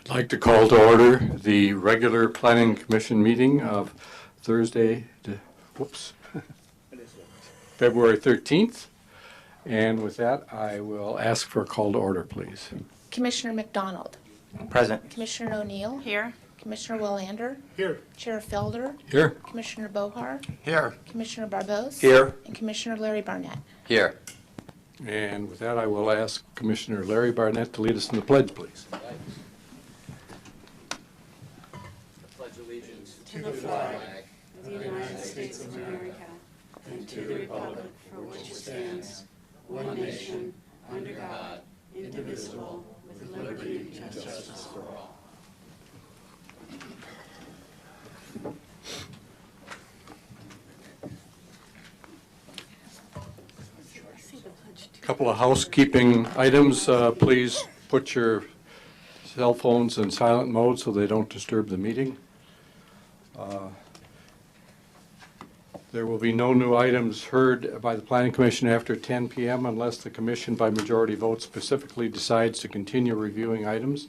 I'd like to call to order the regular Planning Commission meeting of Thursday, February 13th. And with that, I will ask for a call to order, please. Commissioner McDonald. Present. Commissioner O'Neill. Here. Commissioner Willander. Here. Chair Felder. Here. Commissioner Bohar. Here. Commissioner Barbos. Here. And Commissioner Larry Barnett. Here. And with that, I will ask Commissioner Larry Barnett to lead us in the pledge, please. To the flag of the United States of America and to the republic for which it stands, one nation, under God, indivisible, with liberty and justice for all. Couple of housekeeping items. Please put your cell phones in silent mode so they don't disturb the meeting. There will be no new items heard by the Planning Commission after 10 p.m. unless the Commission by majority vote specifically decides to continue reviewing items.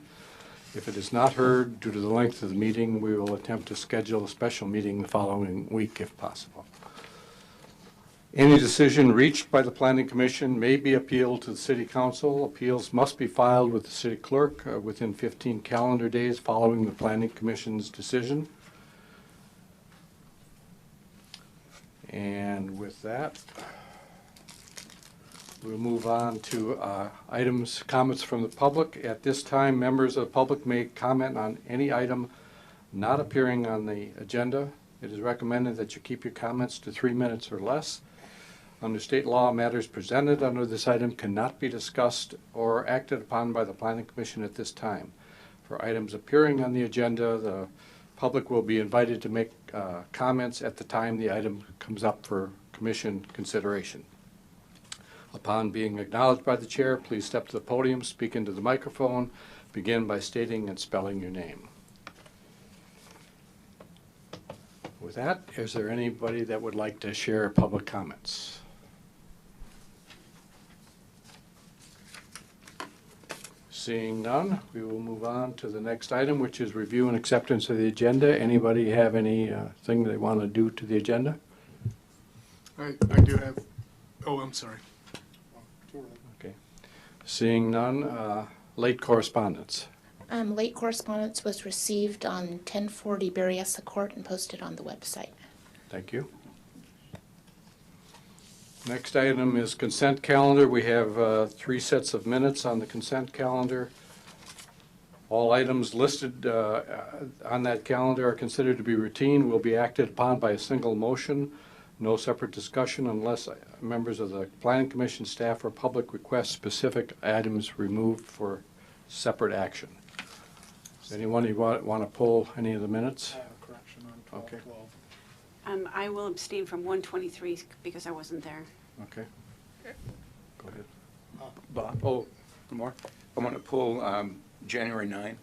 If it is not heard due to the length of the meeting, we will attempt to schedule a special meeting the following week if possible. Any decision reached by the Planning Commission may be appealed to the City Council. Appeals must be filed with the City Clerk within 15 calendar days following the Planning Commission's decision. And with that, we'll move on to comments from the public. At this time, members of the public may comment on any item not appearing on the agenda. It is recommended that you keep your comments to 3 minutes or less. Under state law, matters presented under this item cannot be discussed or acted upon by the Planning Commission at this time. For items appearing on the agenda, the public will be invited to make comments at the time the item comes up for Commission consideration. Upon being acknowledged by the chair, please step to the podium, speak into the microphone, begin by stating and spelling your name. With that, is there anybody that would like to share public comments? Seeing none, we will move on to the next item, which is review and acceptance of the agenda. Anybody have anything they want to do to the agenda? I do have, oh, I'm sorry. Okay. Seeing none, late correspondence. Late correspondence was received on 1040 Berryessa Court and posted on the website. Thank you. Next item is consent calendar. We have 3 sets of minutes on the consent calendar. All items listed on that calendar are considered to be routine, will be acted upon by a single motion. No separate discussion unless members of the Planning Commission, staff, or public request specific items removed for separate action. Anyone you want to pull any of the minutes? I have a correction on 12. Okay. I will abstain from 123 because I wasn't there. Okay. Go ahead. Bob? Oh, More? I want to pull January 9.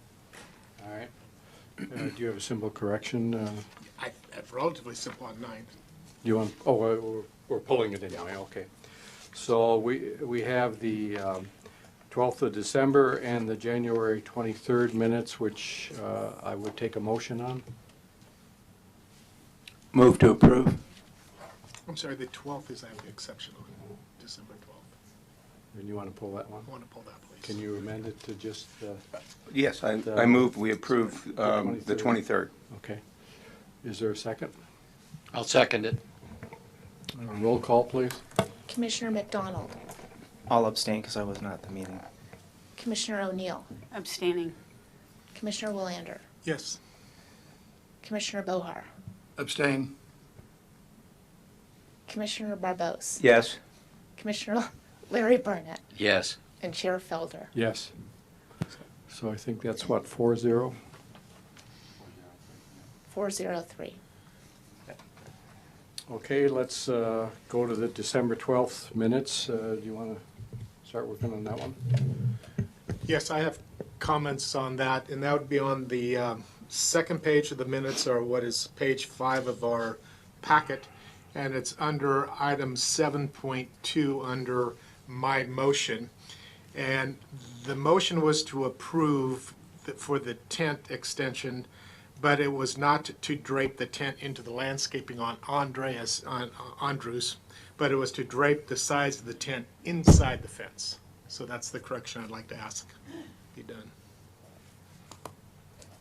all right. Do you have a simple correction? I have relatively simple on 9. You want? Oh, we're pulling it anyway. Okay. So we have the 12th of December and the January 23rd minutes, which I would take a motion on. Move to approve. I'm sorry, the 12th is the exception on December 12th. And you want to pull that one? I want to pull that, please. Can you amend it to just? Yes, I move we approve the 23rd. Okay. Is there a second? I'll second it. Roll call, please. Commissioner McDonald. I'll abstain because I was not at the meeting. Commissioner O'Neill. Abstaining. Commissioner Willander. Yes. Commissioner Bohar. Abstain. Commissioner Barbos. Yes. Commissioner Larry Barnett. Yes. And Chair Felder. Yes. So I think that's what, 4-0? 403. Okay, let's go to the December 12th minutes. Do you want to start working on that one? Yes, I have comments on that, and that would be on the second page of the minutes, or what is page 5 of our packet, and it's under item 7.2 under my motion. And the motion was to approve for the tent extension, but it was not to drape the tent into the landscaping on Andrews, but it was to drape the sides of the tent inside the fence. So that's the correction I'd like to ask be done.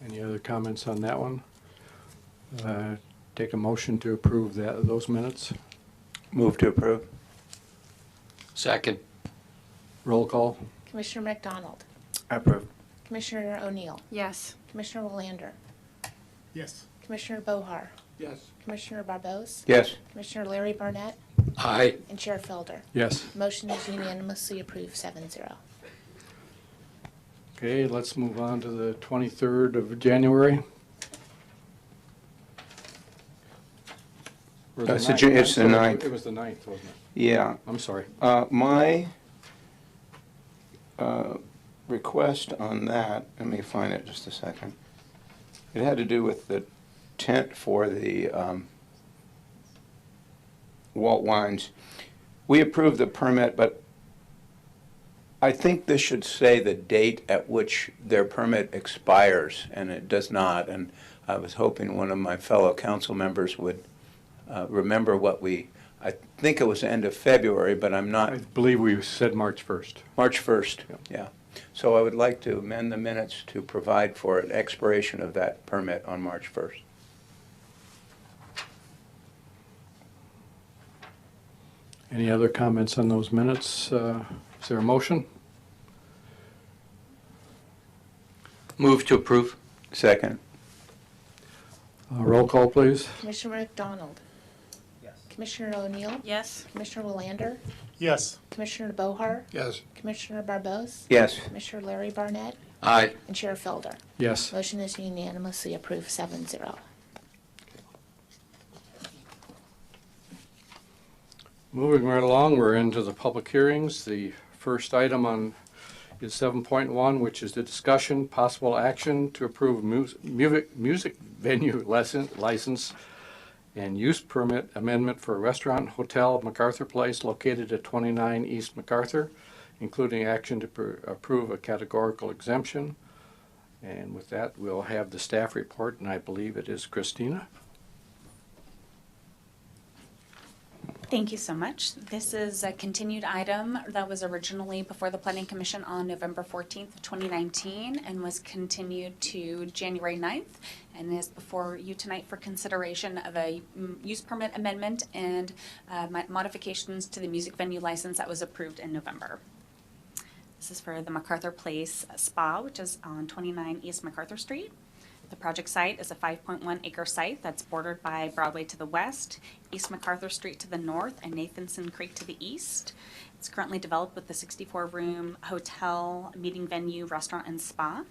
Any other comments on that one? Take a motion to approve those minutes. Move to approve. Second. Roll call. Commissioner McDonald, I approve. Commissioner O'Neill, Yes. Commissioner Willander, Yes. Commissioner Bohar, Yes. Commissioner Barbos, Yes. Commissioner Larry Barnett, Aye. and Chair Felder. Yes. Motion is unanimously approved 7-0. Okay, let's move on to the 23rd of January. Or It's the the 9th. it's the 9th. It was the 9th, wasn't it? Yeah. I'm sorry. My request on that, let me find it just a second. It had to do with the tent for the Walt Wines. We approved the permit, but I think this should say the date at which their permit expires, and it does not. And I was hoping one of my fellow council members would remember I think it was the end of February, but I'm not. I believe we said March 1st. March 1st, Yep. yeah. So I would like to amend the minutes to provide for an expiration of that permit on March 1st. Any other comments on those minutes? Is there a motion? Move to approve. Second. Roll call, please. Commissioner McDonald, Yes. Commissioner O'Neill, Yes. Commissioner Willander, Yes. Commissioner Bohar, Yes. Commissioner Barbos, Yes. Commissioner Larry Barnett, Aye. and Chair Felder. Yes. Motion is unanimously approved 7-0. Moving right along, we're into the public hearings. The first item is 7.1, which is the discussion, possible action to approve music venue license and use permit amendment for a restaurant hotel MacArthur Place located at 29 East MacArthur, including action to approve a categorical exemption. And with that, we'll have the staff report, and I believe it is Christina. Thank you so much. This is a continued item that was originally before the Planning Commission on November 14th of 2019 and was continued to January 9th and is before you tonight for consideration of a use permit amendment and modifications to the music venue license that was approved in November. This is for the MacArthur Place Spa, which is on 29 East MacArthur Street. The project site is a 5.1 acre site that's bordered by Broadway to the west, East MacArthur Street to the north, and Nathanson Creek to the east. It's currently developed with the 64-room hotel, meeting venue, restaurant, and spa.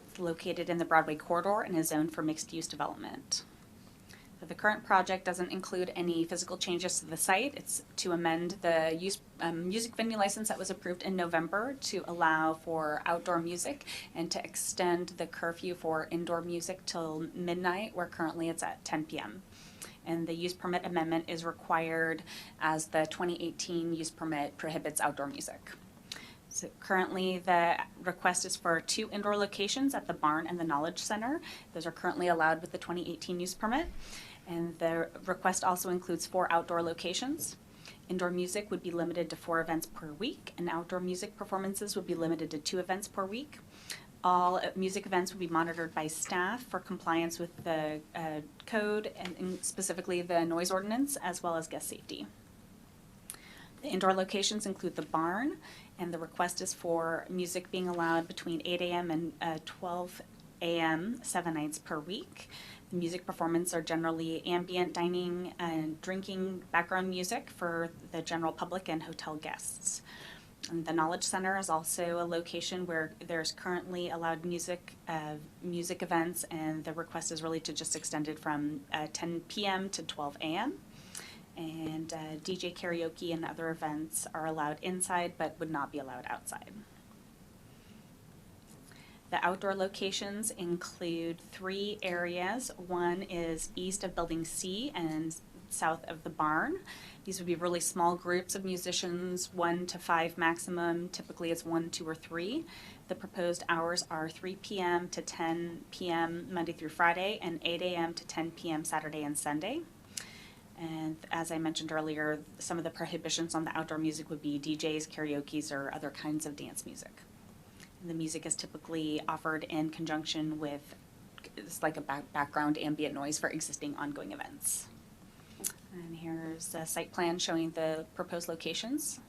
It's located in the Broadway corridor and is zoned for mixed-use development. The current project doesn't include any physical changes to the site. It's to amend the music venue license that was approved in November to allow for outdoor music and to extend the curfew for indoor music till midnight, where currently it's at 10 p.m. And the use permit amendment is required as the 2018 use permit prohibits outdoor music. So currently the request is for 2 indoor locations at the barn and the Knowledge Center. Those are currently allowed with the 2018 use permit. And the request also includes 4 outdoor locations. Indoor music would be limited to 4 events per week, and outdoor music performances would be limited to 2 events per week. All music events would be monitored by staff for compliance with the code and specifically the noise ordinance, as well as guest safety. The indoor locations include the barn, and the request is for music being allowed between 8 a.m. and 12 a.m. 7 nights per week. The music performances are generally ambient dining and drinking background music for the general public and hotel guests. And the Knowledge Center is also a location where there's currently allowed music events, and the request is really to just extend it from 10 p.m. to 12 a.m. And DJ karaoke and other events are allowed inside but would not be allowed outside. The outdoor locations include 3 areas. One is east of Building C and south of the barn. These would be really small groups of musicians, 1 to 5 maximum. Typically it's 1, 2, or 3. The proposed hours are 3 p.m. to 10 p.m. Monday through Friday, and 8 a.m. to 10 p.m. Saturday and Sunday. And as I mentioned earlier, some of the prohibitions on the outdoor music would be DJs, karaoke's, or other kinds of dance music. And the music is typically offered in conjunction with, it's like a background ambient noise for existing ongoing events. And here's a site plan showing the proposed locations.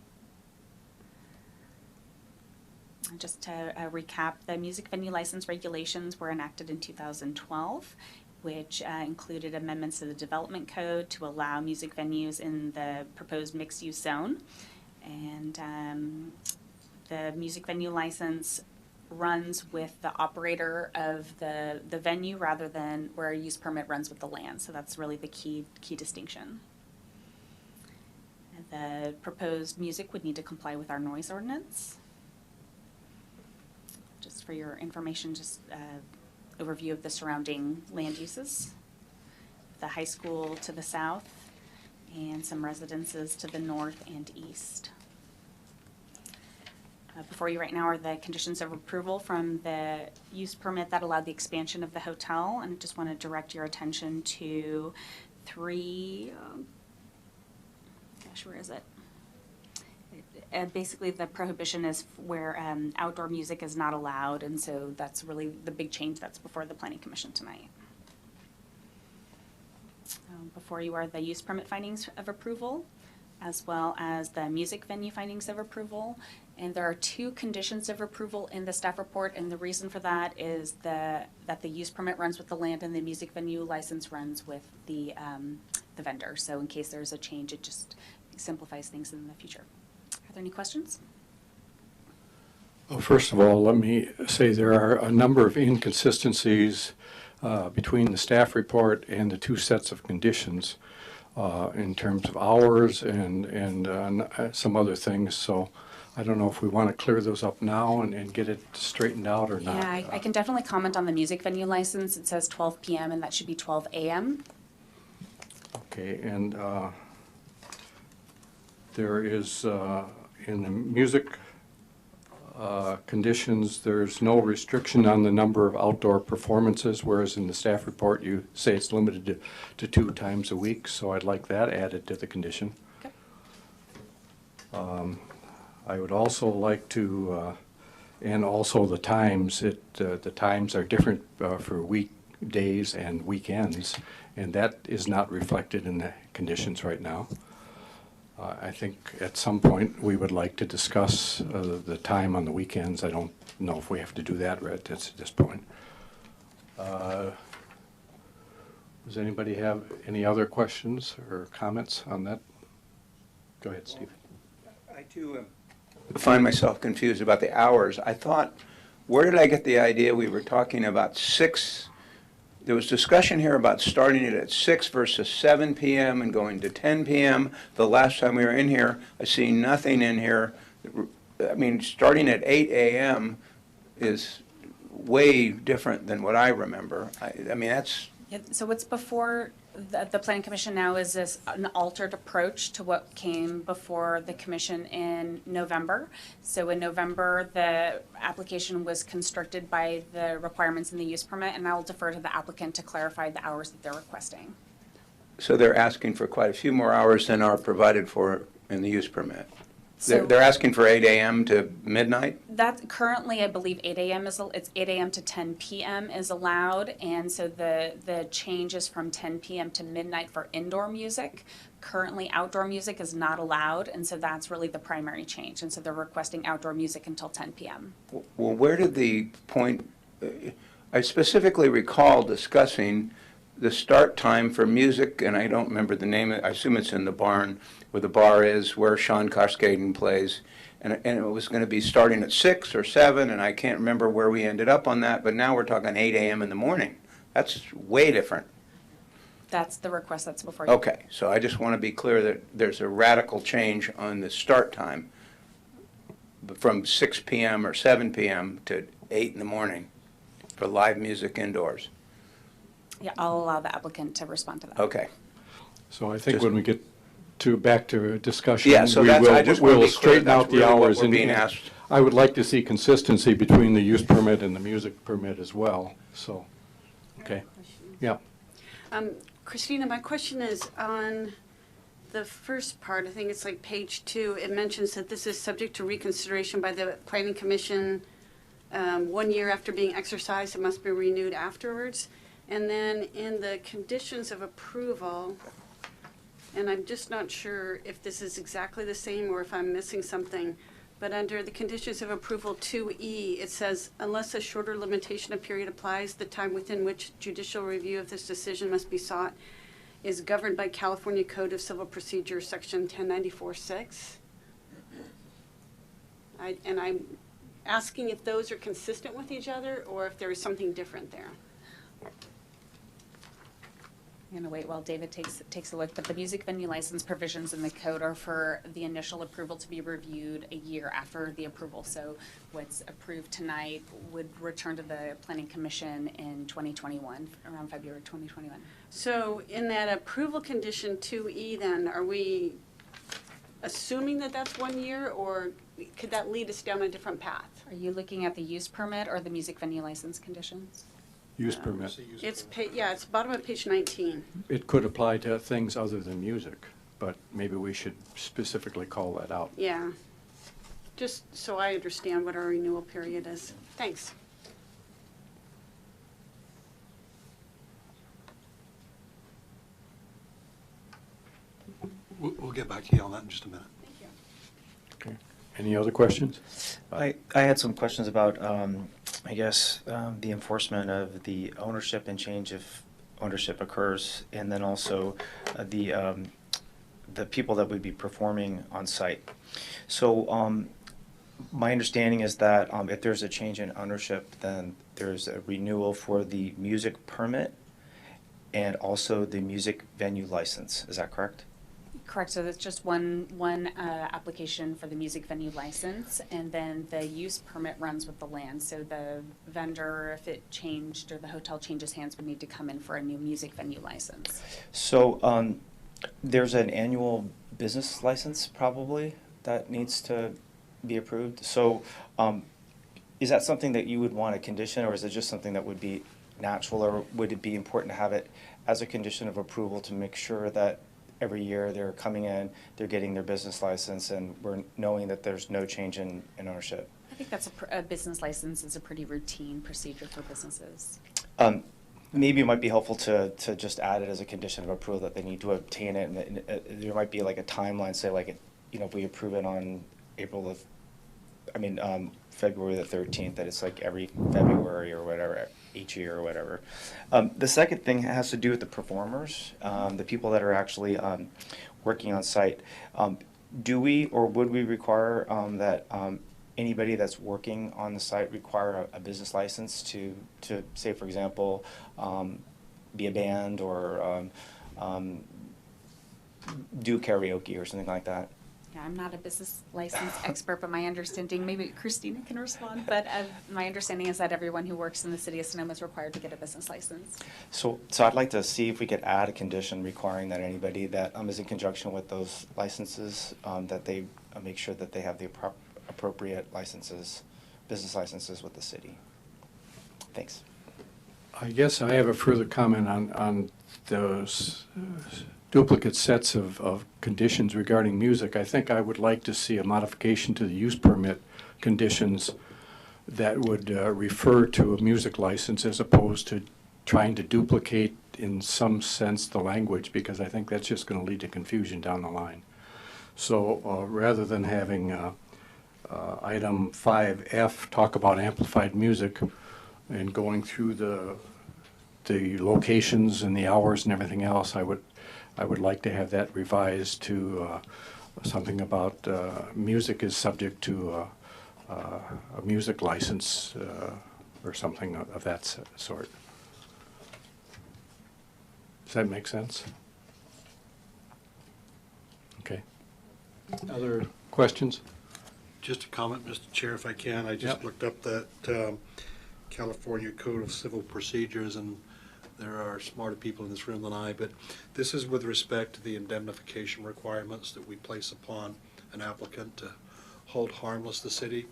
And just to recap, the music venue license regulations were enacted in 2012, which included amendments to the development code to allow music venues in the proposed mixed-use zone. And the music venue license runs with the operator of the venue rather than where a use permit runs with the land. So that's really the key distinction. The proposed music would need to comply with our noise ordinance. Just for your information, just overview of the surrounding land uses. The high school to the south and some residences to the north and east. Before you right now are the conditions of approval from the use permit that allowed the expansion of the hotel, and I just want to direct your attention to 3, where is it? Basically the prohibition is where outdoor music is not allowed, and so that's really the big change that's before the Planning Commission tonight. Before you are the use permit findings of approval, as well as the music venue findings of approval. And there are 2 conditions of approval in the staff report, and the reason for that is that the use permit runs with the land and the music venue license runs with the vendor. So in case there's a change, it just simplifies things in the future. Are there any questions? Well, first of all, let me say there are a number of inconsistencies between the staff report and the 2 sets of conditions in terms of hours and some other things. So I don't know if we want to clear those up now and get it straightened out or not. Yeah, I can definitely comment on the music venue license. It says 12 p.m. and that should be 12 a.m. Okay, and there is, in the music conditions, there's no restriction on the number of outdoor performances, whereas in the staff report you say it's limited to 2 times a week, so I'd like that added to the condition. Okay. I would also like to, and also the times, the times are different for weekdays and weekends, and that is not reflected in the conditions right now. I think at some point we would like to discuss the time on the weekends. I don't know if we have to do that right at this point. Does anybody have any other questions or comments on that? Go ahead, Steve. I too find myself confused about the hours. I thought, where did I get the idea we were talking about 6? There was discussion here about starting it at 6 versus 7 p.m. and going to 10 p.m. The last time we were in here, I see nothing in here. I mean, starting at 8 a.m. is way different than what I remember. I mean, that's... Yeah, so what's before the Planning Commission now is this an altered approach to what came before the Commission in November. So in November, the application was constricted by the requirements in the use permit, and I will defer to the applicant to clarify the hours that they're requesting. So they're asking for quite a few more hours than are provided for in the use permit. So They're asking for 8 a.m. to midnight? that's currently, I believe, 8 a.m. It's 8 a.m. to 10 p.m. is allowed, and so the change is from 10 p.m. to midnight for indoor music. Currently, outdoor music is not allowed, and so that's really the primary change, and so they're requesting outdoor music until 10 p.m. Well, where did the point, I specifically recall discussing the start time for music, and I don't remember the name, I assume it's in the barn, where the bar is, where Sean Cascaden plays, and it was going to be starting at 6 or 7, and I can't remember where we ended up on that, but now we're talking 8 a.m. in the morning. That's way different. That's the request that's before you. Okay, so I just want to be clear that there's a radical change on the start time from 6 p.m. or 7 p.m. to 8 in the morning for live music indoors. Yeah, I'll allow the applicant to respond to that. Okay. So I think Just- when we get back to discussion, Yeah, so we that's, I just want will to be clear, straighten that's out the really what hours. we're And being asked. I would like to see consistency between the use permit and the music permit as well, so, okay. Yeah, Christina, my question is on the first part, I think it's like page 2, it mentions that this is subject to reconsideration by the Planning Commission 1 year after being exercised. It must be renewed afterwards. And then in the conditions of approval, and I'm just not sure if this is exactly the same or if I'm missing something, but under the conditions of approval 2E, it says, unless a shorter limitation of period applies, the time within which judicial review of this decision must be sought is governed by California Code of Civil Procedure, Section 1094-6. And I'm asking if those are consistent with each other or if there is something different there. I'm going to wait while David takes a look, but the music venue license provisions in the code are for the initial approval to be reviewed a year after the approval. So what's approved tonight would return to the Planning Commission in 2021, around February 2021. So in that approval condition 2E then, are we assuming that that's 1 year or could that lead us down a different path? Are you looking at the use permit or the music venue license conditions? use permit. It's, it's bottom of page 19. It could apply to things other than music, but maybe we should specifically call that out. Yeah. Just so I understand what our renewal period is. Thanks. We'll get back to you on that in just a minute. Okay. Any other questions? I had some questions about, I guess, the enforcement of the ownership and change if ownership occurs, and then also the people that would be performing on site. So my understanding is that if there's a change in ownership, then there's a renewal for the music permit and also the music venue license. Is that correct? Correct, so that's just one application for the music venue license, and then the use permit runs with the land. So the vendor, if it changed or the hotel changes hands, would need to come in for a new music venue license. So there's an annual business license probably that needs to be approved. So is that something that you would want a condition, or is it just something that would be natural, or would it be important to have it as a condition of approval to make sure that every year they're coming in, they're getting their business license, and we're knowing that there's no change in ownership? I think that's a business license is a pretty routine procedure for businesses. Maybe it might be helpful to just add it as a condition of approval that they need to obtain it, and there might be like a timeline, say like, if we approve it on February the 13th, that it's like every February or whatever, each year or whatever. The second thing has to do with the performers, the people that are actually working on site. Do we or would we require that anybody that's working on the site require a business license to say, for example, be a band or do karaoke or something like that? Yeah, I'm not a business license expert, but my understanding, maybe Christina can respond, but my understanding is that everyone who works in the city of Sonoma is required to get a business license. So I'd like to see if we could add a condition requiring that anybody that is in conjunction with those licenses, that they make sure that they have the appropriate licenses, business licenses with the city. Thanks. I guess I have a further comment on those duplicate sets of conditions regarding music. I think I would like to see a modification to the use permit conditions that would refer to a music license as opposed to trying to duplicate in some sense the language, because I think that's just going to lead to confusion down the line. So rather than having item 5F talk about amplified music and going through the locations and the hours and everything else, I would like to have that revised to something about music is subject to a music license or something of that sort. Does that make sense? Okay. Other questions? Just a comment, Mr. Chair, if I can. I just Yep. looked up that California Code of Civil Procedures, and There are smarter people in this room than I, but this is with respect to the indemnification requirements that we place upon an applicant to hold harmless the city.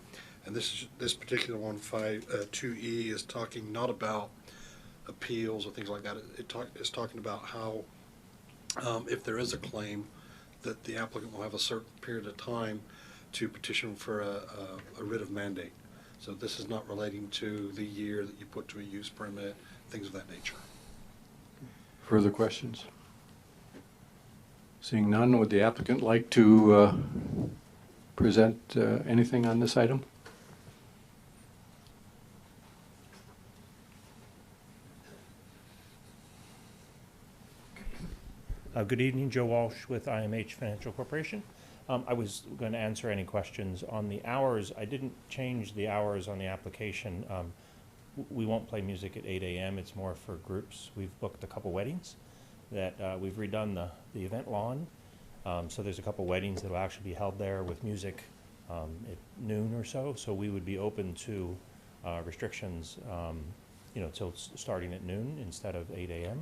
And this particular one, 2E, is talking not about appeals or things like that. It's talking about how, if there is a claim, that the applicant will have a certain period of time to petition for a writ of mandate. So this is not relating to the year that you put to a use permit, things of that nature. Further questions? Seeing none, would the applicant like to present anything on this item? Good evening, Joe Walsh with IMH Financial Corporation. I was going to answer any questions on the hours. I didn't change the hours on the application. We won't play music at 8 a.m. It's more for groups. We've booked a couple weddings that we've redone the event lawn. So there's a couple weddings that will actually be held there with music at noon or so. So we would be open to restrictions, till starting at noon instead of 8 a.m.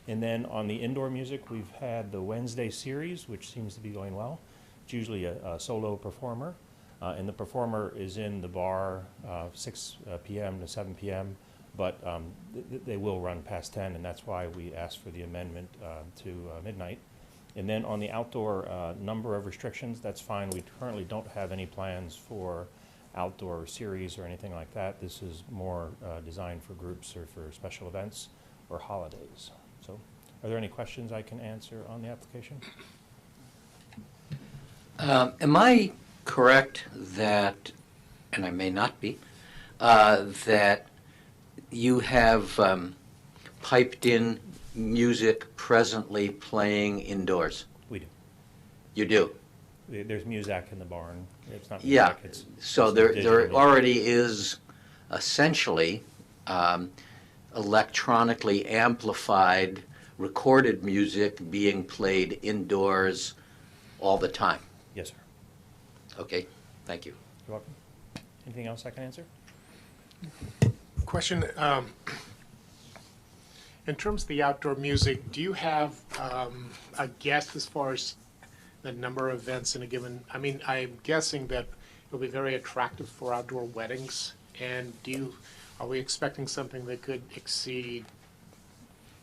And then on the indoor music, we've had the Wednesday series, which seems to be going well. It's usually a solo performer, and the performer is in the bar 6 p.m. to 7 p.m., but they will run past 10, and that's why we asked for the amendment to midnight. And then on the outdoor number of restrictions, that's fine. We currently don't have any plans for outdoor series or anything like that. This is more designed for groups or for special events or holidays. So, are there any questions I can answer on the application? Am I correct that, and I may not be, that you have piped in music presently playing indoors? We do. You do? There's Muzak in the barn. It's not Yeah, music, so it's there digital. already is essentially electronically amplified recorded music being played indoors all the time. Yes, sir. Okay, thank you. You're welcome. Anything else I can answer? Question, in terms of the outdoor music, do you have a guess as far as the number of events in a given, I'm guessing that it'll be very attractive for outdoor weddings, and are we expecting something that could exceed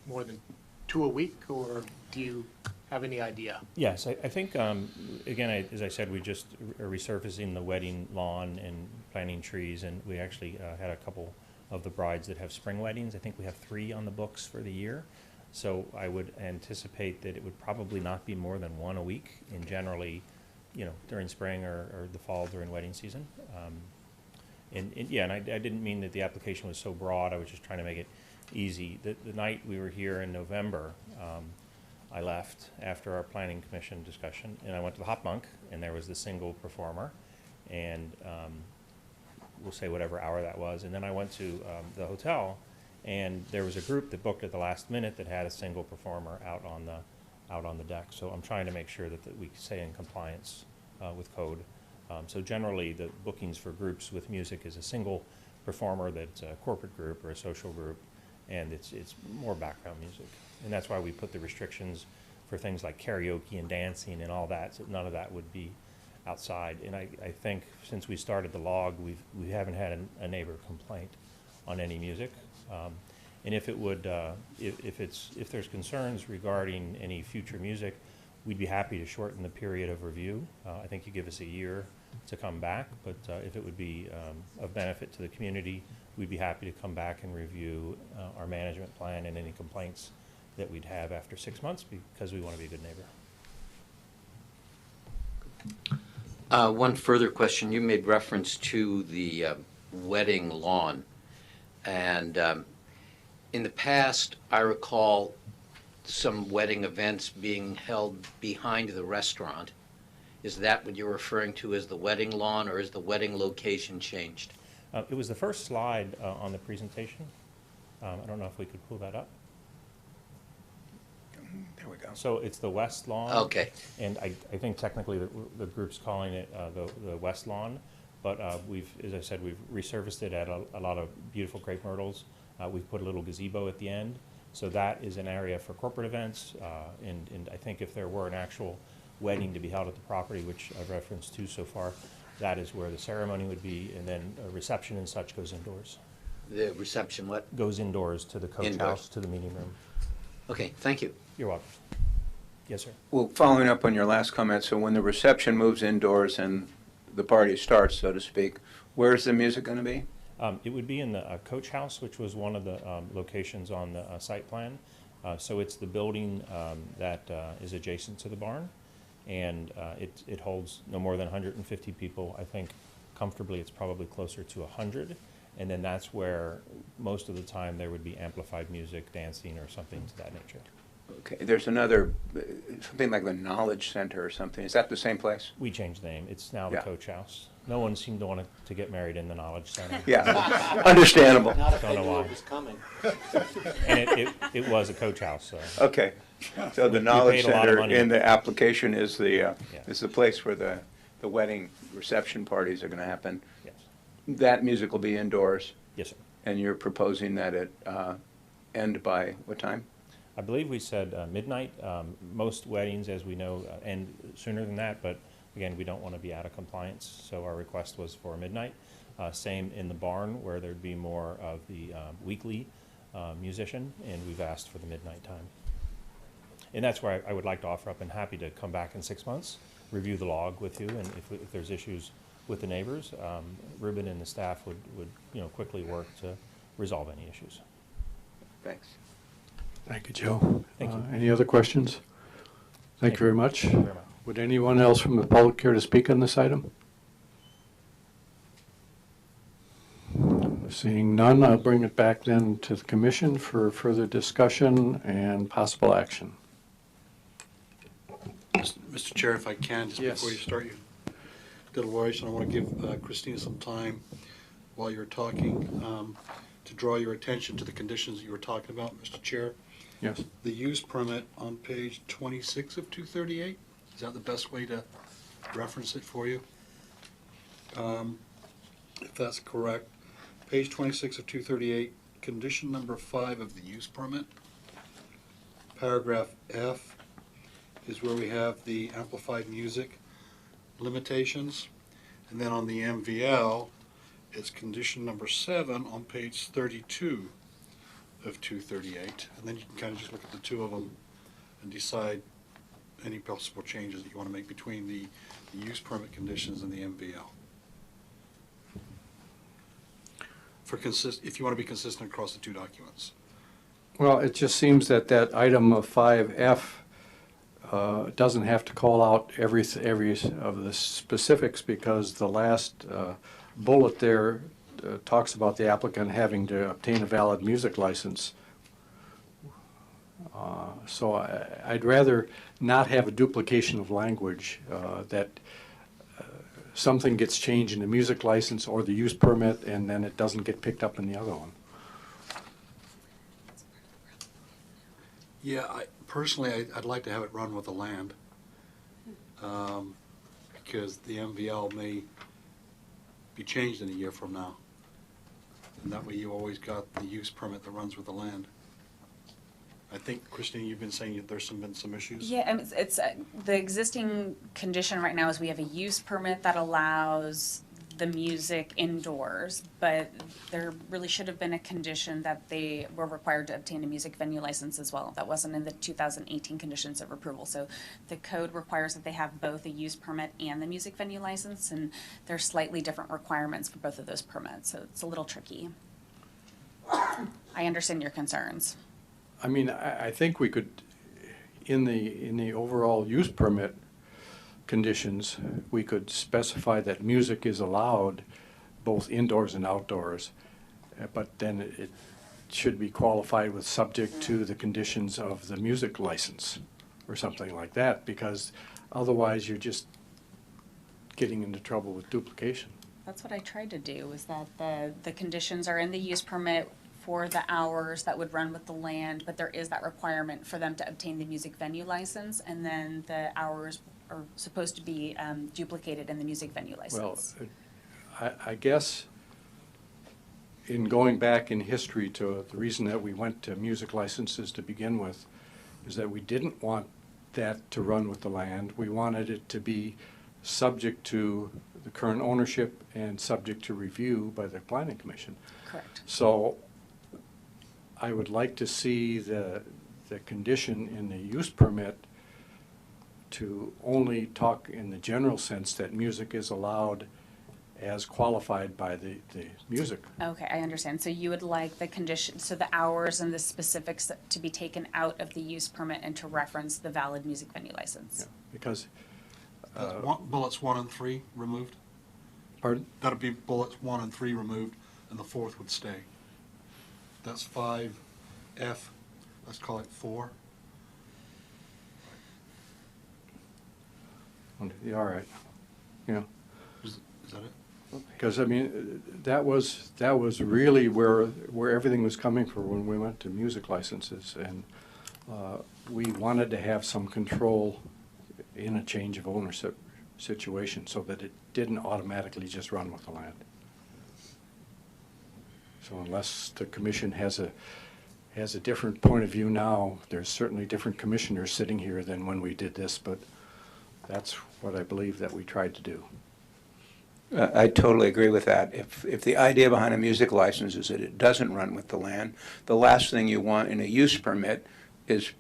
more than 2 a week, or do you have any idea? Yes, I think, again, as I said, we just are resurfacing the wedding lawn and planting trees, and we actually had a couple of the brides that have spring weddings. I think we have 3 on the books for the year. So I would anticipate that it would probably not be more than 1 a week, and generally, during spring or the fall during wedding season. And I didn't mean that the application was so broad. I was just trying to make it easy. The night we were here in November, I left after our planning commission discussion, and I went to the Hop Monk, and there was the single performer, and we'll say whatever hour that was. And then I went to the hotel, and there was a group that booked at the last minute that had a single performer out on the deck. So I'm trying to make sure that we stay in compliance with code. So generally, the bookings for groups with music is a single performer that's a corporate group or a social group, and it's more background music. And that's why we put the restrictions for things like karaoke and dancing and all that, so none of that would be outside. And I think since we started the log, we haven't had a neighbor complaint on any music. And if it would, if there's concerns regarding any future music, we'd be happy to shorten the period of review. I think you give us a year to come back, but if it would be of benefit to the community, we'd be happy to come back and review our management plan and any complaints that we'd have after 6 months, because we want to be a good neighbor. One further question. You made reference to the wedding lawn. And in the past, I recall some wedding events being held behind the restaurant. Is that what you're referring to as the wedding lawn, or is the wedding location changed? It was the first slide on the presentation. I don't know if we could pull that up. There we go. So it's the west lawn. Okay. And I think technically the group's calling it the west lawn, but as I said, we've resurfaced it at a lot of beautiful crepe myrtles. We've put a little gazebo at the end, So that is an area for corporate events, and I think if there were an actual wedding to be held at the property, which I've referenced to so far, that is where the ceremony would be, and then a reception and such goes indoors. The reception, what? Goes indoors to the coach Indoors. house, to the meeting room. Okay, thank you. You're welcome. Yes, sir. Well, following up on your last comment, so when the reception moves indoors and the party starts, so to speak, where's the music going to be? It would be in the coach house, which was one of the locations on the site plan. So it's the building that is adjacent to the barn, and it holds no more than 150 people. I think comfortably it's probably closer to 100, and then that's where most of the time there would be amplified music, dancing, or something to that nature. Okay, there's another, something like the Knowledge Center or something. Is that the same place? We changed the name. It's now the Yeah. coach house. No one seemed to want to get married in the Knowledge Center. Yeah, understandable. Not if Don't they know knew why. it was coming. And it was a coach house, so. Okay, so the We Knowledge paid a lot of Center money. in the application is the Yeah. place where the wedding reception parties are going to happen. Yes. That music will be indoors, Yes, sir. and you're proposing that it end by what time? I believe we said midnight. Most weddings, as we know, end sooner than that, but again, we don't want to be out of compliance, so our request was for midnight. Same in the barn, where there'd be more of the weekly musician, and we've asked for the midnight time. And that's where I would like to offer up, and happy to come back in 6 months, review the log with you, and if there's issues with the neighbors, Ruben and the staff would quickly work to resolve any issues. Thanks. Thank you, Joe. Thank you. Any other questions? Thank you very much. Thank you very much. Would anyone else from the public care to speak on this item? Seeing none, I'll bring it back then to the commission for further discussion and possible action. Mr. Chair, if I can, just Yes. before you start your deliberation, I want to give Christina some time while you're talking to draw your attention to the conditions that you were talking about, Mr. Chair. Yes. The use permit on page 26 of 238, is that the best way to reference it for you? If that's correct, page 26 of 238, condition number 5 of the use permit, paragraph F is where we have the amplified music limitations. And then on the MVL, it's condition number 7 on page 32 of 238. And then you can kind of just look at the two of them and decide any possible changes that you want to make between the use permit conditions and the MVL. If you want to be consistent across the two documents. Well, it just seems that that item of 5F doesn't have to call out every of the specifics, because the last bullet there talks about the applicant having to obtain a valid music license. So I'd rather not have a duplication of language, that something gets changed in the music license or the use permit, and then it doesn't get picked up in the other one. Yeah, personally, I'd like to have it run with the land, because the MVL may be changed in a year from now. And that way you always got the use permit that runs with the land. I think, Christine, you've been saying that there's been some issues? Yeah, and it's the existing condition right now is we have a use permit that allows the music indoors, but there really should have been a condition that they were required to obtain a music venue license as well. That wasn't in the 2018 conditions of approval. So the code requires that they have both a use permit and the music venue license, and there's slightly different requirements for both of those permits, so it's a little tricky. I understand your concerns. I mean, I think we could, in the overall use permit conditions, we could specify that music is allowed both indoors and outdoors, but then it should be qualified with subject to the conditions of the music license or something like that, because otherwise you're just getting into trouble with duplication. That's what I tried to do, is that the conditions are in the use permit for the hours that would run with the land, but there is that requirement for them to obtain the music venue license, and then the hours are supposed to be duplicated in the music venue Well, license. I guess in going back in history to the reason that we went to music licenses to begin with, is that we didn't want that to run with the land. We wanted it to be subject to the current ownership and subject to review by the planning commission. Correct. So I would like to see the condition in the use permit to only talk in the general sense that music is allowed as qualified by the music. Okay, I understand. So you would like the condition, so the hours and the specifics to be taken out of the use permit and to reference the valid music venue Yeah, license? because, Bullets 1 and 3 removed? pardon? That'd be bullets 1 and 3 removed, and the fourth would stay. That's 5F, let's call it 4. Yeah, all right, yeah. Is that it? Because, I mean, that was really where everything was coming from when we went to music licenses. And we wanted to have some control in a change of ownership situation so that it didn't automatically just run with the land. So unless the commission has a different point of view now, there's certainly different commissioners sitting here than when we did this, but that's what I believe that we tried to do. I totally agree with that. If the idea behind a music license is that it doesn't run with the land, the last thing you want in a use permit is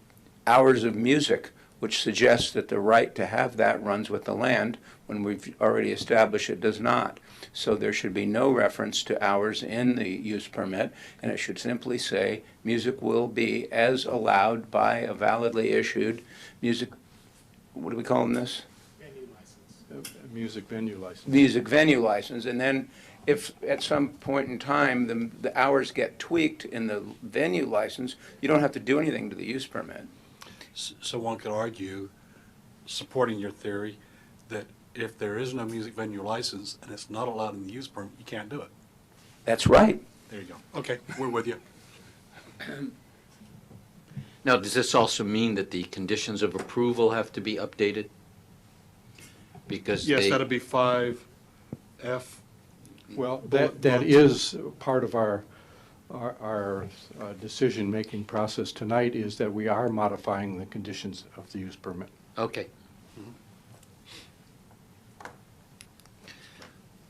hours of music, which suggests that the right to have that runs with the land when we've already established it does not. So there should be no reference to hours in the use permit, and it should simply say music will be as allowed by a validly issued music, what do we call this? Music venue license. Music venue license, and then if at some point in time the hours get tweaked in the venue license, you don't have to do anything to the use permit. So one could argue, supporting your theory, that if there is no music venue license and it's not allowed in the use permit, you can't do it. That's right. There you go. Okay, we're with you. Now, does this also mean that the conditions of approval have to be updated? Because Yes, they, that'd be 5F. Well, Bullet that points. is part of our decision-making process tonight, is that we are modifying the conditions of the use permit. okay.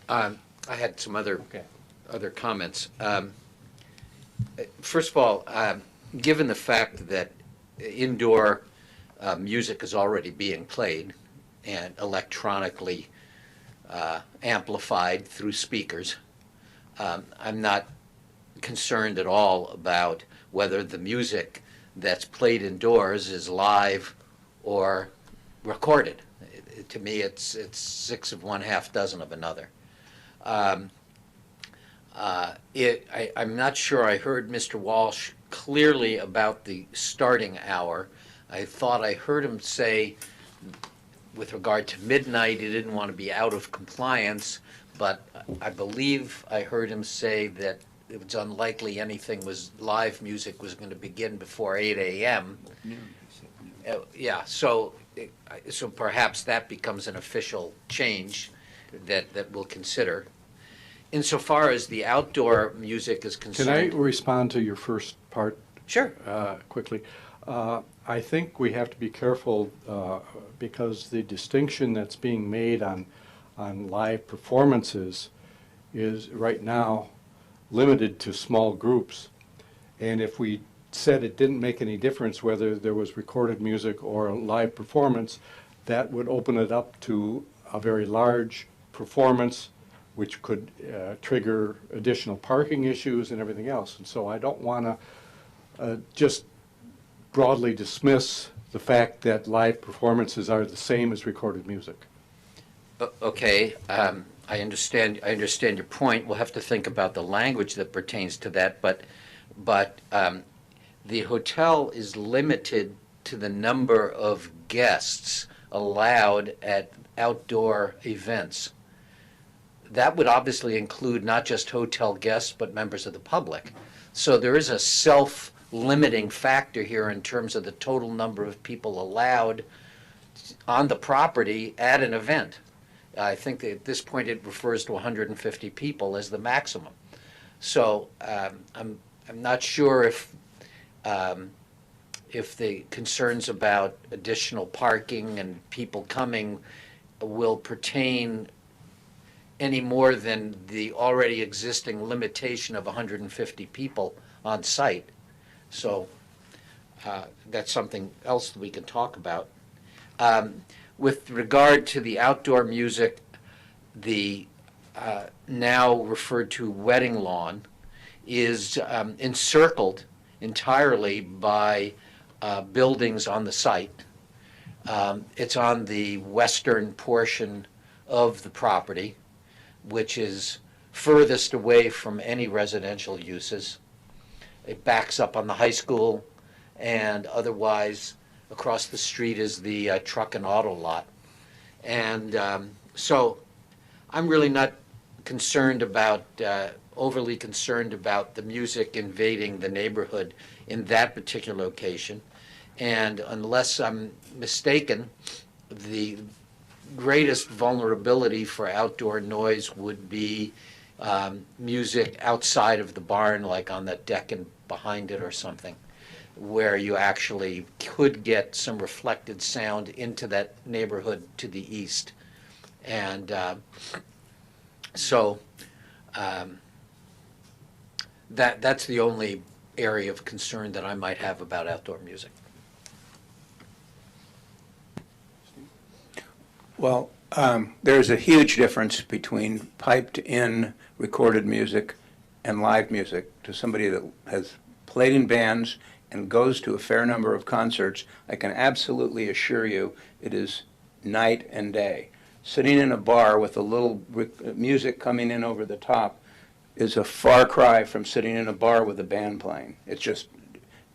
I had some other comments. First of all, given the fact that indoor music is already being played and electronically amplified through speakers, I'm not concerned at all about whether the music that's played indoors is live or recorded. To me, it's 6 of one, half dozen of another. I'm not sure I heard Mr. Walsh clearly about the starting hour. I thought I heard him say, with regard to midnight, he didn't want to be out of compliance, but I believe I heard him say that it was unlikely anything live music was going to begin before 8 a.m. Yeah, so perhaps that becomes an official change that we'll consider. Insofar as the outdoor music is Can concerned. I respond to your first part? Sure. Quickly. I think we have to be careful because the distinction that's being made on live performances is right now limited to small groups. And if we said it didn't make any difference whether there was recorded music or a live performance, that would open it up to a very large performance, which could trigger additional parking issues and everything else. And so I don't want to just broadly dismiss the fact that live performances are the same as recorded music. Okay, I understand your point. We'll have to think about the language that pertains to that, but the hotel is limited to the number of guests allowed at outdoor events. That would obviously include not just hotel guests, but members of the public. So there is a self-limiting factor here in terms of the total number of people allowed on the property at an event. I think that at this point it refers to 150 people as the maximum. So I'm not sure if the concerns about additional parking and people coming will pertain any more than the already existing limitation of 150 people on site. So that's something else that we can talk about. With regard to the outdoor music, the now referred to wedding lawn is encircled entirely by buildings on the site. It's on the western portion of the property, which is furthest away from any residential uses. It backs up on the high school, and otherwise across the street is the truck and auto lot. And so I'm really not concerned about, overly concerned about the music invading the neighborhood in that particular location. And unless I'm mistaken, the greatest vulnerability for outdoor noise would be music outside of the barn, like on that deck and behind it or something, where you actually could get some reflected sound into that neighborhood to the east. And so that's the only area of concern that I might have about outdoor music. Well, there's a huge difference between piped-in recorded music and live music. To somebody that has played in bands and goes to a fair number of concerts, I can absolutely assure you it is night and day. Sitting in a bar with a little music coming in over the top is a far cry from sitting in a bar with a band playing. It's just,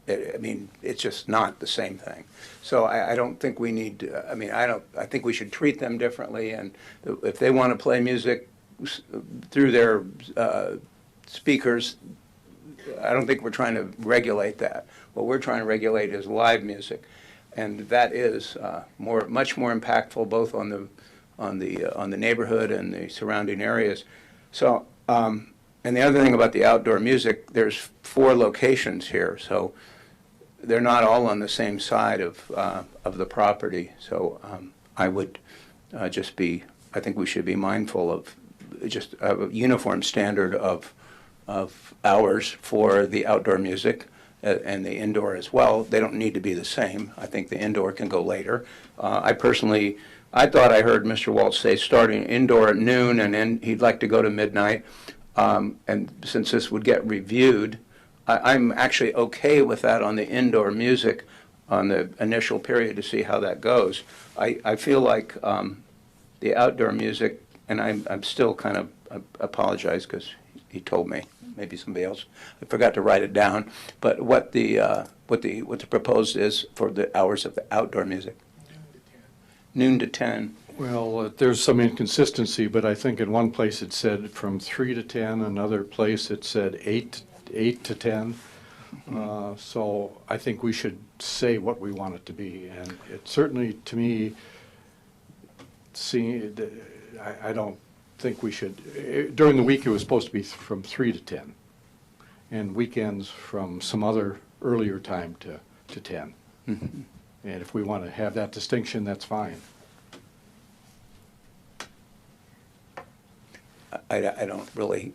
I mean, it's just not the same thing. So I don't think we need, I think we should treat them differently, and if they want to play music through their speakers, I don't think we're trying to regulate that. What we're trying to regulate is live music, and that is much more impactful both on the neighborhood and the surrounding areas. So, and the other thing about the outdoor music, there's 4 locations here, so they're not all on the same side of the property. So I would I think we should be mindful of just a uniform standard of hours for the outdoor music and the indoor as well. They don't need to be the same. I think the indoor can go later. I thought I heard Mr. Walsh say starting indoor at noon and then he'd like to go to midnight. And since this would get reviewed, I'm actually okay with that on the indoor music on the initial period to see how that goes. I feel like the outdoor music, and I'm still kind of, I apologize because he told me, maybe somebody else, I forgot to write it down, but what the proposed is for the hours of the outdoor music. Noon to 10. Well, there's some inconsistency, but I think in one place it said from 3 to 10, another place it said 8 to 10. So I think we should say what we want it to be, and it certainly, to me, I don't think we should, during the week it was supposed to be from 3 to 10, and weekends from some other earlier time to 10. Mm-hmm. And if we want to have that distinction, that's fine. I don't really,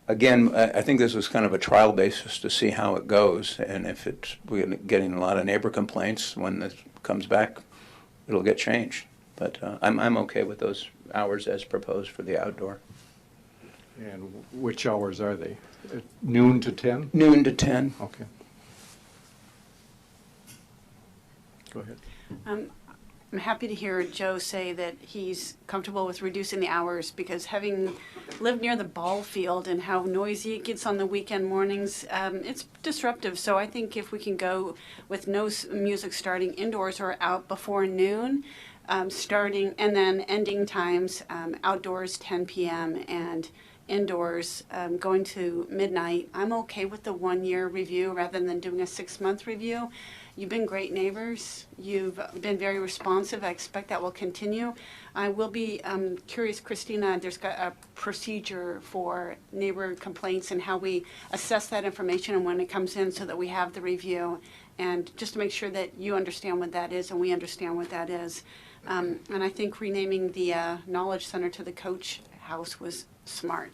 again, I think this was kind of a trial basis to see how it goes, and if we're getting a lot of neighbor complaints, when it comes back, it'll get changed. But I'm okay with those hours as proposed for the outdoor. And which hours are they? Noon to 10? Noon to 10. Okay. Go ahead. I'm happy to hear Joe say that he's comfortable with reducing the hours, because having lived near the ball field and how noisy it gets on the weekend mornings, it's disruptive. So I think if we can go with no music starting indoors or out before noon, starting and then ending times, outdoors 10 p.m. and indoors going to midnight, I'm okay with the 1-year review rather than doing a 6-month review. You've been great neighbors. You've been very responsive. I expect that will continue. I will be curious, Christina, there's got a procedure for neighbor complaints and how we assess that information and when it comes in so that we have the review. And just to make sure that you understand what that is and we understand what that is. And I think renaming the Knowledge Center to the Coach House was smart.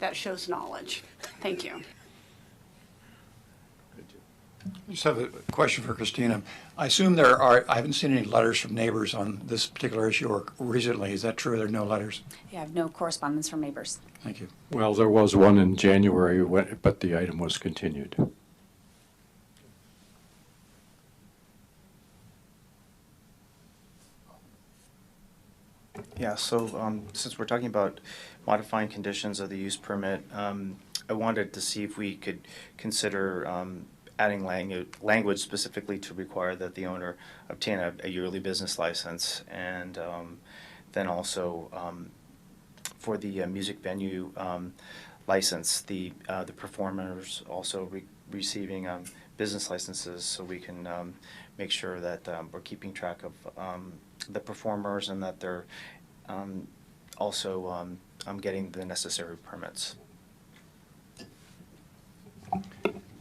That shows knowledge. Thank you. I just have a question for Christina. I assume I haven't seen any letters from neighbors on this particular issue or recently. Is that true? There are no letters? Yeah, I have no correspondence from neighbors. Thank you. Well, there was one in January, but the item was continued. Yeah, so since we're talking about modifying conditions of the use permit, I wanted to see if we could consider adding language specifically to require that the owner obtain a yearly business license, and then also for the music venue license, the performers also receiving business licenses, so we can make sure that we're keeping track of the performers and that they're also getting the necessary permits.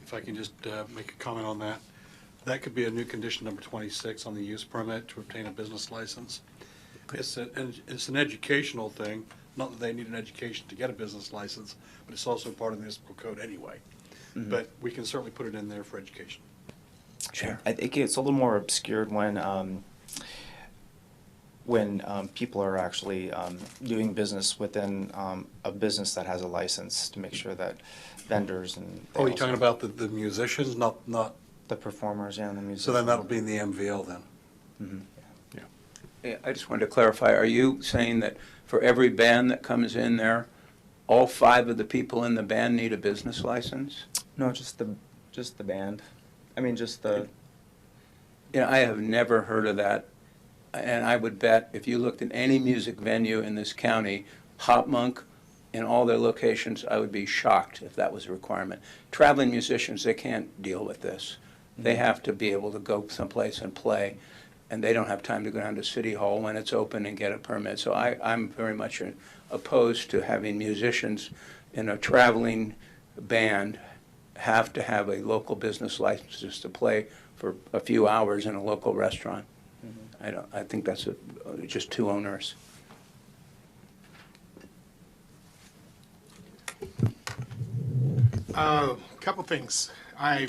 If I can just make a comment on that. That could be a new condition, number 26, on the use permit to obtain a business license. It's an educational thing, not that they need an education to get a business license, but it's also part of the municipal code anyway. Mm-hmm. But we can certainly put it in there for education. Sure. I think it's a little more obscured when people are actually doing business within a business that has a license, to make sure that vendors and... Oh, you're talking about the musicians, not... The performers and the musicians. So then that'll be in the MVL then. Mm-hmm. Yeah, I just wanted to clarify, are you saying that for every band that comes in there, all 5 of the people in the band need a business license? No, just the band. I mean, just the... You know, I have never heard of that, and I would bet if you looked at any music venue in this county, Hop Monk, in all their locations, I would be shocked if that was a requirement. Traveling musicians, they can't deal with this. They have to be able to go someplace and play, and they don't have time to go down to City Hall when it's open and get a permit. So I'm very much opposed to having musicians in a traveling band have to have a local business license just to play for a few hours in a local restaurant. I think that's just too onerous. Couple things. I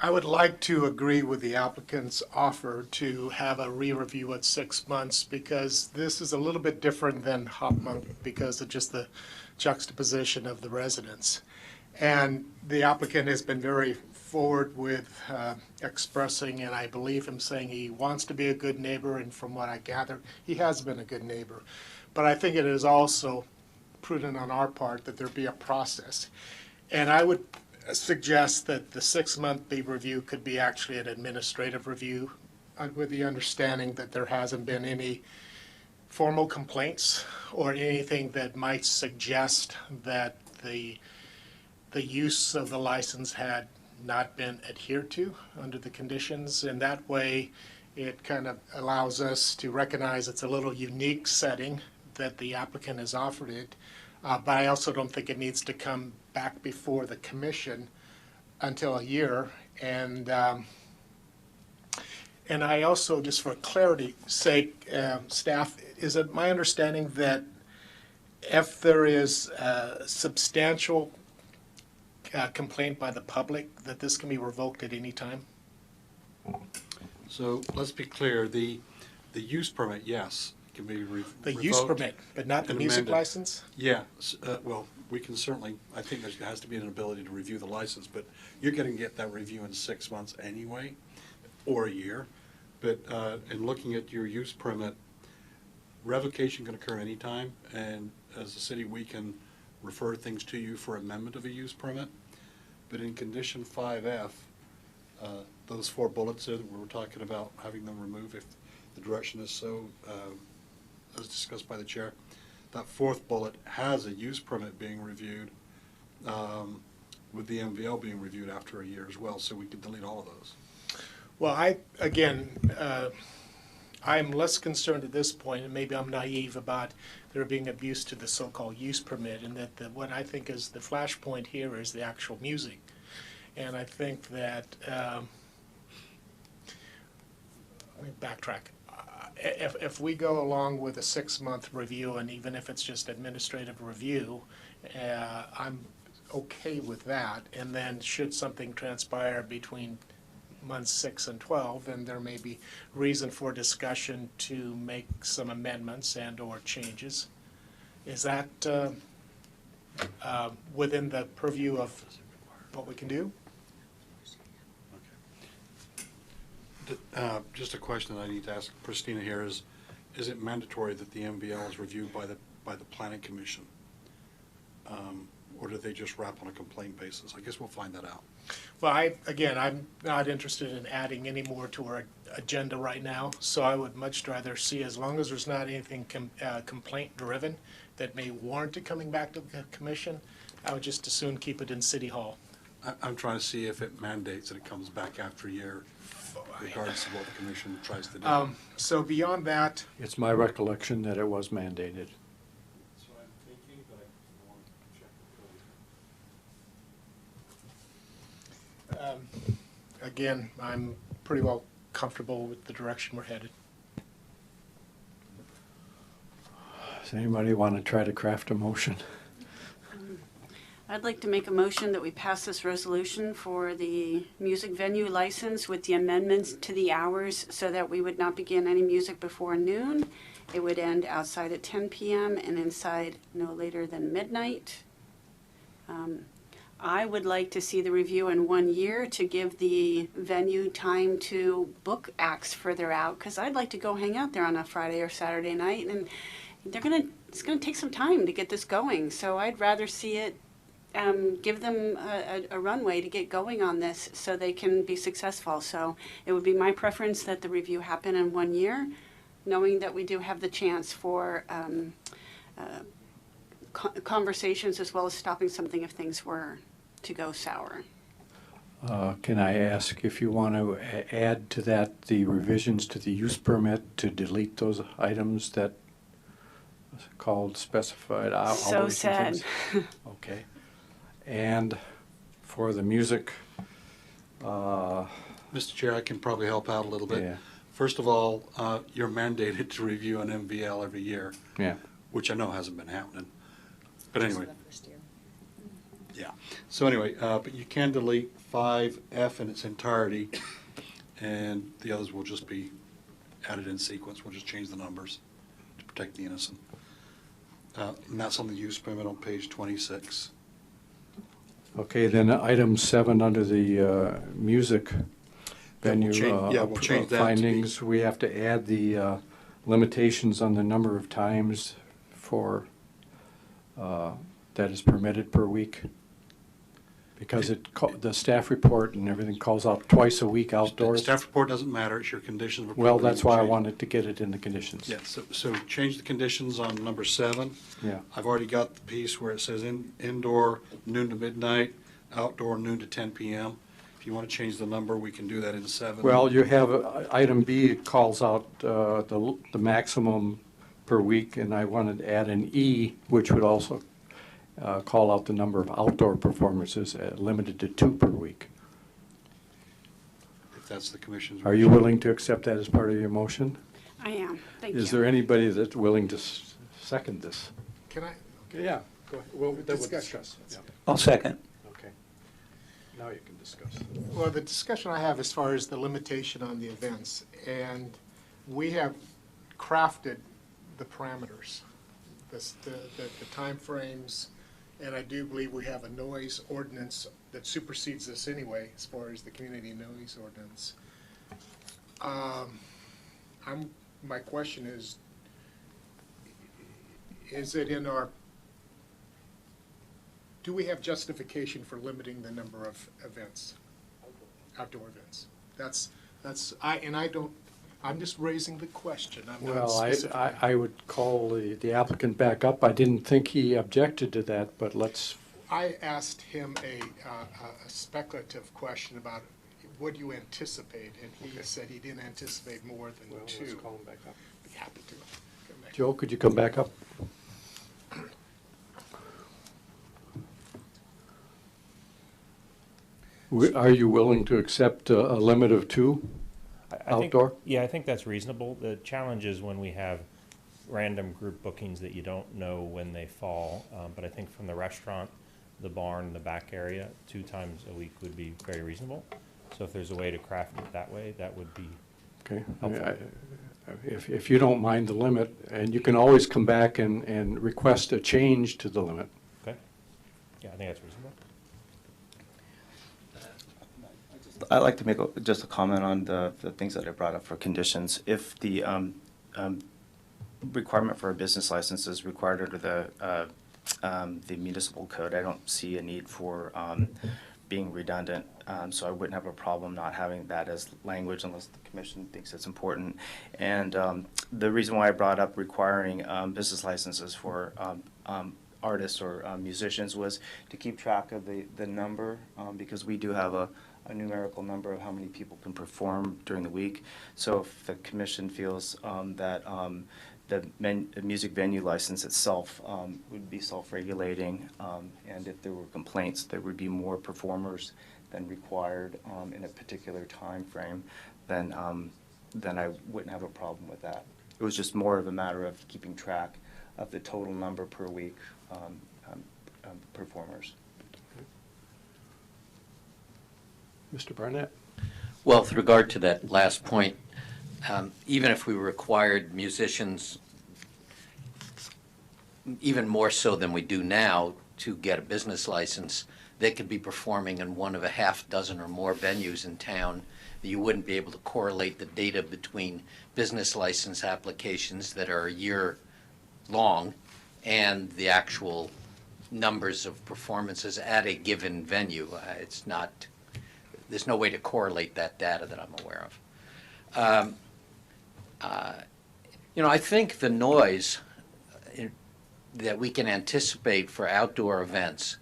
would like to agree with the applicant's offer to have a re-review at 6 months, because this is a little bit different than Hop Monk because of just the juxtaposition of the residents. And the applicant has been very forward with expressing, and I believe him saying he wants to be a good neighbor, and from what I gather, he has been a good neighbor. But I think it is also prudent on our part that there be a process. And I would suggest that the 6-month review could be actually an administrative review, with the understanding that there hasn't been any formal complaints or anything that might suggest that the use of the license had not been adhered to under the conditions. And that way, it kind of allows us to recognize it's a little unique setting that the applicant has offered it. But I also don't think it needs to come back before the commission until a year. And I also, just for clarity's sake, staff, is it my understanding that if there is a substantial complaint by the public, that this can be revoked at any time? So let's be clear, the use permit, yes, can be revoked. The use permit, but not the and music amended. license? Yeah, well, we can certainly, I think there has to be an ability to review the license, but you're going to get that review in 6 months anyway, or a year. But in looking at your use permit, revocation can occur anytime, and as a city, we can refer things to you for amendment of a use permit. But in condition 5F, those 4 bullets there that we were talking about having them removed if the direction is so, as discussed by the chair, that fourth bullet has a use permit being reviewed, with the MVL being reviewed after a year as well, so we could delete all of those. Well, I'm less concerned at this point, and maybe I'm naive about there being abuse to the so-called use permit, and that what I think is the flashpoint here is the actual music. And I think that, let me backtrack. If we go along with a 6-month review, and even if it's just administrative review, I'm okay with that. And then should something transpire between months 6 and 12, then there may be reason for discussion to make some amendments and or changes. Is that within the purview of what we can do? Just a question I need to ask Christina here is it mandatory that the MVL is reviewed by the Planning Commission? Or do they just wrap on a complaint basis? I guess we'll find that out. Well, I'm not interested in adding any more to our agenda right now, so I would much rather see, as long as there's not anything complaint-driven that may warrant it coming back to the commission, I would just as soon keep it in City Hall. I'm trying to see if it mandates that it comes back after a year, regardless of what the commission tries to do. So beyond that, It's my recollection that it was mandated. That's what I'm thinking, but I want to check. again, I'm pretty well comfortable with the direction we're headed. Does anybody want to try to craft a motion? I'd like to make a motion that we pass this resolution for the music venue license with the amendments to the hours so that we would not begin any music before noon. It would end outside at 10 p.m. and inside no later than midnight. I would like to see the review in 1 year to give the venue time to book acts further out, because I'd like to go hang out there on a Friday or Saturday night, and it's gonna take some time to get this going. So I'd rather see it give them a runway to get going on this so they can be successful. So it would be my preference that the review happen in 1 year, knowing that we do have the chance for conversations as well as stopping something if things were to go sour. Can I ask if you want to add to that the revisions to the use permit to delete those items that called specified hours? So and sad. things? Okay. And for the music, Mr. Chair, I can probably help out a little bit. yeah, First of all, you're mandated to review an MVL every year, yeah. which I know hasn't been happening. But anyway. Yeah. So anyway, but you can delete 5F in its entirety, and the others will just be added in sequence. We'll just change the numbers to protect the innocent. And that's on the use permit on page 26. Okay, then item 7 under the music venue we'll change that to be- findings, we have to add the limitations on the number of times for that is permitted per week. Because the staff report and everything calls out twice a week outdoors. Staff report doesn't matter, it's your conditions of approval. Well, that's why I Change. wanted to get it in the conditions. Yeah, so change the conditions on number 7. Yeah. I've already got the piece where it says indoor noon to midnight, outdoor noon to 10 p.m. If you want to change the number, we can do that in 7. Well, you have, item B calls out the maximum per week, and I wanted to add an E, which would also call out the number of outdoor performances, limited to 2 per week. If that's the commission's. Are you willing to accept that as part of your motion? I am. Thank you. Is there anybody that's willing to second this? Can I? Yeah, go ahead. Well, then we'll Discussion. discuss. Yeah. I'll second. Okay. Now you can discuss. Well, the discussion I have as far as the limitation on the events, and we have crafted the parameters, the timeframes, and I do believe we have a noise ordinance that supersedes this anyway, as far as the community noise ordinance. My question is it in our, do we have justification for limiting the number of events, outdoor events? I I'm just raising the question. I'm not Well, specific. I would call the applicant back up. I didn't think he objected to that, but let's, I asked him a speculative question about what do you anticipate, and he said he didn't anticipate more than well, two. let's call him back up. Be happy to. Come back. Joe, could you come back up? Are you willing to accept a limit of 2 I think- outdoor? Yeah, I think that's reasonable. The challenge is when we have random group bookings that you don't know when they fall. But I think from the restaurant, the barn, the back area, 2 times a week would be very reasonable. So if there's a way to craft it that way, that would be Okay. helpful. If you don't mind the limit, and you can always come back and request a change to the limit. Okay? Yeah, I think that's reasonable. I'd like to make just a comment on the things that I brought up for conditions. If the requirement for a business license is required under the municipal code, I don't see a need for being redundant. So I wouldn't have a problem not having that as language unless the commission thinks it's important. And the reason why I brought up requiring business licenses for artists or musicians was to keep track of the number, because we do have a numerical number of how many people can perform during the week. So if the commission feels that the music venue license itself would be self-regulating, and if there were complaints, there would be more performers than required in a particular time frame, then I wouldn't have a problem with that. It was just more of a matter of keeping track of the total number per week performers. Mr. Barnett? Well, with regard to that last point, even if we required musicians, even more so than we do now, to get a business license, they could be performing in one of a half dozen or more venues in town. You wouldn't be able to correlate the data between business license applications that are a year long and the actual numbers of performances at a given venue. It's not, there's no way to correlate that data that I'm aware of. I think the noise that we can anticipate for outdoor events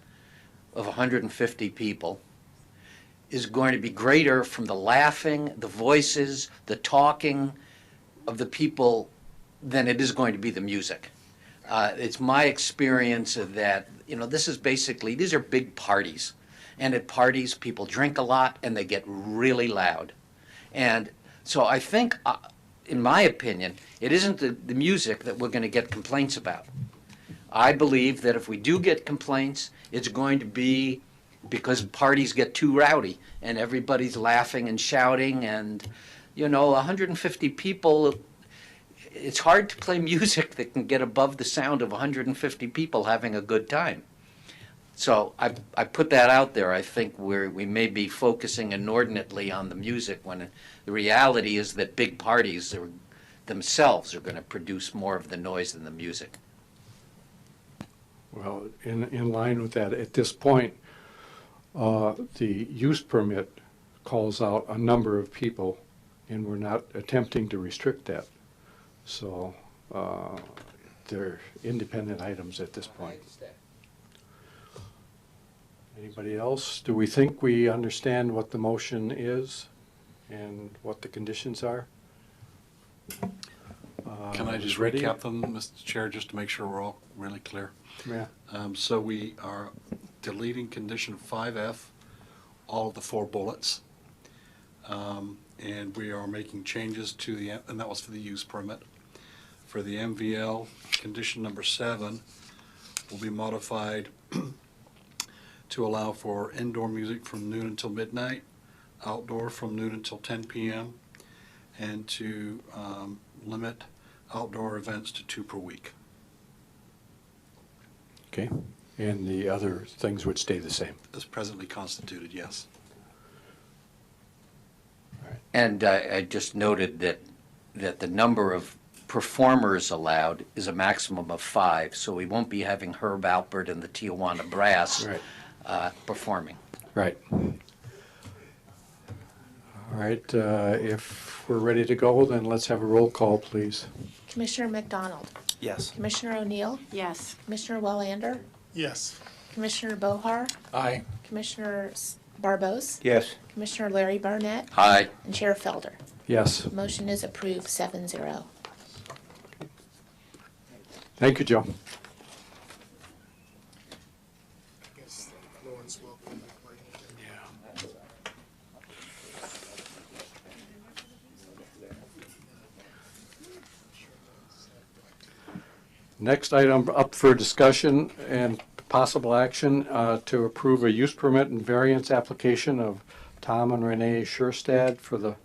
of 150 people is going to be greater from the laughing, the voices, the talking of the people than it is going to be the music. It's my experience that, this is basically, these are big parties. And at parties, people drink a lot and they get really loud. And so I think, in my opinion, it isn't the music that we're going to get complaints about. I believe that if we do get complaints, it's going to be because parties get too rowdy and everybody's laughing and shouting and, 150 people, it's hard to play music that can get above the sound of 150 people having a good time. So I put that out there. I think we may be focusing inordinately on the music when the reality is that big parties themselves are going to produce more of the noise than the music. Well, in line with that, at this point, the use permit calls out a number of people, and we're not attempting to restrict that. So they're independent items at this point. Anybody else? Do we think we understand what the motion is and what the conditions are? Can I just ready? recap them, Mr. Chair, just to make sure we're all really clear? Yeah. So we are deleting condition 5F, all of the 4 bullets. And we are making changes to and that was for the use permit. For the MVL, condition number 7 will be modified to allow for indoor music from noon until midnight, outdoor from noon until 10 p.m., and to limit outdoor events to 2 per week. Okay. And the other things would stay the same. As presently constituted, yes. And I just noted that the number of performers allowed is a maximum of 5, so we won't be having Herb Alpert and the Tijuana Brass Right. performing. Right. All right, if we're ready to go, then let's have a roll call, please. Commissioner McDonald, Yes. Commissioner O'Neill, Yes. Commissioner Wellander, Yes. Commissioner Bohar, Aye. Commissioner Barbos, Yes. Commissioner Larry Barnett, Aye. and Chair Felder. Yes. Motion is approved 7-0. Thank you, Joe. I guess Lawrence will come back later. Next item up for discussion and possible action to approve a use permit and variance application of Tom and Renee Shurstad for the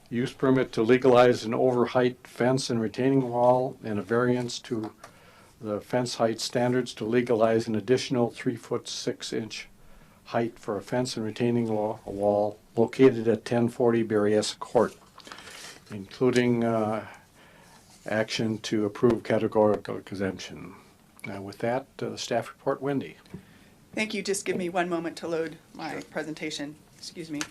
use permit to legalize an overheight fence and retaining wall and a variance to the fence height standards to legalize an additional 3-foot 6-inch height for a fence and retaining wall located at 1040 Berryessa Court, including action to approve categorical exemption. With that, staff report, Wendy. Thank you. Just give me one moment to load my presentation. Excuse me.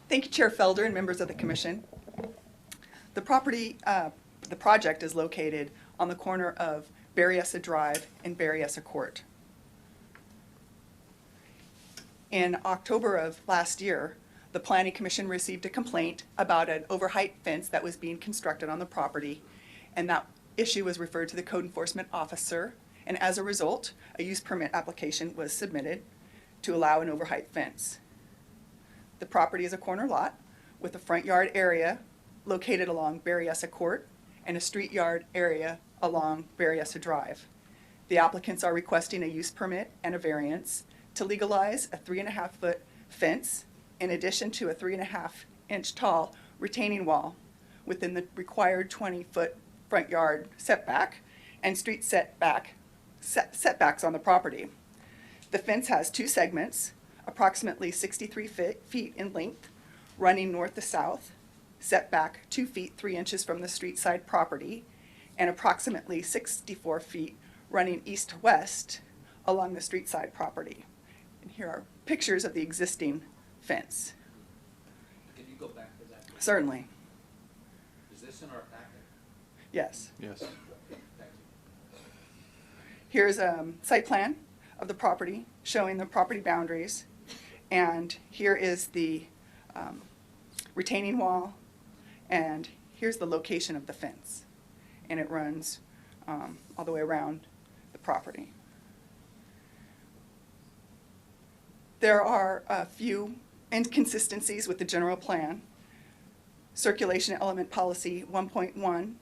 Thank you, Chair Felder and members of the Commission. The project is located on the corner of Berryessa Drive and Berryessa Court. In October of last year, the Planning Commission received a complaint about an overheight fence that was being constructed on the property, and that issue was referred to the Code Enforcement Officer, and as a result, a use permit application was submitted to allow an overheight fence. The property is a corner lot with a front yard area located along Berryessa Court and a street yard area along Berryessa Drive. The applicants are requesting a use permit and a variance to legalize a 3.5-foot fence in addition to a 3.5-inch tall retaining wall within the required 20-foot front yard setback and street setbacks on the property. The fence has 2 segments, approximately 63 feet in length, running north to south, setback 2 feet 3 inches from the street side property, and approximately 64 feet running east to west along the street side property. And here are pictures of the existing fence. Can you go back to that? Certainly. Is this in our packet? Yes. Yes. Thank you. Here's a site plan of the property showing the property boundaries. And here is the retaining wall, and here's the location of the fence. And it runs all the way around the property. There are a few inconsistencies with the general plan. Circulation Element Policy 1.1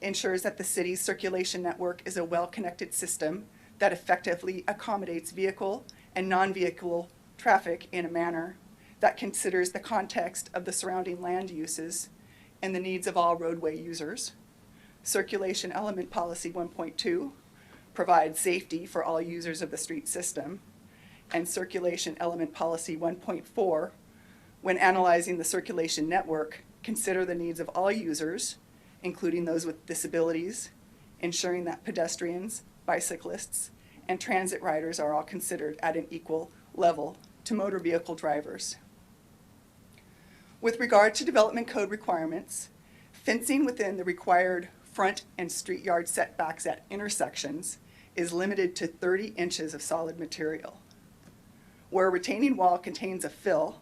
ensures that the city's circulation network is a well-connected system that effectively accommodates vehicle and non-vehicle traffic in a manner that considers the context of the surrounding land uses and the needs of all roadway users. Circulation Element Policy 1.2 provides safety for all users of the street system. And Circulation Element Policy 1.4, when analyzing the circulation network, consider the needs of all users, including those with disabilities, ensuring that pedestrians, bicyclists, and transit riders are all considered at an equal level to motor vehicle drivers. With regard to development code requirements, fencing within the required front and street yard setbacks at intersections is limited to 30 inches of solid material. Where a retaining wall contains a fill,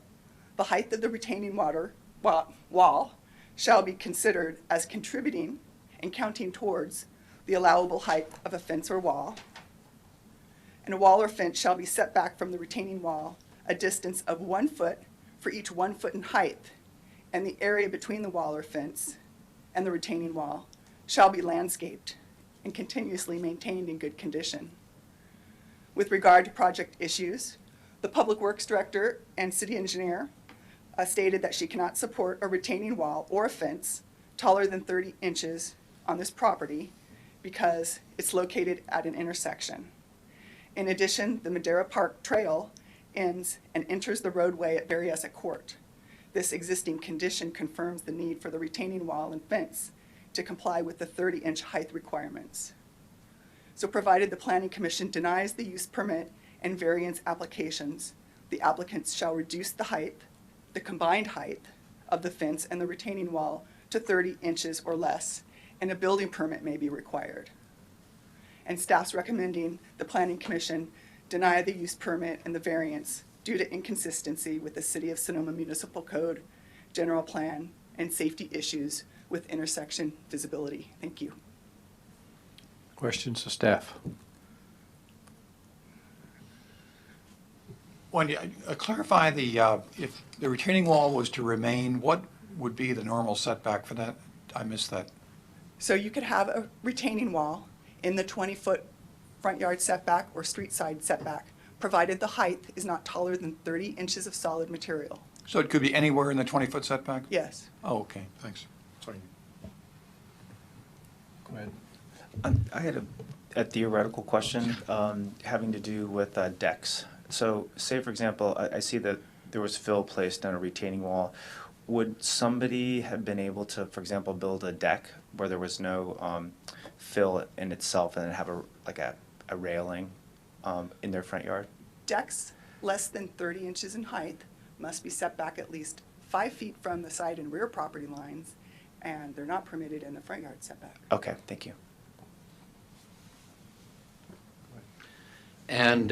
the height of the retaining wall shall be considered as contributing and counting towards the allowable height of a fence or wall. And a wall or fence shall be set back from the retaining wall a distance of 1 foot for each 1 foot in height, and the area between the wall or fence and the retaining wall shall be landscaped and continuously maintained in good condition. With regard to project issues, the Public Works Director and City Engineer stated that she cannot support a retaining wall or a fence taller than 30 inches on this property because it's located at an intersection. In addition, the Madera Park Trail ends and enters the roadway at Berryessa Court. This existing condition confirms the need for the retaining wall and fence to comply with the 30-inch height requirements. So provided the Planning Commission denies the use permit and variance applications, the applicants shall reduce the height, the combined height of the fence and the retaining wall to 30 inches or less, and a building permit may be required. And staff's recommending the Planning Commission deny the use permit and the variance due to inconsistency with the City of Sonoma Municipal Code, General Plan, and safety issues with intersection visibility. Thank you. Questions to staff? Wendy, clarify if the retaining wall was to remain, what would be the normal setback for that? I missed that. So you could have a retaining wall in the 20-foot front yard setback or street side setback, provided the height is not taller than 30 inches of solid material. So it could be anywhere in the 20-foot setback? Yes. Oh, okay, thanks. Sorry. Go ahead. I had a theoretical question having to do with decks. So say, for example, I see that there was fill placed on a retaining wall. Would somebody have been able to, for example, build a deck where there was no fill in itself and then have a railing in their front yard? Decks less than 30 inches in height must be set back at least 5 feet from the side and rear property lines, and they're not permitted in the front yard setback. Okay, thank you. And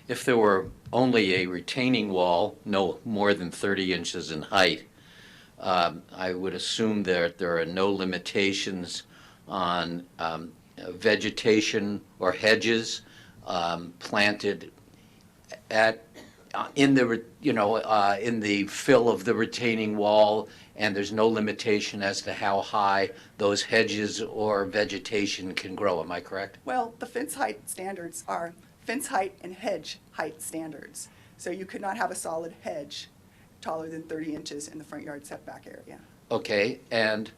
if there were only a retaining wall, no more than 30 inches in height, I would assume that there are no limitations on vegetation or hedges planted in the fill of the retaining wall, and there's no limitation as to how high those hedges or vegetation can grow. Am I correct? Well, the fence height standards are fence height and hedge height standards. So you could not have a solid hedge taller than 30 inches in the front yard setback area. Okay, and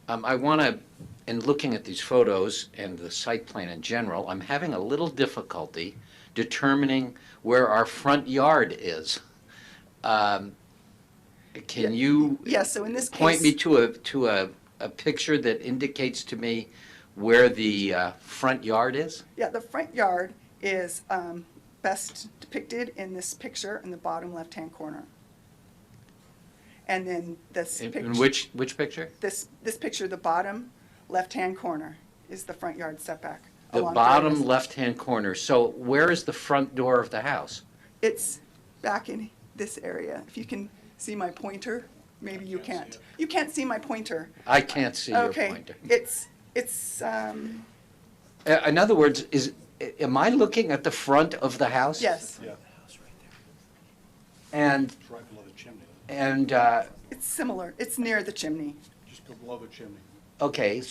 I want to, in looking at these photos and the site plan in general, I'm having a little difficulty determining where our front yard is. Can you Yes, so in this point case, me to a picture that indicates to me where the front yard is? yeah, the front yard is best depicted in this picture in the bottom left-hand corner. And then this In picture, which picture? this picture, the bottom left-hand corner is the front yard setback. The along bottom Davis. left-hand corner. So where is the front door of the house? It's back in this area. If you can see my pointer, maybe you can't. You can't see my pointer. I can't see your Okay, pointer. it's In other words, am I looking at the front of the house? yes, Yeah, And, it's right below the chimney, and, it's similar. It's near the chimney. just below the chimney. okay,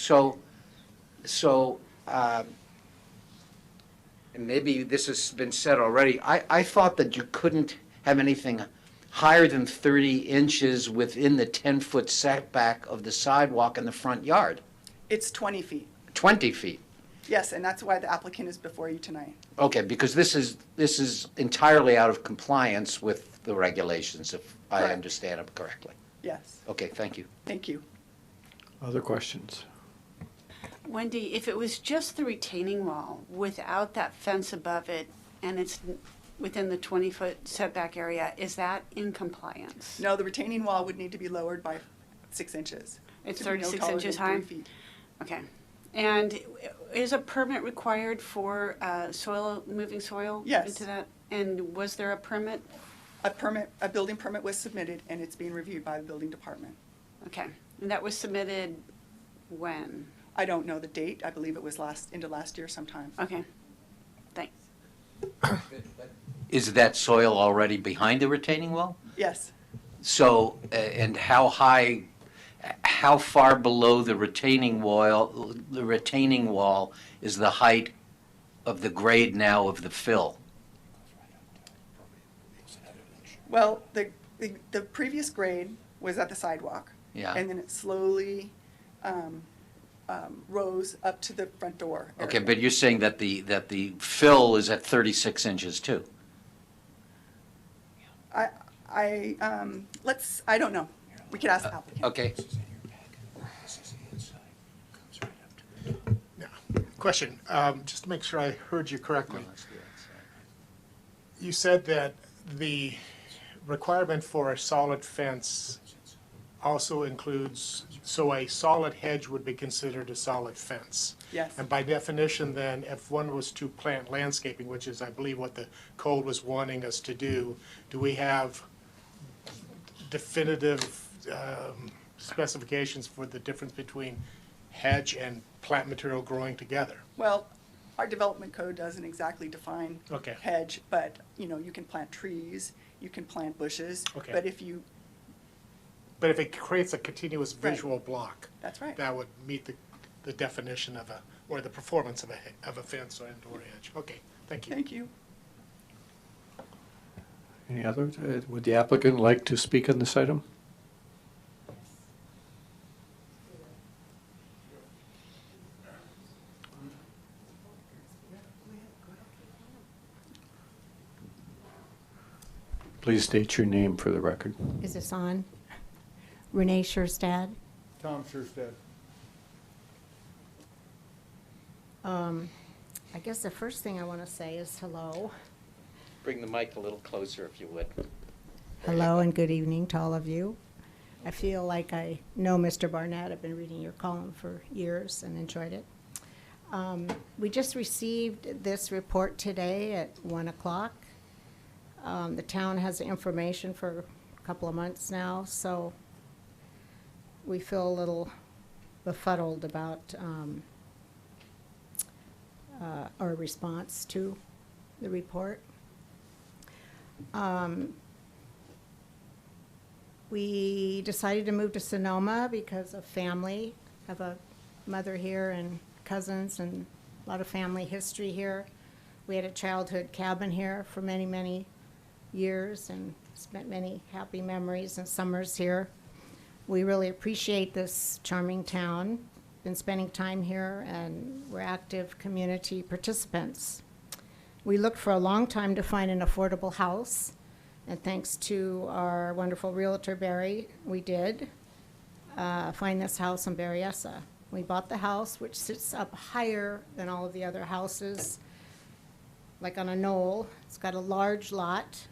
and maybe this has been said already. I thought that you couldn't have anything higher than 30 inches within the 10-foot setback of the sidewalk in the front yard, It's 20 feet. 20 feet. Yes, and that's why the applicant is before you tonight. Okay, because this is entirely out of compliance with the regulations, if I Correct. understand them correctly. Yes, Okay, thank you. thank you. Other questions? Wendy, if it was just the retaining wall without that fence above it and it's within the 20-foot setback area, is that in compliance? No, the retaining wall would need to be lowered by 6 inches. It's to be no 36 taller inches than 3 high? feet. Okay. And is a permit required for moving soil Yes. into that? And was there a permit? A building permit was submitted, and it's being reviewed by the building department. Okay. And that was submitted when? I don't know the date. I believe it was into last year sometime. Okay, thanks. Is that soil already behind the retaining wall? Yes. So, and how high, how far below the retaining wall is the height of the grade now of the fill? Well, the previous grade was at the sidewalk. Yeah. And then it slowly rose up to the front door area. Okay, but you're saying that the fill is at 36 inches too? I don't know. We could ask the applicant. Okay. Yeah. Question, just to make sure I heard you correctly. You said that the requirement for a solid fence also includes, so a solid hedge would be considered a solid fence. Yes. And by definition then, if one was to plant landscaping, which is, I believe, what the code was wanting us to do we have definitive specifications for the difference between hedge and plant material growing together? Well, our development code doesn't exactly define Okay. hedge, but, you can plant trees, you can plant bushes. Okay. But if you, But if it creates a continuous Right. visual block, that's right. that would meet the definition of or the performance of a fence or indoor hedge. Okay, thank you. Thank you. Any others? Would the applicant like to speak on this item? Please state your name for the record. Is this on? Renee Shurstad. Tom Shurstad. I guess the first thing I want to say is hello. Bring the mic a little closer if you would. Hello and good evening to all of you. I feel like I know Mr. Barnett. I've been reading your column for years and enjoyed it. We just received this report today at 1 o'clock. The town has information for a couple of months now, so we feel a little befuddled about our response to the report. We decided to move to Sonoma because of family. I have a mother here and cousins and a lot of family history here. We had a childhood cabin here for many, many years and spent many happy memories and summers here. We really appreciate this charming town, been spending time here, and we're active community participants. We looked for a long time to find an affordable house, and thanks to our wonderful realtor, Barry, we did find this house in Berryessa. We bought the house, which sits up higher than all of the other houses, like on a knoll. It's got a large lot.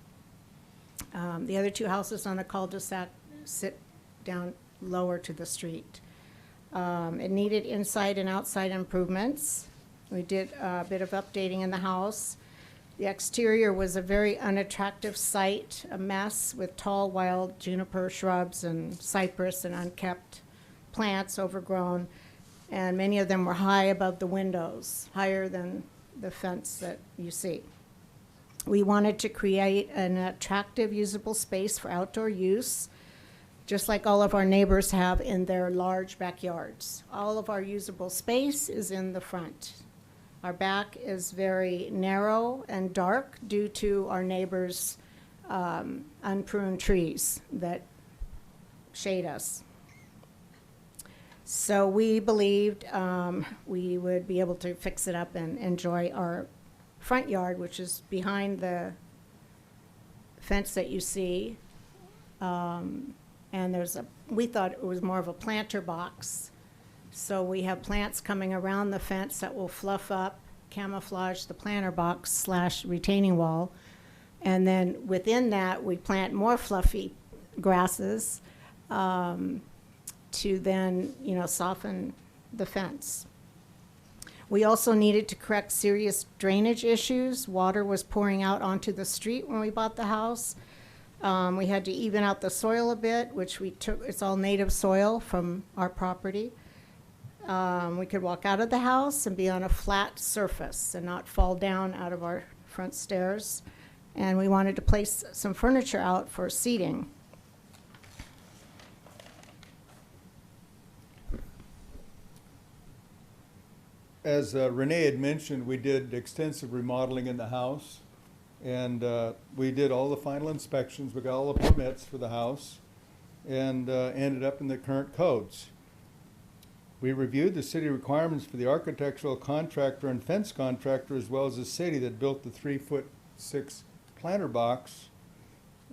The other two houses on the cul-de-sac sit down lower to the street. It needed inside and outside improvements. We did a bit of updating in the house. The exterior was a very unattractive site, a mess with tall wild juniper shrubs and cypress and unkept plants, overgrown, and many of them were high above the windows, higher than the fence that you see. We wanted to create an attractive, usable space for outdoor use, just like all of our neighbors have in their large backyards. All of our usable space is in the front. Our back is very narrow and dark due to our neighbors' unpruned trees that shade us. So we believed we would be able to fix it up and enjoy our front yard, which is behind the fence that you see. And we thought it was more of a planter box. So we have plants coming around the fence that will fluff up, camouflage the planter box / retaining wall. And then within that, we plant more fluffy grasses to then, soften the fence. We also needed to correct serious drainage issues. Water was pouring out onto the street when we bought the house. We had to even out the soil a bit, which we took, it's all native soil from our property. We could walk out of the house and be on a flat surface and not fall down out of our front stairs. And we wanted to place some furniture out for seating. As Renee had mentioned, we did extensive remodeling in the house, and we did all the final inspections. We got all the permits for the house, and ended up in the current codes. We reviewed the city requirements for the architectural contractor and fence contractor, as well as the city that built the 3'6" planter box,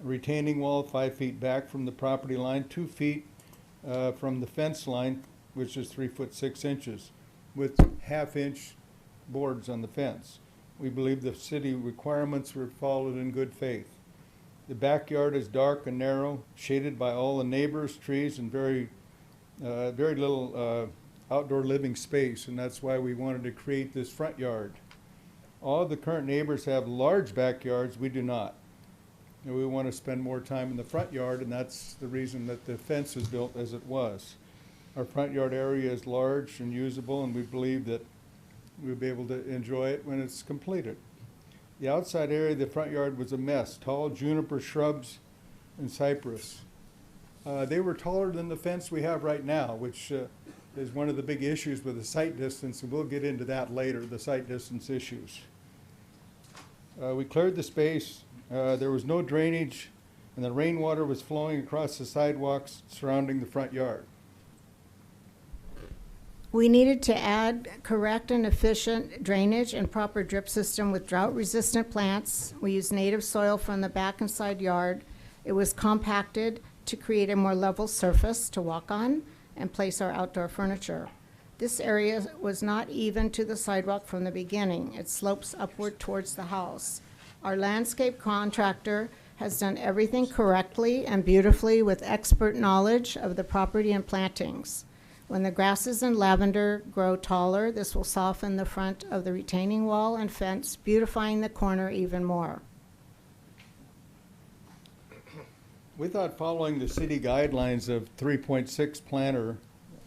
retaining wall 5 feet back from the property line, 2 feet from the fence line, which is 3'6", with 1/2-inch boards on the fence. We believe the city requirements were followed in good faith. The backyard is dark and narrow, shaded by all the neighbors, trees, and very little outdoor living space, and that's why we wanted to create this front yard. All of the current neighbors have large backyards. We do not. And we want to spend more time in the front yard, and that's the reason that the fence is built as it was. Our front yard area is large and usable, and we believe that we'll be able to enjoy it when it's completed. The outside area of the front yard was a mess, tall juniper shrubs and cypress. They were taller than the fence we have right now, which is one of the big issues with the sight distance, and we'll get into that later, the sight distance issues. We cleared the space. There was no drainage, and the rainwater was flowing across the sidewalks surrounding the front yard. We needed to add correct and efficient drainage and proper drip system with drought-resistant plants. We used native soil from the back and side yard. It was compacted to create a more level surface to walk on and place our outdoor furniture. This area was not even to the sidewalk from the beginning. It slopes upward towards the house. Our landscape contractor has done everything correctly and beautifully with expert knowledge of the property and plantings. When the grasses and lavender grow taller, this will soften the front of the retaining wall and fence, beautifying the corner even more. We thought following the city guidelines of 3.6 planter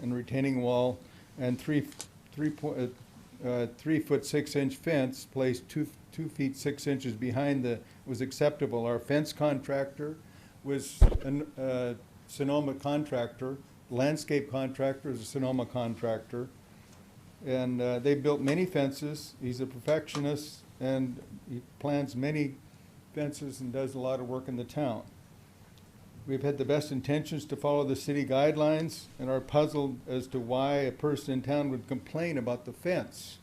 and retaining wall and 3'6" fence placed 2 feet 6 inches behind was acceptable. Our fence contractor was a Sonoma contractor. Landscape contractor is a Sonoma contractor, and they built many fences. He's a perfectionist, and he plans many fences and does a lot of work in the town. We've had the best intentions to follow the city guidelines and are puzzled as to why a person in town would complain about the fence.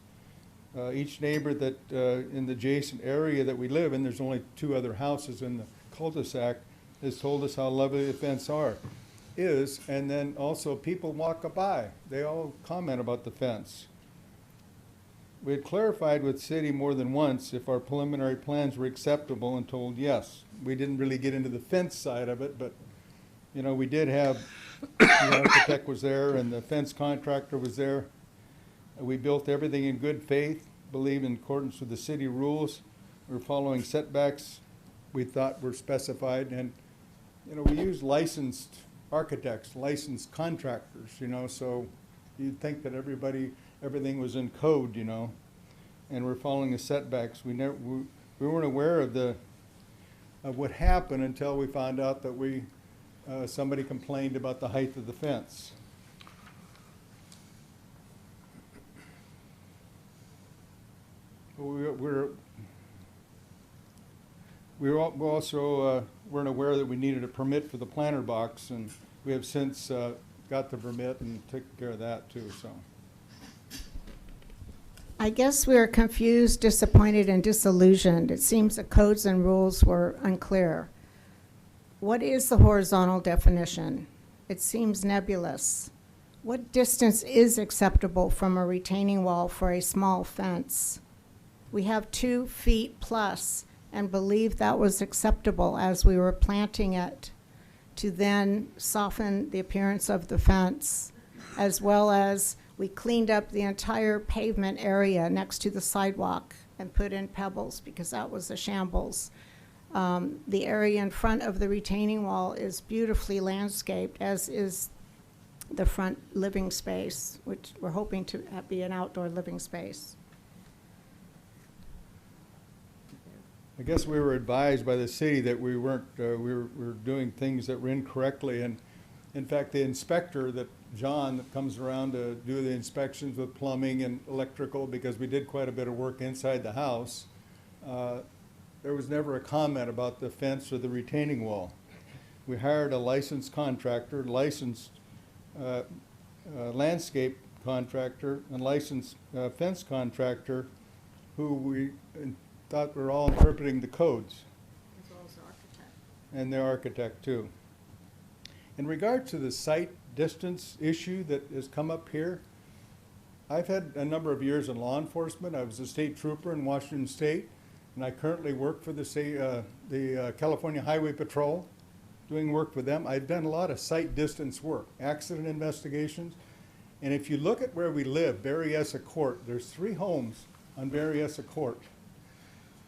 Each neighbor that in the adjacent area that we live in, there's only 2 other houses in the cul-de-sac, has told us how lovely the fence is, and then also people walk by. They all comment about the fence. We had clarified with city more than once if our preliminary plans were acceptable and told yes. We didn't really get into the fence side of it, but you know, we did have, the architect was there and the fence contractor was there. We built everything in good faith, believed in accordance with the city rules. We're following setbacks we thought were specified, and you know, we used licensed architects, licensed contractors, you know, so you'd think that everything was in code, you know, and we're following the setbacks. We weren't aware of what happened until we found out that somebody complained about the height of the fence. We also weren't aware that we needed a permit for the planter box, and we have since got the permit and took care of that too. So I guess we were confused, disappointed, and disillusioned. It seems the codes and rules were unclear. What is the horizontal definition? It seems nebulous. What distance is acceptable from a retaining wall for a small fence? We have 2 feet plus and believed that was acceptable as we were planting it to then soften the appearance of the fence, as well as we cleaned up the entire pavement area next to the sidewalk and put in pebbles because that was a shambles. The area in front of the retaining wall is beautifully landscaped, as is the front living space, which we're hoping to be an outdoor living space. I guess we were advised by the city that we weren't, we were doing things that were incorrectly, and in fact, the inspector John that comes around to do the inspections with plumbing and electrical, because we did quite a bit of work inside the house, there was never a comment about the fence or the retaining wall. We hired a licensed contractor, licensed landscape contractor, and licensed fence contractor, who we thought were all interpreting the codes. As well as the architect. And the architect too. In regard to the site distance issue that has come up here, I've had a number of years in law enforcement. I was a state trooper in Washington State, and I currently work for the California Highway Patrol, doing work with them. I've done a lot of site distance work, accident investigations, and if you look at where we live, Berryessa Court, there's 3 homes on Berryessa Court,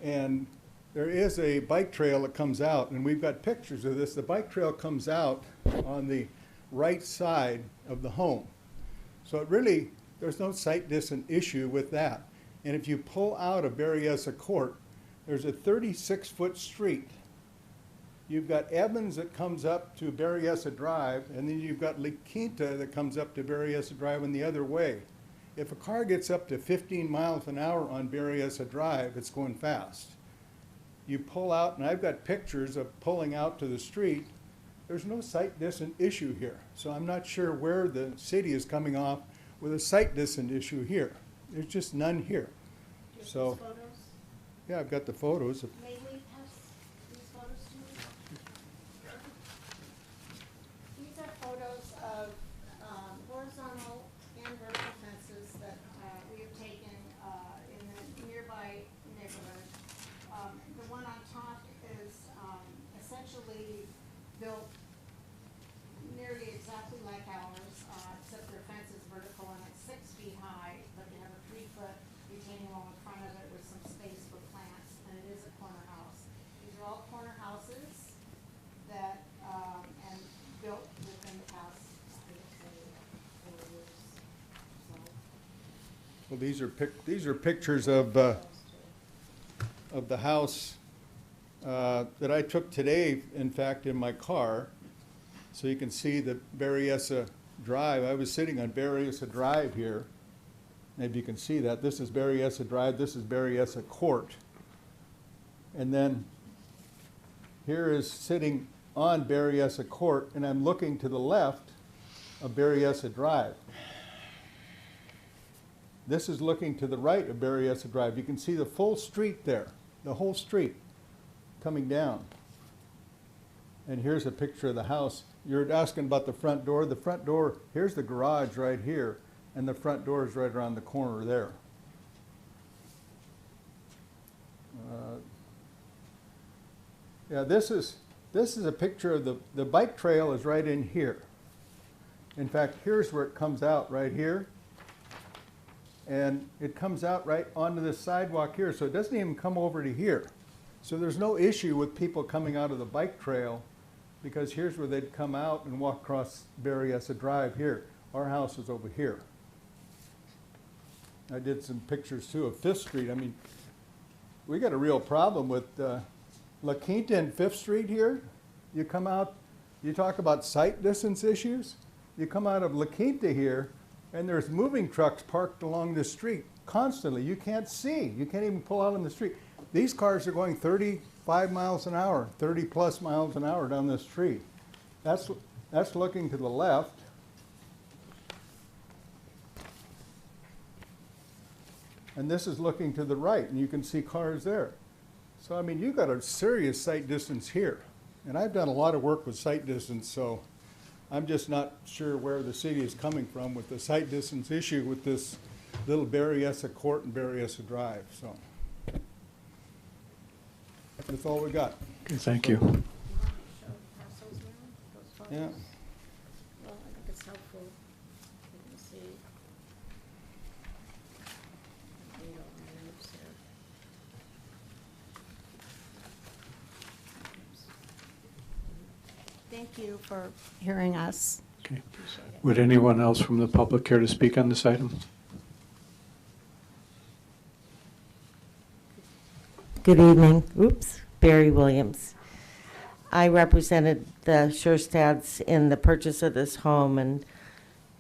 and there is a bike trail that comes out, and we've got pictures of this. The bike trail comes out on the right side of the home. So it really, there's no site distance issue with that. And if you pull out of Berryessa Court, there's a 36-foot street. You've got Evans that comes up to Berryessa Drive, and then you've got La Quinta that comes up to Berryessa Drive in the other way. If a car gets up to 15 miles an hour on Berryessa Drive, it's going fast. You pull out, and I've got pictures of pulling out to the street. There's no site distance issue here. So I'm not sure where the city is coming off with a site distance issue here. There's just none here. So, Photos? yeah, I've got the photos. May we pass these photos to you? These are photos of horizontal and vertical fences that we have taken in the nearby neighborhood. The one on top is essentially built nearly exactly like ours, except their fence is vertical and it's 6 feet high, but they have a 3-foot retaining wall in front of it with some space for plants, and it is a corner house. These are all corner houses that, and built within the past, I would say, 4 years. So, Well, these are pictures of the house that I took today, in fact, in my car. So you can see the Berryessa Drive. I was sitting on Berryessa Drive here. Maybe you can see that. This is Berryessa Drive. This is Berryessa Court. And then here is sitting on Berryessa Court, and I'm looking to the left of Berryessa Drive. This is looking to the right of Berryessa Drive. You can see the full street there, the whole street coming down. And here's a picture of the house. You're asking about the front door. The front door, here's the garage right here, and the front door is right around the corner there. Yeah, this is a picture of the bike trail is right in here. In fact, here's where it comes out, right here. And it comes out right onto the sidewalk here, so it doesn't even come over to here. So there's no issue with people coming out of the bike trail, because here's where they'd come out and walk across Berryessa Drive here. Our house is over here. I did some pictures too of 5th Street. I mean, we got a real problem with La Quinta and 5th Street here. You come out, you talk about site distance issues. You come out of La Quinta here, and there's moving trucks parked along the street constantly. You can't see. You can't even pull out on the street. These cars are going 35 miles an hour, 30 plus miles an hour down the street. That's looking to the left. And this is looking to the right, and you can see cars there. So, I mean, you've got a serious sight distance here. And I've done a lot of work with sight distance, so I'm just not sure where the city is coming from with the sight distance issue with this little Berryessa Court and Berryessa Drive. So that's all we got. Okay, thank you. you want to pass those around, those photos? Yeah. Well, I think it's helpful. You can see. Read all my notes here. Thank you for hearing us. Okay. Would anyone else from the public care to speak on this item? Good evening. Oops, Barry Williams. I represented the Shurstads in the purchase of this home, and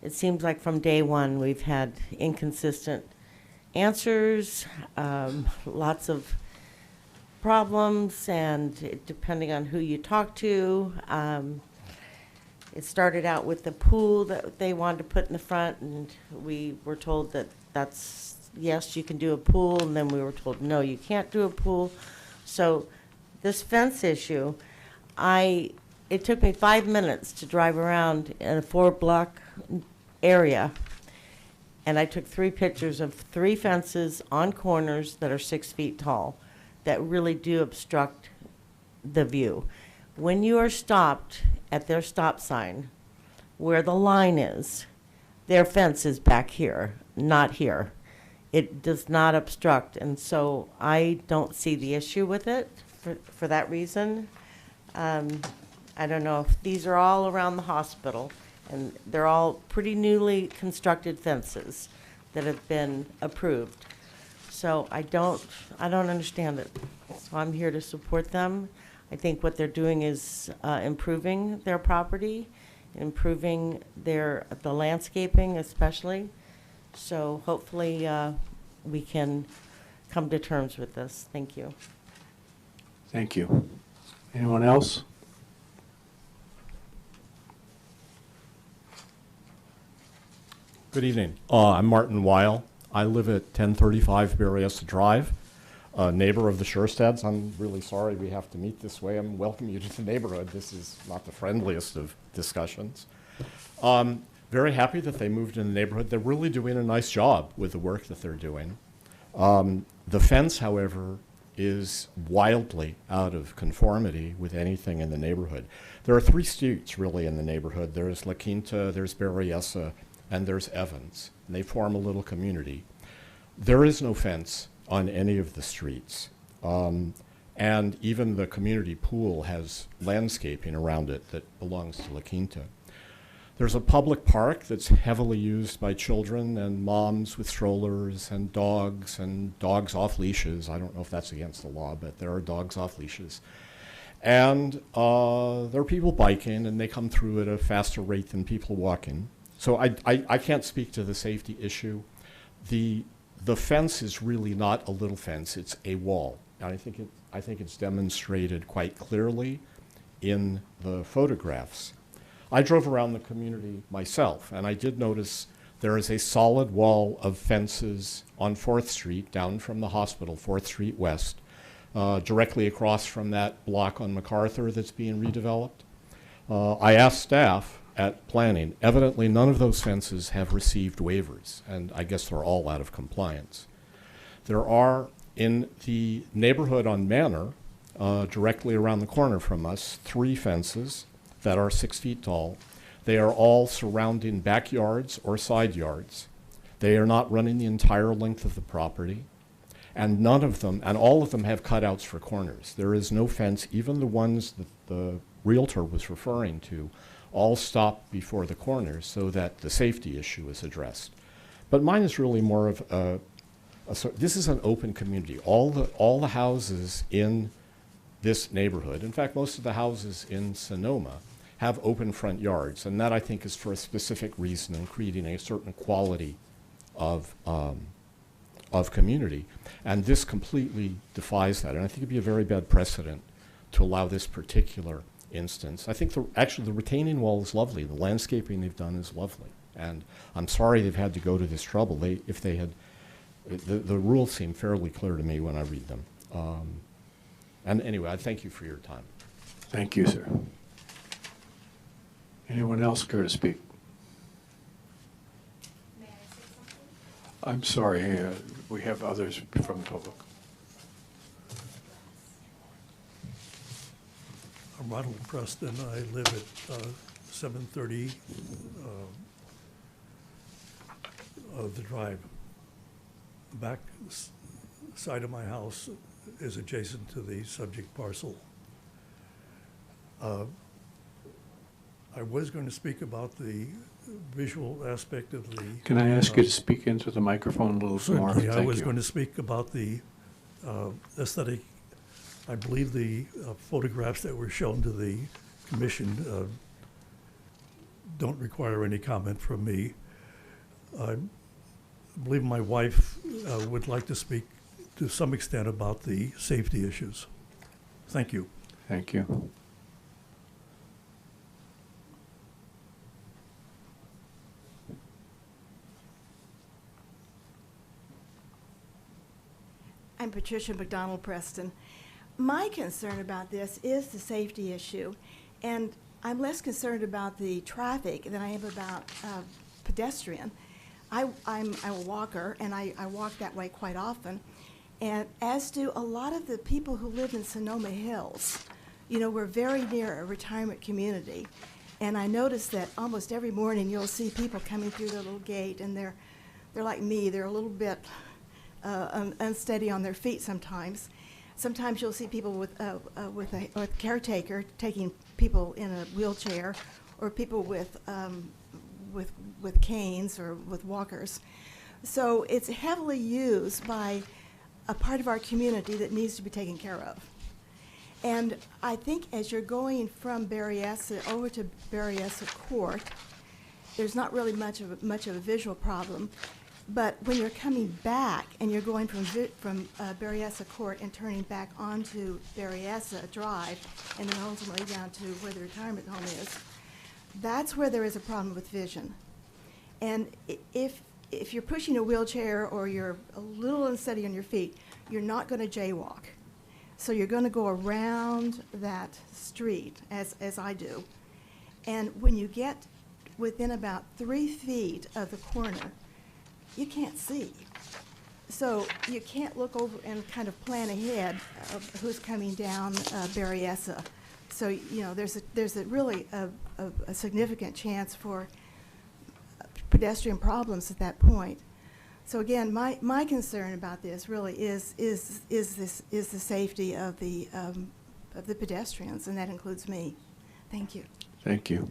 it seems like from day one we've had inconsistent answers, lots of problems, and depending on who you talk to. It started out with the pool that they wanted to put in the front, and we were told that that's, yes, you can do a pool, and then we were told, no, you can't do a pool. So this fence issue, it took me 5 minutes to drive around in a 4-block area, and I took 3 pictures of 3 fences on corners that are 6 feet tall that really do obstruct the view. When you are stopped at their stop sign, where the line is, their fence is back here, not here. It does not obstruct, and so I don't see the issue with it for that reason. I don't know if these are all around the hospital, and they're all pretty newly constructed fences that have been approved. So I don't understand it. So I'm here to support them. I think what they're doing is improving their property, improving the landscaping especially. So hopefully we can come to terms with this. Thank you. Thank you. Anyone else? Good evening. I'm Martin Weil. I live at 1035 Berryessa Drive, a neighbor of the Shurstads. I'm really sorry we have to meet this way. I'm welcoming you to the neighborhood. This is not the friendliest of discussions. Very happy that they moved in the neighborhood. They're really doing a nice job with the work that they're doing. The fence, however, is wildly out of conformity with anything in the neighborhood. There are 3 streets really in the neighborhood. There's La Quinta, there's Berryessa, and there's Evans. And they form a little community. There is no fence on any of the streets. And even the community pool has landscaping around it that belongs to La Quinta. There's a public park that's heavily used by children and moms with strollers and dogs off leashes. I don't know if that's against the law, but there are dogs off leashes. And there are people biking, and they come through at a faster rate than people walking. So I can't speak to the safety issue. The fence is really not a little fence, it's a wall. And I think it's demonstrated quite clearly in the photographs. I drove around the community myself, and I did notice there is a solid wall of fences on 4th Street, down from the hospital, 4th Street West, directly across from that block on MacArthur that's being redeveloped. I asked staff at planning. Evidently, none of those fences have received waivers, and I guess they're all out of compliance. There are, in the neighborhood on Manor, directly around the corner from us, 3 fences that are 6 feet tall. They are all surrounding backyards or side yards. They are not running the entire length of the property, and none of them, and all of them have cutouts for corners. There is no fence, even the ones that the realtor was referring to, all stop before the corners so that the safety issue is addressed. But mine is really more of this is an open community. All the houses in this neighborhood, in fact, most of the houses in Sonoma, have open front yards, and that I think is for a specific reason in creating a certain quality of community. And this completely defies that, and I think it'd be a very bad precedent to allow this particular instance. I think actually the retaining wall is lovely. The landscaping they've done is lovely, and I'm sorry they've had to go to this trouble. The rules seem fairly clear to me when I read them. And anyway, I thank you for your time. Thank you, sir. Anyone else care to speak? May I say something? I'm sorry, we have others from the public. I'm Ronald Preston. I live at 730 of the drive. The back side of my house is adjacent to the subject parcel. I was going to speak about the visual aspect of the. Can I ask you to speak into the microphone a little more? Certainly, I Thank was you. going to speak about the aesthetic. I believe the photographs that were shown to the commission don't require any comment from me. I believe my wife would like to speak to some extent about the safety issues. Thank you. Thank you. I'm Patricia McDonald Preston. My concern about this is the safety issue, and I'm less concerned about the traffic than I am about pedestrian. I'm a walker, and I walk that way quite often, and as do a lot of the people who live in Sonoma Hills. You know, we're very near a retirement community, and I notice that almost every morning you'll see people coming through their little gate, and they're like me, they're a little bit unsteady on their feet sometimes. Sometimes you'll see people with a caretaker taking people in a wheelchair, or people with canes or with walkers. So it's heavily used by a part of our community that needs to be taken care of. And I think as you're going from Berryessa over to Berryessa Court, there's not really much of a visual problem. But when you're coming back and you're going from Berryessa Court and turning back onto Berryessa Drive and then ultimately down to where the retirement home is, that's where there is a problem with vision. And if you're pushing a wheelchair or you're a little unsteady on your feet, you're not going to jaywalk. So you're going to go around that street, as I do. And when you get within about 3 feet of the corner, you can't see. So you can't look over and kind of plan ahead of who's coming down Berryessa. So, you know, there's really a significant chance for pedestrian problems at that point. So again, my concern about this really is the safety of the pedestrians, and that includes me. Thank you. Thank you.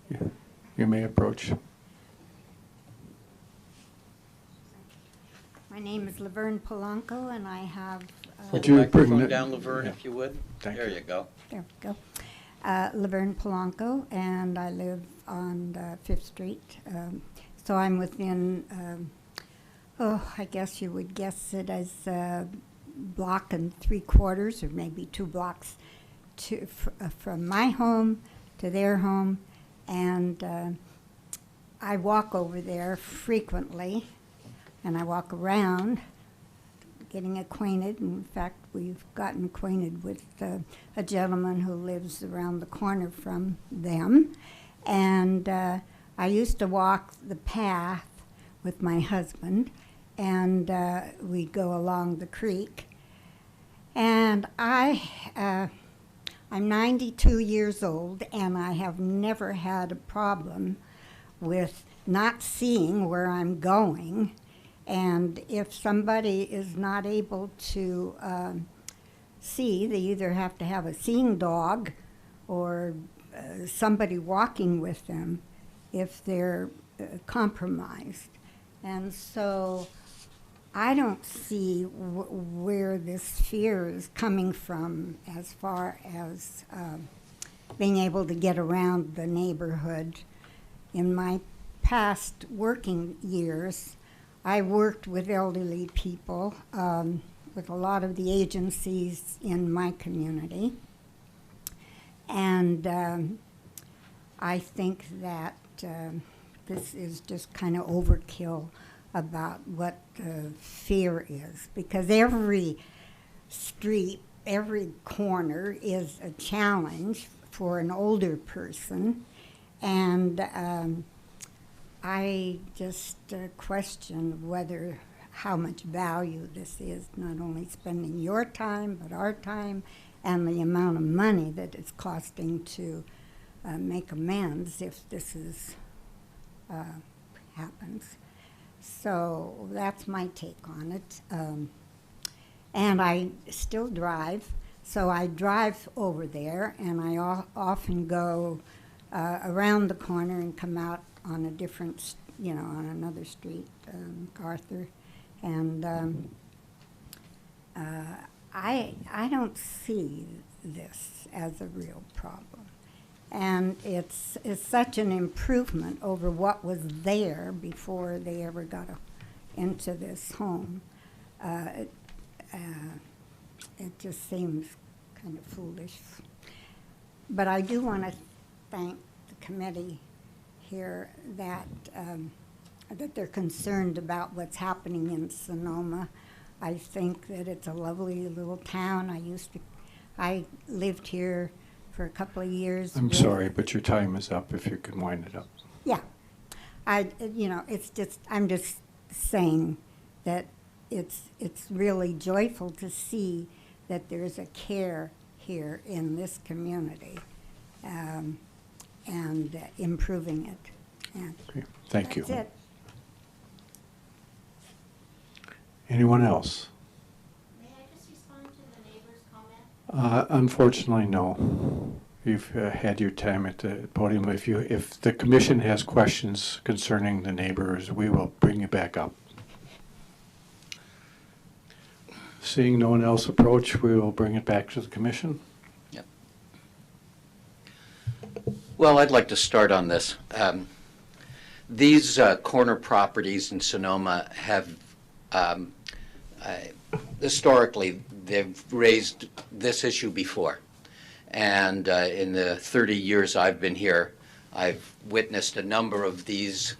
Yeah. You may approach. My name is Laverne Polanco, and I have. Hold the microphone down, Laverne, if you would. There you go. There we go. Laverne Polanco, and I live on 5th Street. So I'm within, I guess you would guess it as a block and 3/4, or maybe 2 blocks from my home to their home. And I walk over there frequently, and I walk around getting acquainted. In fact, we've gotten acquainted with a gentleman who lives around the corner from them. And I used to walk the path with my husband, and we'd go along the creek. And I'm 92 years old, and I have never had a problem with not seeing where I'm going. And if somebody is not able to see, they either have to have a seeing dog or somebody walking with them if they're compromised. And so I don't see where this fear is coming from as far as being able to get around the neighborhood. In my past working years, I worked with elderly people with a lot of the agencies in my community. And I think that this is just kind of overkill about what fear is, because every street, every corner is a challenge for an older person, and I just question how much value this is, not only spending your time, but our time, and the amount of money that it's costing to make amends if this happens. So that's my take on it. And I still drive, So I drive over there, and I often go around the corner and come out on a different, on another street, MacArthur. And I don't see this as a real problem. And it's such an improvement over what was there before they ever got into this home. It just seems kind of foolish. But I do want to thank the committee here that they're concerned about what's happening in Sonoma. I think that it's a lovely little town. I lived here for a couple of years. I'm sorry, but your time is up, if you can wind it up. Yeah. I'm just saying that it's really joyful to see that there's a care here in this community and improving it. And okay. Thank you. That's it. Anyone else? May I just respond to the neighbor's comment? Unfortunately, no. You've had your time at the podium. If the commission has questions concerning the neighbors, we will bring you back up. Seeing no one else approach, we will bring it back to the commission. Yep. Well, I'd like to start on this. These corner properties in Sonoma have historically, they've raised this issue before. And in the 30 years I've been here, I've witnessed a number of these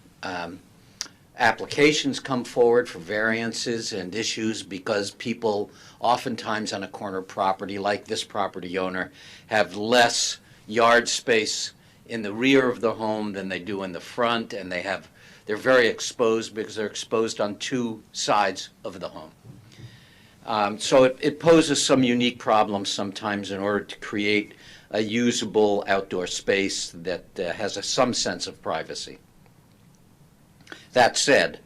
applications come forward for variances and issues because people oftentimes on a corner property like this property owner have less yard space in the rear of the home than they do in the front, and they're very exposed because they're exposed on two sides of the home. So it poses some unique problems sometimes in order to create a usable outdoor space that has some sense of privacy. That said,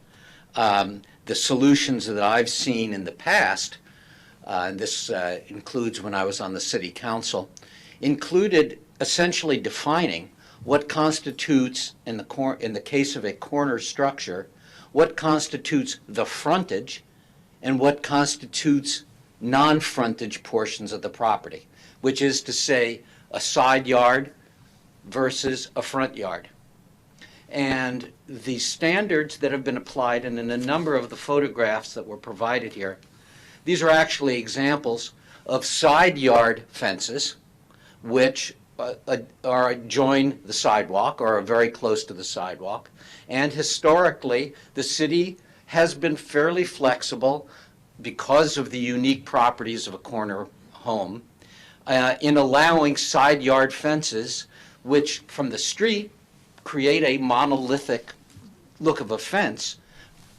the solutions that I've seen in the past, and this includes when I was on the city council, included essentially defining what constitutes, in the case of a corner structure, what constitutes the frontage and what constitutes non-frontage portions of the property, which is to say a side yard versus a front yard. And the standards that have been applied, and in a number of the photographs that were provided here, these are actually examples of side yard fences which join the sidewalk or are very close to the sidewalk. And historically, the city has been fairly flexible because of the unique properties of a corner home in allowing side yard fences, which from the street create a monolithic look of a fence.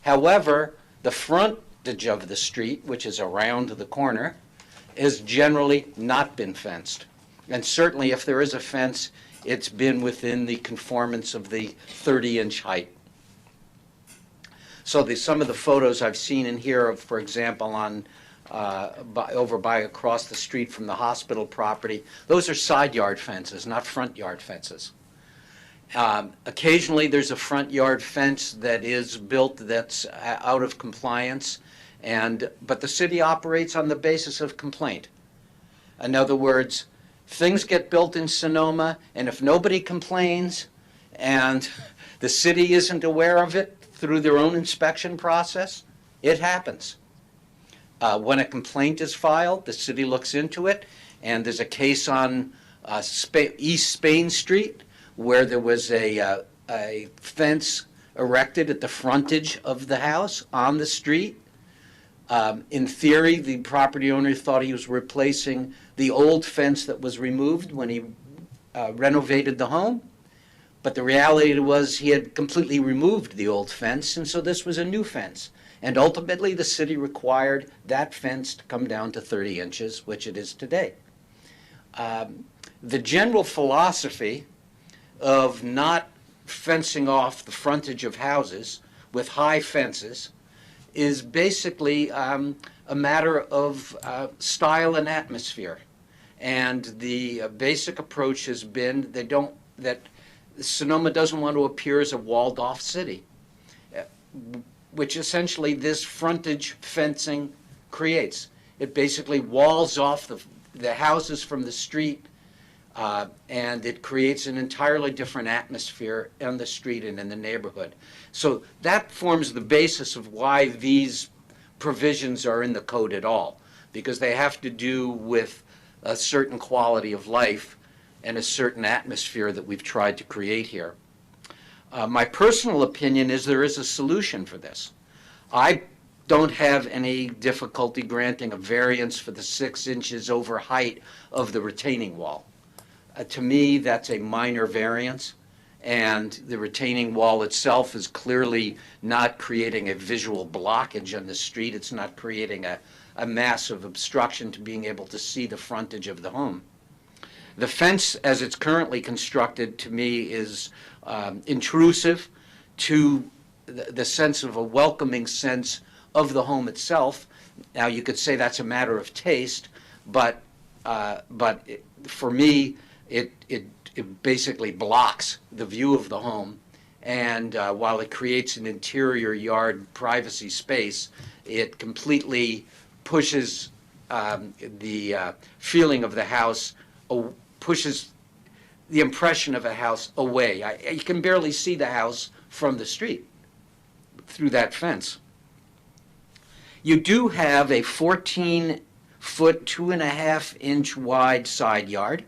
However, the frontage of the street, which is around the corner, has generally not been fenced. And certainly if there is a fence, it's been within the conformance of the 30-inch height. So some of the photos I've seen in here of, for example, over by across the street from the hospital property, those are side yard fences, not front yard fences. Occasionally there's a front yard fence that is built that's out of compliance, but the city operates on the basis of complaint. In other words, things get built in Sonoma, and if nobody complains and the city isn't aware of it through their own inspection process, it happens. When a complaint is filed, the city looks into it, and there's a case on East Spain Street where there was a fence erected at the frontage of the house on the street. In theory, the property owner thought he was replacing the old fence that was removed when he renovated the home. But the reality was he had completely removed the old fence, and so this was a new fence. And ultimately, the city required that fence to come down to 30 inches, which it is today. The general philosophy of not fencing off the frontage of houses with high fences is basically a matter of style and atmosphere. And the basic approach has been that Sonoma doesn't want to appear as a walled-off city, which essentially this frontage fencing creates. It basically walls off the houses from the street, and it creates an entirely different atmosphere on the street and in the neighborhood. So that forms the basis of why these provisions are in the code at all, because they have to do with a certain quality of life and a certain atmosphere that we've tried to create here. My personal opinion is there is a solution for this. I don't have any difficulty granting a variance for the 6 inches over height of the retaining wall. To me, that's a minor variance, and the retaining wall itself is clearly not creating a visual blockage on the street. It's not creating a massive obstruction to being able to see the frontage of the home. The fence, as it's currently constructed, to me is intrusive to the sense of a welcoming sense of the home itself. Now, you could say that's a matter of taste, but for me, it basically blocks the view of the home, and while it creates an interior yard privacy space, it completely pushes the feeling of the house, pushes the impression of a house away. You can barely see the house from the street through that fence. You do have a 14-foot, 2.5-inch wide side yard.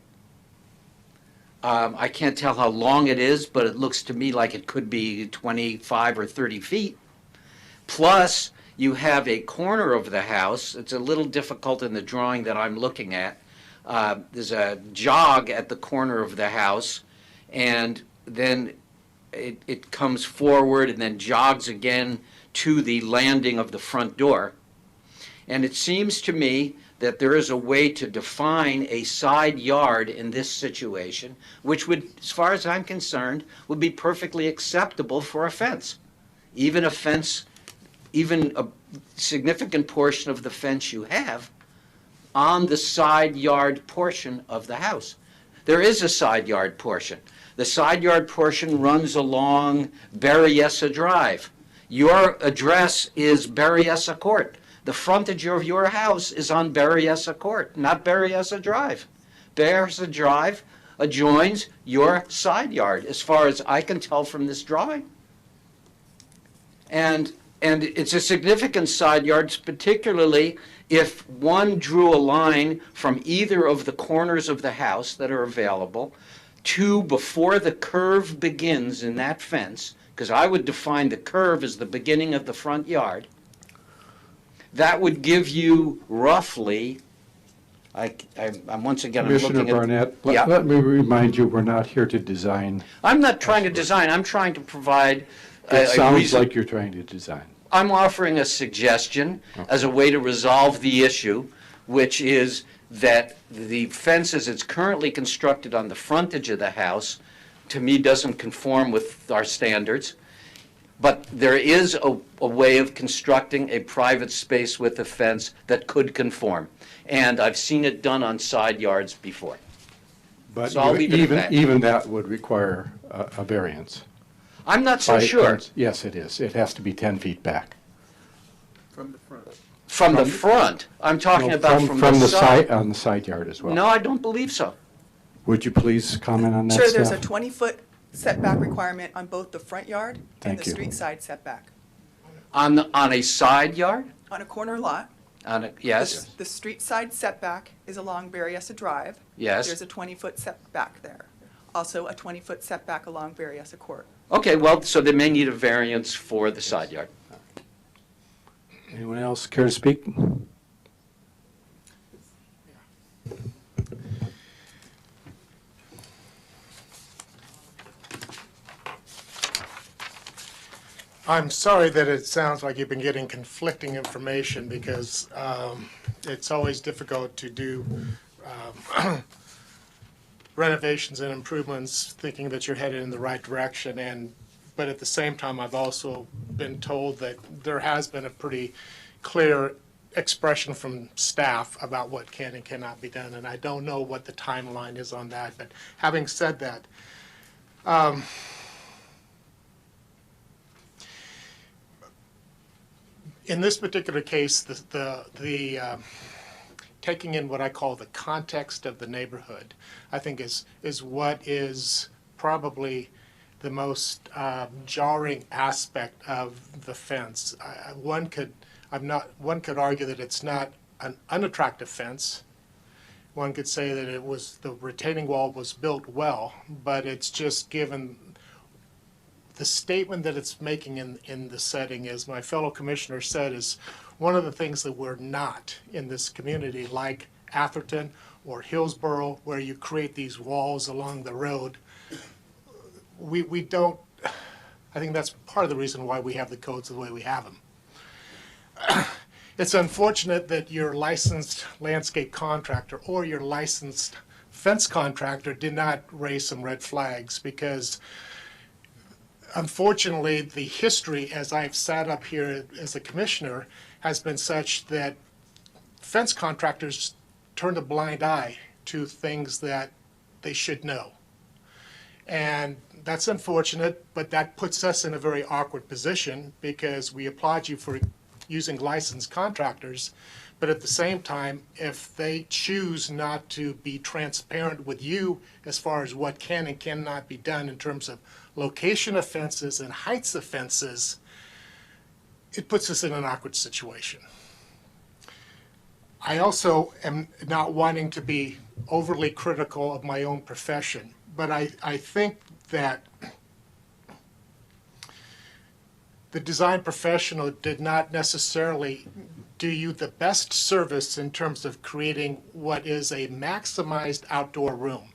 I can't tell how long it is, but it looks to me like it could be 25 or 30 feet. Plus, you have a corner of the house. It's a little difficult in the drawing that I'm looking at. There's a jog at the corner of the house, and then it comes forward and then jogs again to the landing of the front door. And it seems to me that there is a way to define a side yard in this situation, which would, as far as I'm concerned, would be perfectly acceptable for a fence. Even a fence, even a significant portion of the fence you have on the side yard portion of the house. There is a side yard portion. The side yard portion runs along Berryessa Drive. Your address is Berryessa Court. The frontage of your house is on Berryessa Court, not Berryessa Drive. Berryessa Drive adjoins your side yard, as far as I can tell from this drawing. And it's a significant side yard, particularly if one drew a line from either of the corners of the house that are available to before the curve begins in that fence, because I would define the curve as the beginning of the front yard. That would give you roughly, I'm once again, I'm looking at... Commissioner Barnett, Yeah. let me remind you, we're not here to design. I'm not trying to design, I'm trying to provide It sounds reason. like you're trying to design. I'm offering a suggestion as a way to resolve the issue, which is that the fence as it's currently constructed on the frontage of the house, to me, doesn't conform with our standards. But there is a way of constructing a private space with a fence that could conform. And I've seen it done on side yards before. But So I'll leave it at that. even that would require a variance. I'm not so sure. Yes, it is. It has to be 10 feet back. From the front. From the front, I'm talking No, about from the side. On the side yard as well. No, I don't believe so. Would you please comment on that, Sure, there's a staff? 20-foot setback requirement on both the front yard and Thank the you. street side setback. On a side yard? On a corner lot, Yes, the street side setback is along Berryessa Drive. Yes. There's a 20-foot setback there. Also, a 20-foot setback along Berryessa Court. okay, well, so they may need a variance for the side yard. Anyone else care to speak? I'm sorry that it sounds like you've been getting conflicting information, because it's always difficult to do renovations and improvements thinking that you're headed in the right direction. But at the same time, I've also been told that there has been a pretty clear expression from staff about what can and cannot be done, and I don't know what the timeline is on that. But having said that, in this particular case, the taking in what I call the context of the neighborhood, I think is what is probably the most jarring aspect of the fence. One could argue that it's not an unattractive fence. One could say that the retaining wall was built well, but it's just given the statement that it's making in the setting, as my fellow commissioner said, is one of the things that we're not in this community, like Atherton or Hillsborough, where you create these walls along the road. We don't, I think that's part of the reason why we have the codes the way we have them. It's unfortunate that your licensed landscape contractor or your licensed fence contractor did not raise some red flags, because unfortunately the history, as I've sat up here as a commissioner, has been such that fence contractors turn a blind eye to things that they should know. And that's unfortunate, but that puts us in a very awkward position, because we applaud you for using licensed contractors, but at the same time, if they choose not to be transparent with you as far as what can and cannot be done in terms of location of fences and heights of fences, it puts us in an awkward situation. I also am not wanting to be overly critical of my own profession, but I think that the design professional did not necessarily do you the best service in terms of creating what is a maximized outdoor room.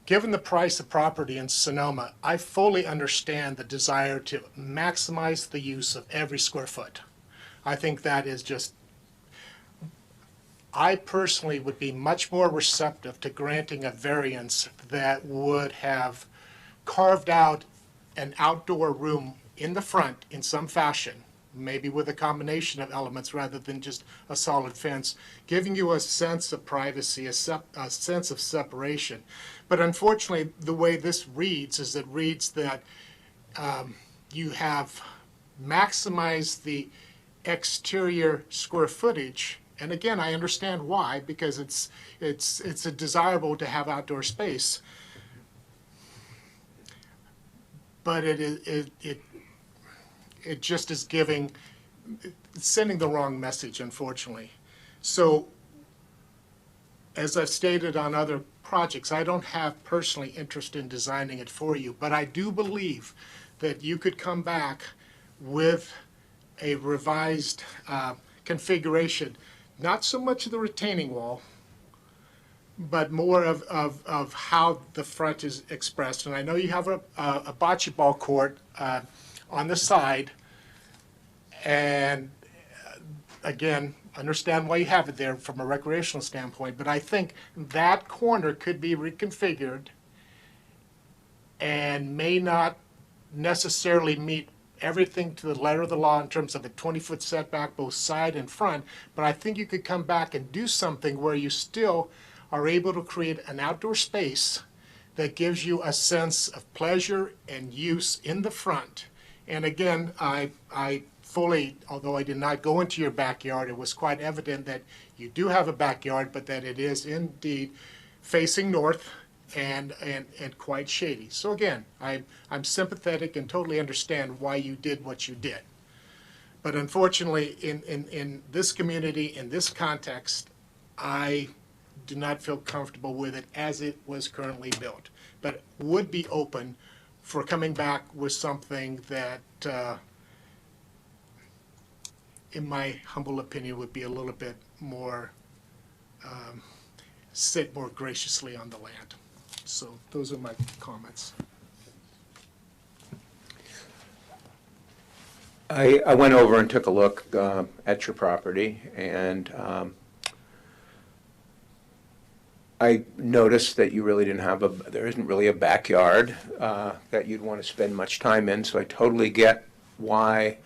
Given the price of property in Sonoma, I fully understand the desire to maximize the use of every square foot. I think that is just, I personally would be much more receptive to granting a variance that would have carved out an outdoor room in the front in some fashion, maybe with a combination of elements rather than just a solid fence, giving you a sense of privacy, a sense of separation. But unfortunately, the way this reads is it reads that you have maximized the exterior square footage. And again, I understand why, because it's a desirable to have outdoor space. But it just is sending the wrong message, unfortunately. So, as I've stated on other projects, I don't have personally interest in designing it for you, but I do believe that you could come back with a revised configuration, not so much of the retaining wall, but more of how the front is expressed. And I know you have a bocce ball court on the side, and again, understand why you have it there from a recreational standpoint, but I think that corner could be reconfigured and may not necessarily meet everything to the letter of the law in terms of a 20-foot setback both side and front, but I think you could come back and do something where you still are able to create an outdoor space that gives you a sense of pleasure and use in the front. And again, I fully, although I did not go into your backyard, it was quite evident that you do have a backyard, but that it is indeed facing north and quite shady. So again, I'm sympathetic and totally understand why you did what you did. But unfortunately, in this community, in this context, I do not feel comfortable with it as it was currently built, but would be open for coming back with something that, in my humble opinion, would be a little bit more, sit more graciously on the land. So those are my comments. I went over and took a look at your property, and I noticed that you really didn't have there isn't really a backyard that you'd want to spend much time in, so I totally get why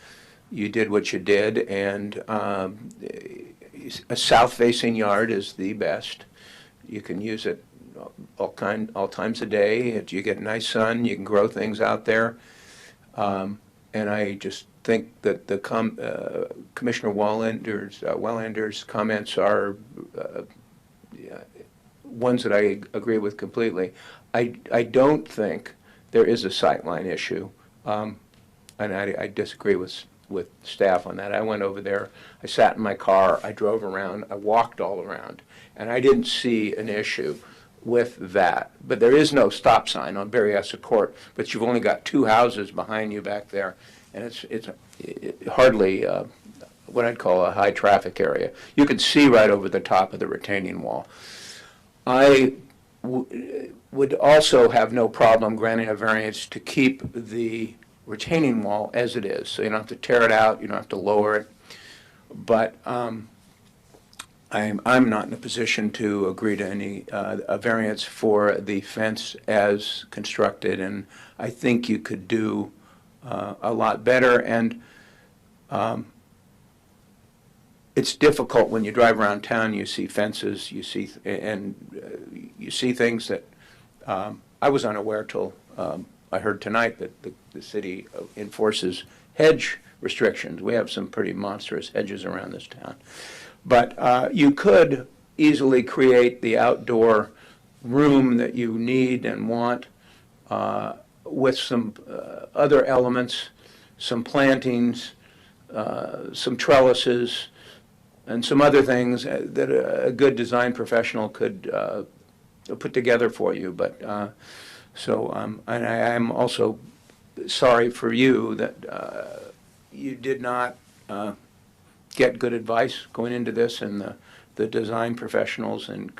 you did what you did, and a south-facing yard is the best. You can use it all times of day. You get nice sun. You can grow things out there, and I just think that the Commissioner Wellander's comments are ones that I agree with completely. I don't think there is a sightline issue, and I disagree with staff on that. I went over there, I sat in my car, I drove around, I walked all around, and I didn't see an issue with that. But there is no stop sign on Berryessa Court, but you've only got 2 houses behind you back there, and it's hardly what I'd call a high traffic area. You can see right over the top of the retaining wall. I would also have no problem granting a variance to keep the retaining wall as it is, so you don't have to tear it out, you don't have to lower it. But I'm not in a position to agree to any a variance for the fence as constructed, and I think you could do a lot better. And it's difficult when you drive around town. You see fences, you see you see things that I was unaware till I heard tonight that the city enforces hedge restrictions. We have some pretty monstrous hedges around this town. But you could easily create the outdoor room that you need and want with some other elements, some plantings, some trellises, and some other things that a good design professional could put together for you. But and I'm also sorry for you that you did not get good advice going into this, and the design professionals and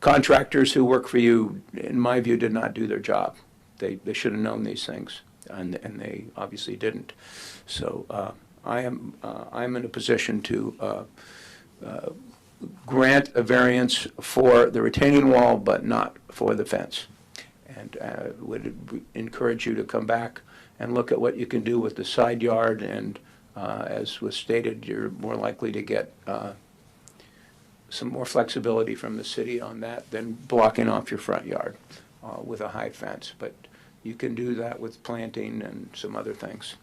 contractors who work for you, in my view, did not do their job. They should have known these things, and they obviously didn't. So I'm in a position to grant a variance for the retaining wall, but not for the fence. And would encourage you to come back and look at what you can do with the side yard. And as was stated, you're more likely to get some more flexibility from the city on that than blocking off your front yard with a high fence. But you can do that with planting and some other things.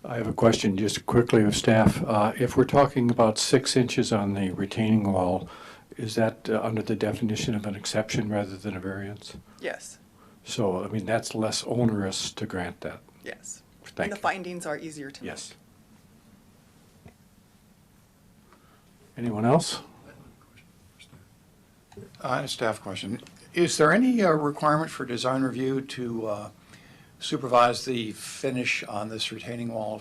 I have a question just quickly of staff. If we're talking about 6 inches on the retaining wall, is that under the definition of an exception rather than a variance? Yes. So, I mean, that's less onerous to grant that. Yes. Thank And the you. findings are easier to make. Yes. Anyone else? A staff question. Is there any requirement for design review to supervise the finish on this retaining wall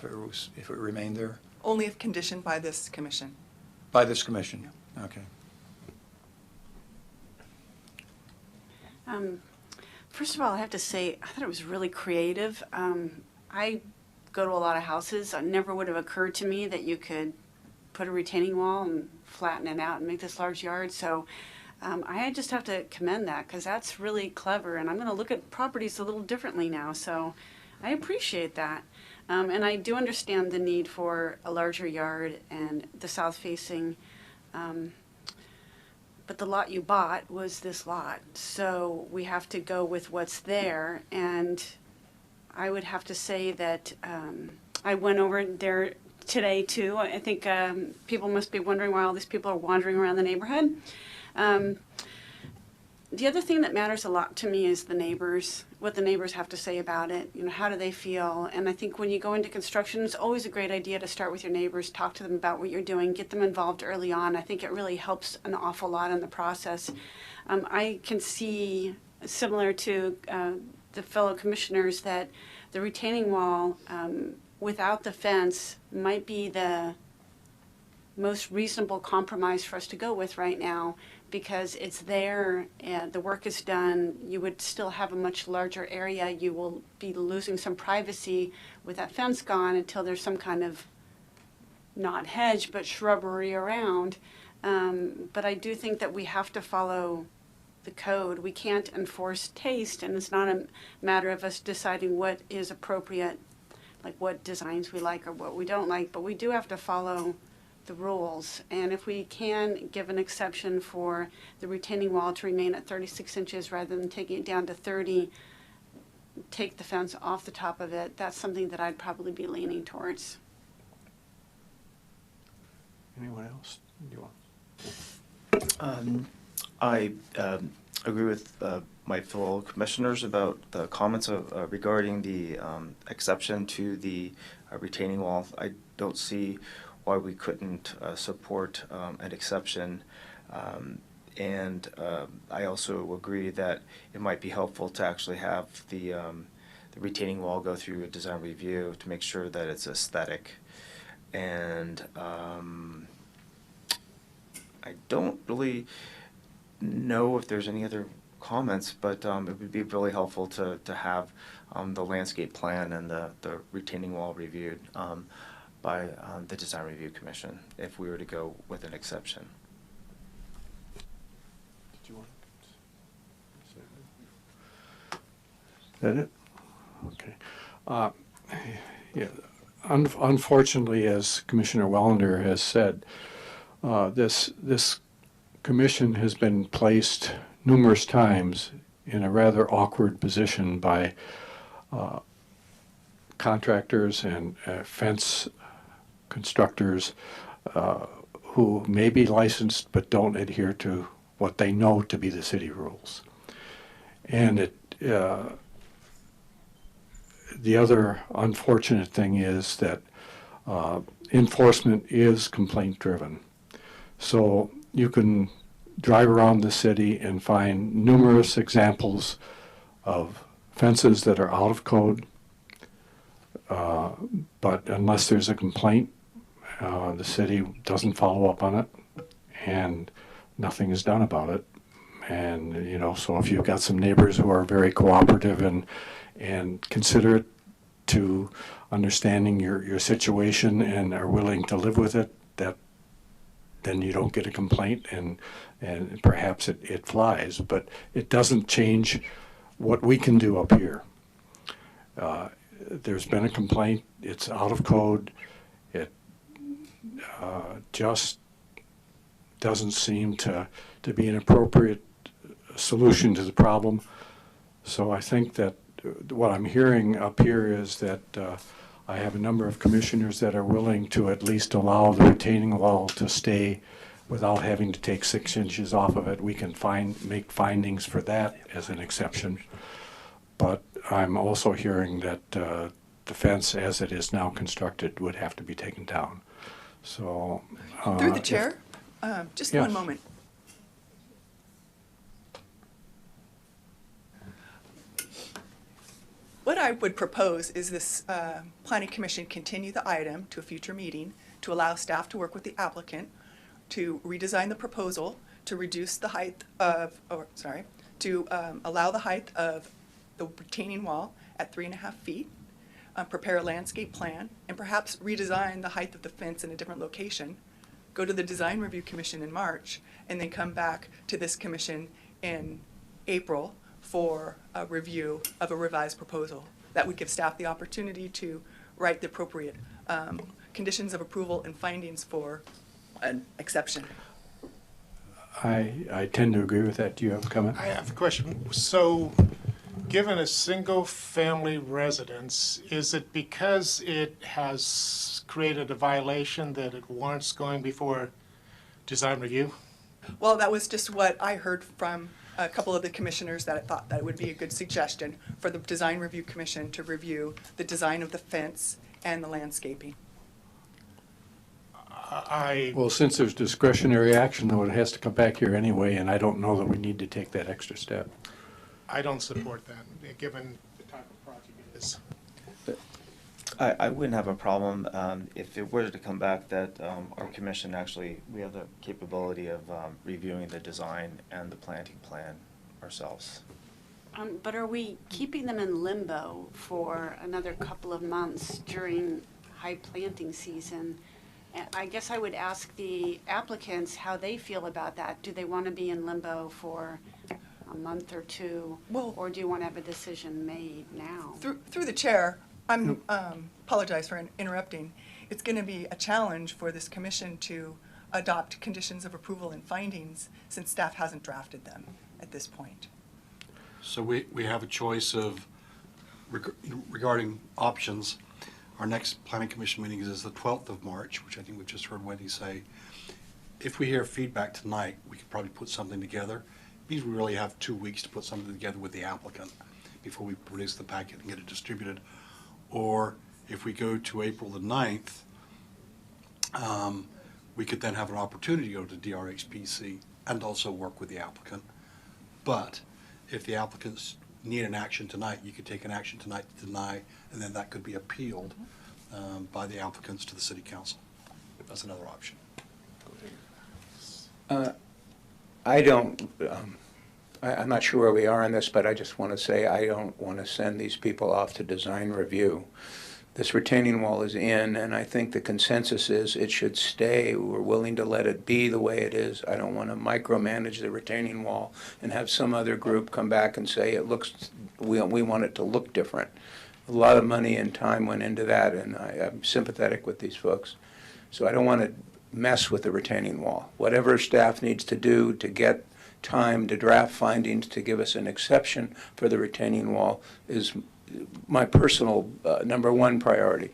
if it remained there? Only if conditioned by this commission. By this commission? Yeah. Okay. First of all, I have to say, I thought it was really creative. I go to a lot of houses. It never would have occurred to me that you could put a retaining wall and flatten it out and make this large yard. So I just have to commend that, because that's really clever. And I'm going to look at properties a little differently now. So I appreciate that. And I do understand the need for a larger yard and the south-facing. But the lot you bought was this lot. So we have to go with what's there. And I would have to say that I went over there today too. I think people must be wondering why all these people are wandering around the neighborhood. The other thing that matters a lot to me is the neighbors, what the neighbors have to say about it. You know, how do they feel? And I think when you go into construction, it's always a great idea to start with your neighbors, talk to them about what you're doing, get them involved early on. I think it really helps an awful lot in the process. I can see, similar to the fellow commissioners, that the retaining wall without the fence might be the most reasonable compromise for us to go with right now, because it's there and the work is done. You would still have a much larger area. You will be losing some privacy with that fence gone until there's some kind of, not hedge, but shrubbery around. But I do think that we have to follow the code. We can't enforce taste, and it's not a matter of us deciding what is appropriate. like what designs we like or what we don't like, but we do have to follow the rules. And if we can give an exception for the retaining wall to remain at 36 inches rather than taking it down to 30, take the fence off the top of it, that's something that I'd probably be leaning towards. Anyone else? Do you want? I agree with my fellow commissioners about the comments regarding the exception to the retaining wall. I don't see why we couldn't support an exception. And I also agree that it might be helpful to actually have the retaining wall go through a design review to make sure that it's aesthetic. And I don't really know if there's any other comments, but it would be really helpful to have the landscape plan and the retaining wall reviewed by the Design Review Commission if we were to go with an exception. Did you want to say that? Is that it? Okay. Yeah. Unfortunately, as Commissioner Wellender has said, this commission has been placed numerous times in a rather awkward position by contractors and fence constructors who may be licensed but don't adhere to what they know to be the city rules. And the other unfortunate thing is that enforcement is complaint driven. So you can drive around the city and find numerous examples of fences that are out of code, but unless there's a complaint, the city doesn't follow up on it, and nothing is done about it. And, you know, so if you've got some neighbors who are very cooperative and considerate to understanding your situation and are willing to live with it, then you don't get a complaint, and perhaps it flies, but it doesn't change what we can do up here. There's been a complaint, it's out of code, it just doesn't seem to be an appropriate solution to the problem. So I think that what I'm hearing up here is that I have a number of commissioners that are willing to at least allow the retaining wall to stay without having to take 6 inches off of it. We can make findings for that as an exception. But I'm also hearing that the fence as it is now constructed would have to be taken down. So Through the chair, just yes. one moment. What I would propose is this Planning Commission continue the item to a future meeting to allow staff to work with the applicant to redesign the proposal to reduce the height of, to allow the height of the retaining wall at 3.5 feet, prepare a landscape plan, and perhaps redesign the height of the fence in a different location, go to the Design Review Commission in March, and then come back to this commission in April for a review of a revised proposal. That would give staff the opportunity to write the appropriate conditions of approval and findings for an exception. I tend to agree with that. Do you have a comment? I have a question. So, given a single-family residence, is it because it has created a violation that it warrants going before design review? Well, that was just what I heard from a couple of the commissioners, that I thought that would be a good suggestion for the Design Review Commission to review the design of the fence and the landscaping. Well, since there's discretionary action, though, it has to come back here anyway, and I don't know that we need to take that extra step. I don't support that, given the type of project it is. I wouldn't have a problem if it were to come back that our commission actually, we have the capability of reviewing the design and the planting plan ourselves. But are we keeping them in limbo for another couple of months during high planting season? I guess I would ask the applicants how they feel about that. Do they want to be in limbo for a month or two, or do you want to have a decision made now? Through the chair, I'm, apologize for interrupting. It's going to be a challenge for this commission to adopt conditions of approval and findings since staff hasn't drafted them at this point. So we have a choice of, regarding options, our next planning commission meeting is the 12th of March, which I think we've just heard Wendy say. If we hear feedback tonight, we could probably put something together. It means we really have 2 weeks to put something together with the applicant before we produce the packet and get it distributed. Or if we go to April the 9th, we could then have an opportunity to go to DRHPC and also work with the applicant. But if the applicants need an action tonight, you could take an action tonight to deny, and then that could be appealed by the applicants to the city council. That's another option. I don't, I'm not sure where we are on this, but I just want to say I don't want to send these people off to design review. This retaining wall is in, and I think the consensus is it should stay. We're willing to let it be the way it is. I don't want to micromanage the retaining wall and have some other group come back and say it looks, we want it to look different. A lot of money and time went into that, and I'm sympathetic with these folks. So I don't want to mess with the retaining wall. Whatever staff needs to do to get time to draft findings to give us an exception for the retaining wall is my personal number one priority.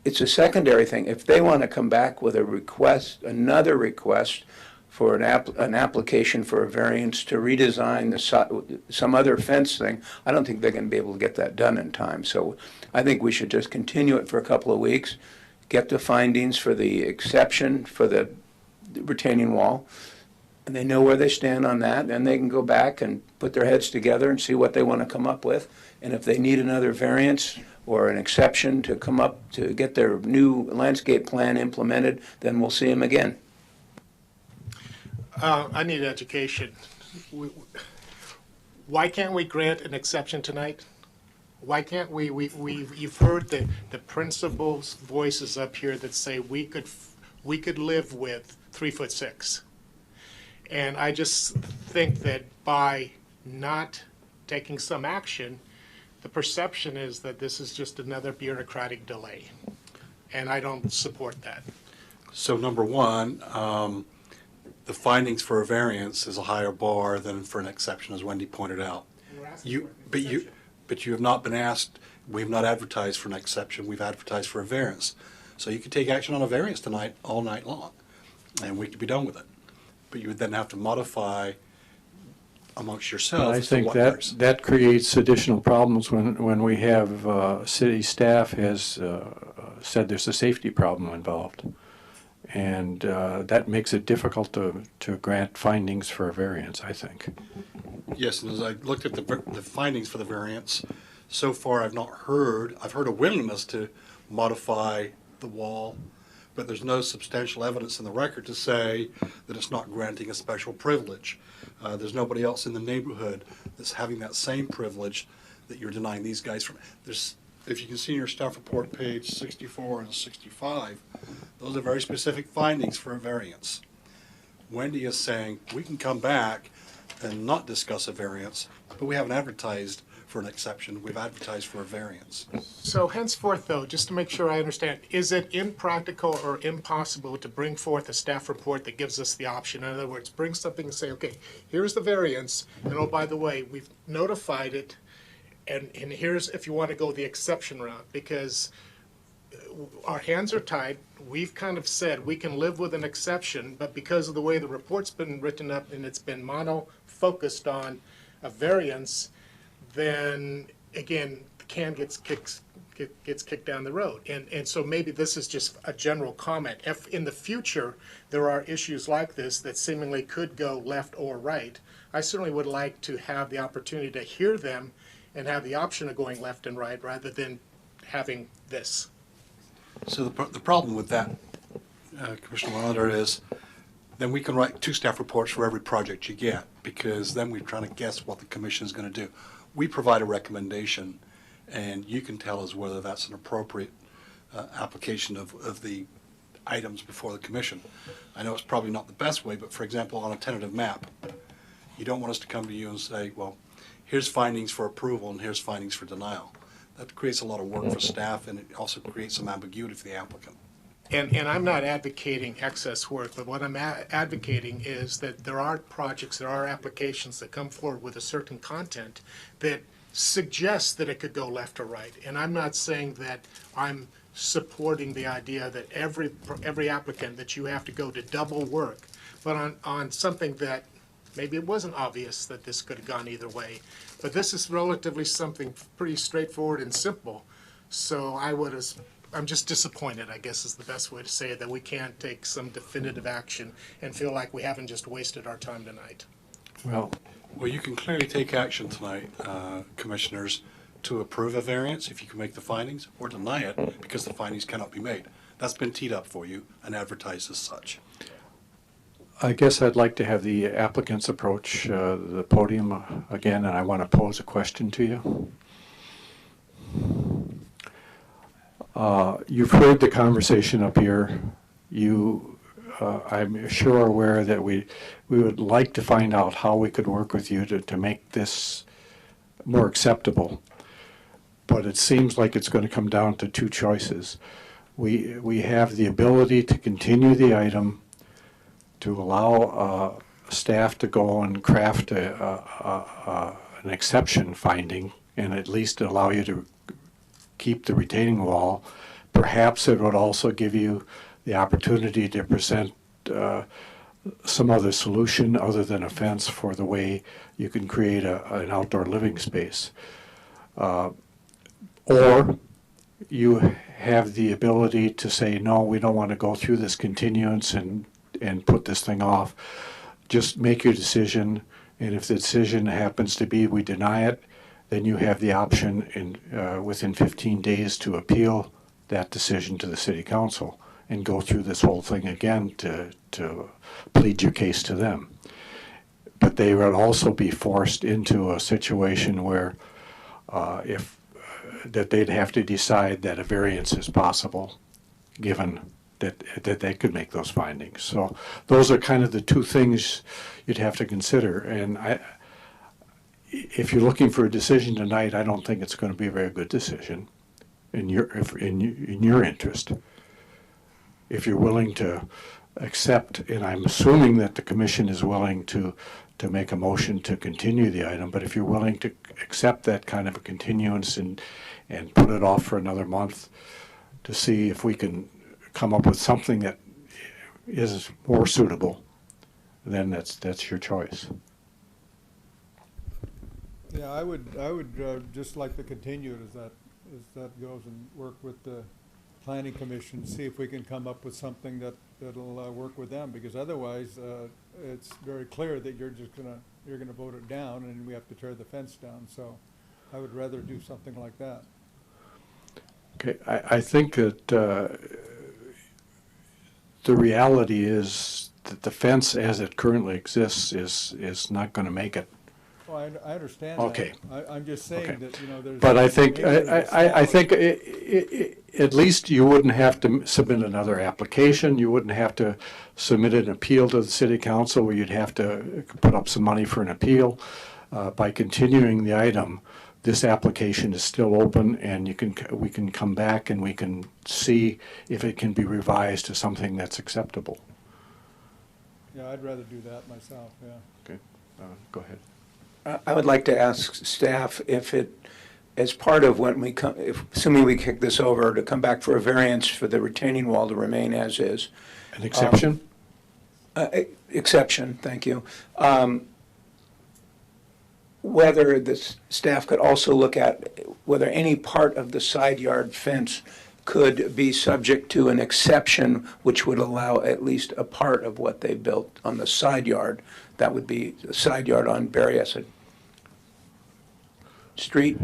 It's a secondary thing. If they want to come back with a request, another request for an application for a variance to redesign some other fence thing, I don't think they're going to be able to get that done in time. So I think we should just continue it for a couple of weeks, get the findings for the exception for the retaining wall, and they know where they stand on that, and they can go back and put their heads together and see what they want to come up with. And if they need another variance or an exception to come up to get their new landscape plan implemented, then we'll see them again. I need education. Why can't we grant an exception tonight? Why can't you've heard the principals' voices up here that say we could live with 3'6". And I just think that by not taking some action, the perception is that this is just another bureaucratic delay. And I don't support that. So number one, the findings for a variance is a higher bar than for an exception, as Wendy pointed out. But you have not been asked, we have not advertised for an exception, we've advertised for a variance. So you could take action on a variance tonight, all night long, and we could be done with it. But you would then have to modify amongst yourselves. I think that creates additional problems when we have city staff has said there's a safety problem involved. And that makes it difficult to grant findings for a variance, I think. Yes, and as I looked at the findings for the variance, so far I've heard a willingness to modify the wall, but there's no substantial evidence in the record to say that it's not granting a special privilege. There's nobody else in the neighborhood that's having that same privilege that you're denying these guys from. If you can see in your staff report, page 64 and 65, those are very specific findings for a variance. Wendy is saying we can come back and not discuss a variance, but we haven't advertised for an exception. We've advertised for a variance. So henceforth, though, just to make sure I understand, is it impractical or impossible to bring forth a staff report that gives us the option? In other words, bring something and say, okay, here's the variance, and oh, by the way, we've notified it, and here's if you want to go the exception route, because our hands are tied. We've kind of said we can live with an exception, but because of the way the report's been written up and it's been mono-focused on a variance, then again, the can gets kicked down the road. And so maybe this is just a general comment. If in the future there are issues like this that seemingly could go left or right, I certainly would like to have the opportunity to hear them and have the option of going left and right rather than having this. So the problem with that, Commissioner Wallander, is then we can write 2 staff reports for every project you get, because then we're trying to guess what the commission is going to do. We provide a recommendation, and you can tell us whether that's an appropriate application of the items before the commission. I know it's probably not the best way, but for example, on a tentative map, you don't want us to come to you and say, well, here's findings for approval and here's findings for denial. That creates a lot of work for staff, and it also creates some ambiguity for the applicant. And I'm not advocating excess work, but what I'm advocating is that there are projects, there are applications that come forward with a certain content that suggests that it could go left or right. And I'm not saying that I'm supporting the idea that every applicant, that you have to go to double work, but on something that maybe it wasn't obvious that this could have gone either way. But this is relatively something pretty straightforward and simple. So I'm just disappointed, I guess is the best way to say it, that we can't take some definitive action and feel like we haven't just wasted our time tonight. Well, you can clearly take action tonight, commissioners, to approve a variance if you can make the findings, or deny it because the findings cannot be made. That's been teed up for you and advertised as such. I guess I'd like to have the applicants approach the podium again, and I want to pose a question to you. You've heard the conversation up here. I'm sure are aware that we would like to find out how we could work with you to make this more acceptable. But it seems like it's going to come down to two choices. We have the ability to continue the item, to allow staff to go and craft an exception finding, and at least allow you to keep the retaining wall. Perhaps it would also give you the opportunity to present some other solution other than a fence for the way you can create an outdoor living space. Or you have the ability to say, no, we don't want to go through this continuance and put this thing off. Just make your decision, and if the decision happens to be we deny it, then you have the option within 15 days to appeal that decision to the city council and go through this whole thing again to plead your case to them. But they would also be forced into a situation where that they'd have to decide that a variance is possible, given that they could make those findings. So those are kind of the two things you'd have to consider. And if you're looking for a decision tonight, I don't think it's going to be a very good decision in your interest. If you're willing to accept, and I'm assuming that the commission is willing to make a motion to continue the item, but if you're willing to accept that kind of a continuance and put it off for another month to see if we can come up with something that is more suitable, then that's your choice. Yeah, I would just like to continue it as that goes, and work with the planning commission, see if we can come up with something that'll work with them, because otherwise it's very clear that you're gonna vote it down and we have to tear the fence down. So I would rather do something like that. Okay, I think that the reality is that the fence as it currently exists is not going to make it. Well, I understand Okay. that. I'm just saying that, there's. But I think at least you wouldn't have to submit another application. You wouldn't have to submit an appeal to the city council where you'd have to put up some money for an appeal. By continuing the item, this application is still open, and we can come back and we can see if it can be revised to something that's acceptable. Yeah, I'd rather do that myself, yeah. Okay, go ahead. I would like to ask staff if as part of when we come, assuming we kick this over, to come back for a variance for the retaining wall to remain as is. An exception? Exception, thank you. Whether the staff could also look at whether any part of the side yard fence could be subject to an exception which would allow at least a part of what they built on the side yard. That would be the side yard on Berryessa Street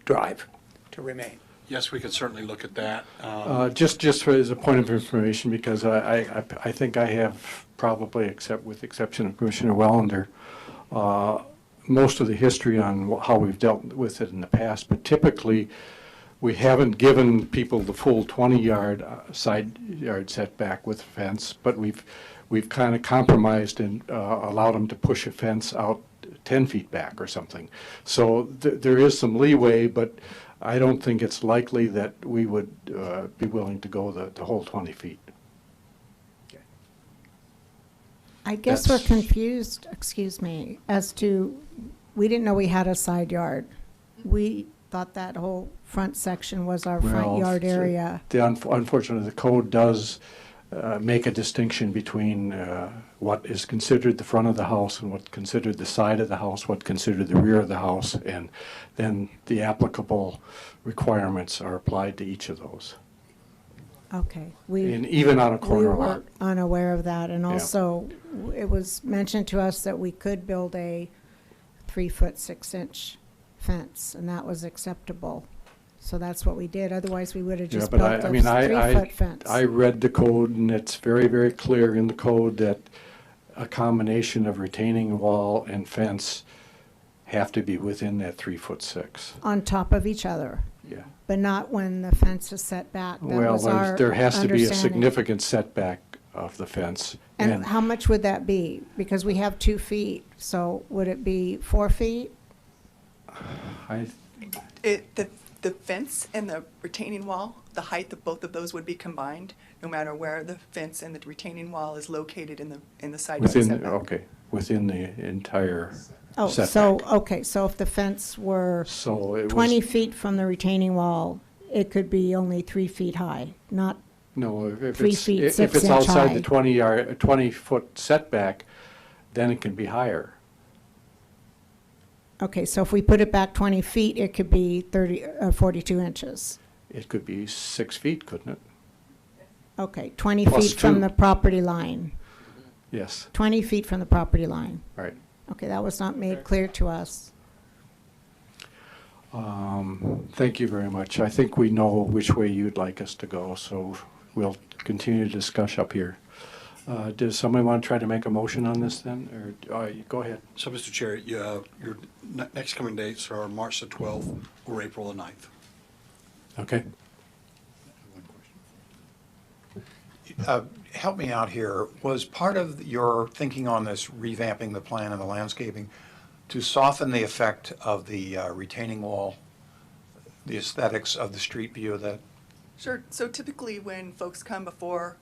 Drive to remain. Yes, we could certainly look at that. Just as a point of information, because I think I have probably, with the exception of Commissioner Wellender, most of the history on how we've dealt with it in the past, but typically we haven't given people the full 20-yard side yard setback with a fence, but we've kind of compromised and allowed them to push a fence out 10 feet back or something. So there is some leeway, but I don't think it's likely that we would be willing to go the whole 20 feet. I guess we're That's- confused, excuse me, as to, we didn't know we had a side yard. We thought that whole front section was our front Well, yard so area. Unfortunately, the code does make a distinction between what is considered the front of the house and what's considered the side of the house, what's considered the rear of the house, and then the applicable requirements are applied to each of those. Okay. And even on a corner We lot. were unaware of that, and Yeah. also, it was mentioned to us that we could build a 3-foot 6-inch fence, and that was acceptable. So that's what we did, otherwise we would have Yeah, just but built a 3-foot fence. I read the code, and it's very, very clear in the code that a combination of retaining wall and fence have to be within that 3'6". On top of each other. Yeah. But not when the fence is set back. That Well, was our there has to be a understanding. significant setback of the fence. And how much would that be? Because we have 2 feet, so would it be 4 feet? The fence and the retaining wall, the height of both of those would be combined, no matter where the fence and the retaining wall is located in the side yard Within, setback. okay, within the entire Oh, setback. so, okay, so if the fence were So it was- 20 feet from the retaining wall, it could be only 3 feet high, not, No, if 3 it's, feet, if 6 it's inch outside high. the 20-foot setback, then it can be higher. okay, so if we put it back 20 feet, it could be 42 inches. It could be 6 feet, couldn't it? Okay, 20 Plus feet from 2. the property line. Yes, 20 feet from the property line. right. Okay, that was not made clear to us. Thank you very much. I think we know which way you'd like us to go, so we'll continue to discuss up here. Does somebody want to try to make a motion on this then, or, go ahead? So, Mr. Chair, your next coming dates are March the 12th or April the 9th. Okay. Help me out here. Was part of your thinking on this revamping the plan and the landscaping to soften the effect of the retaining wall, the aesthetics of the street view of that? Sure. So typically when folks come before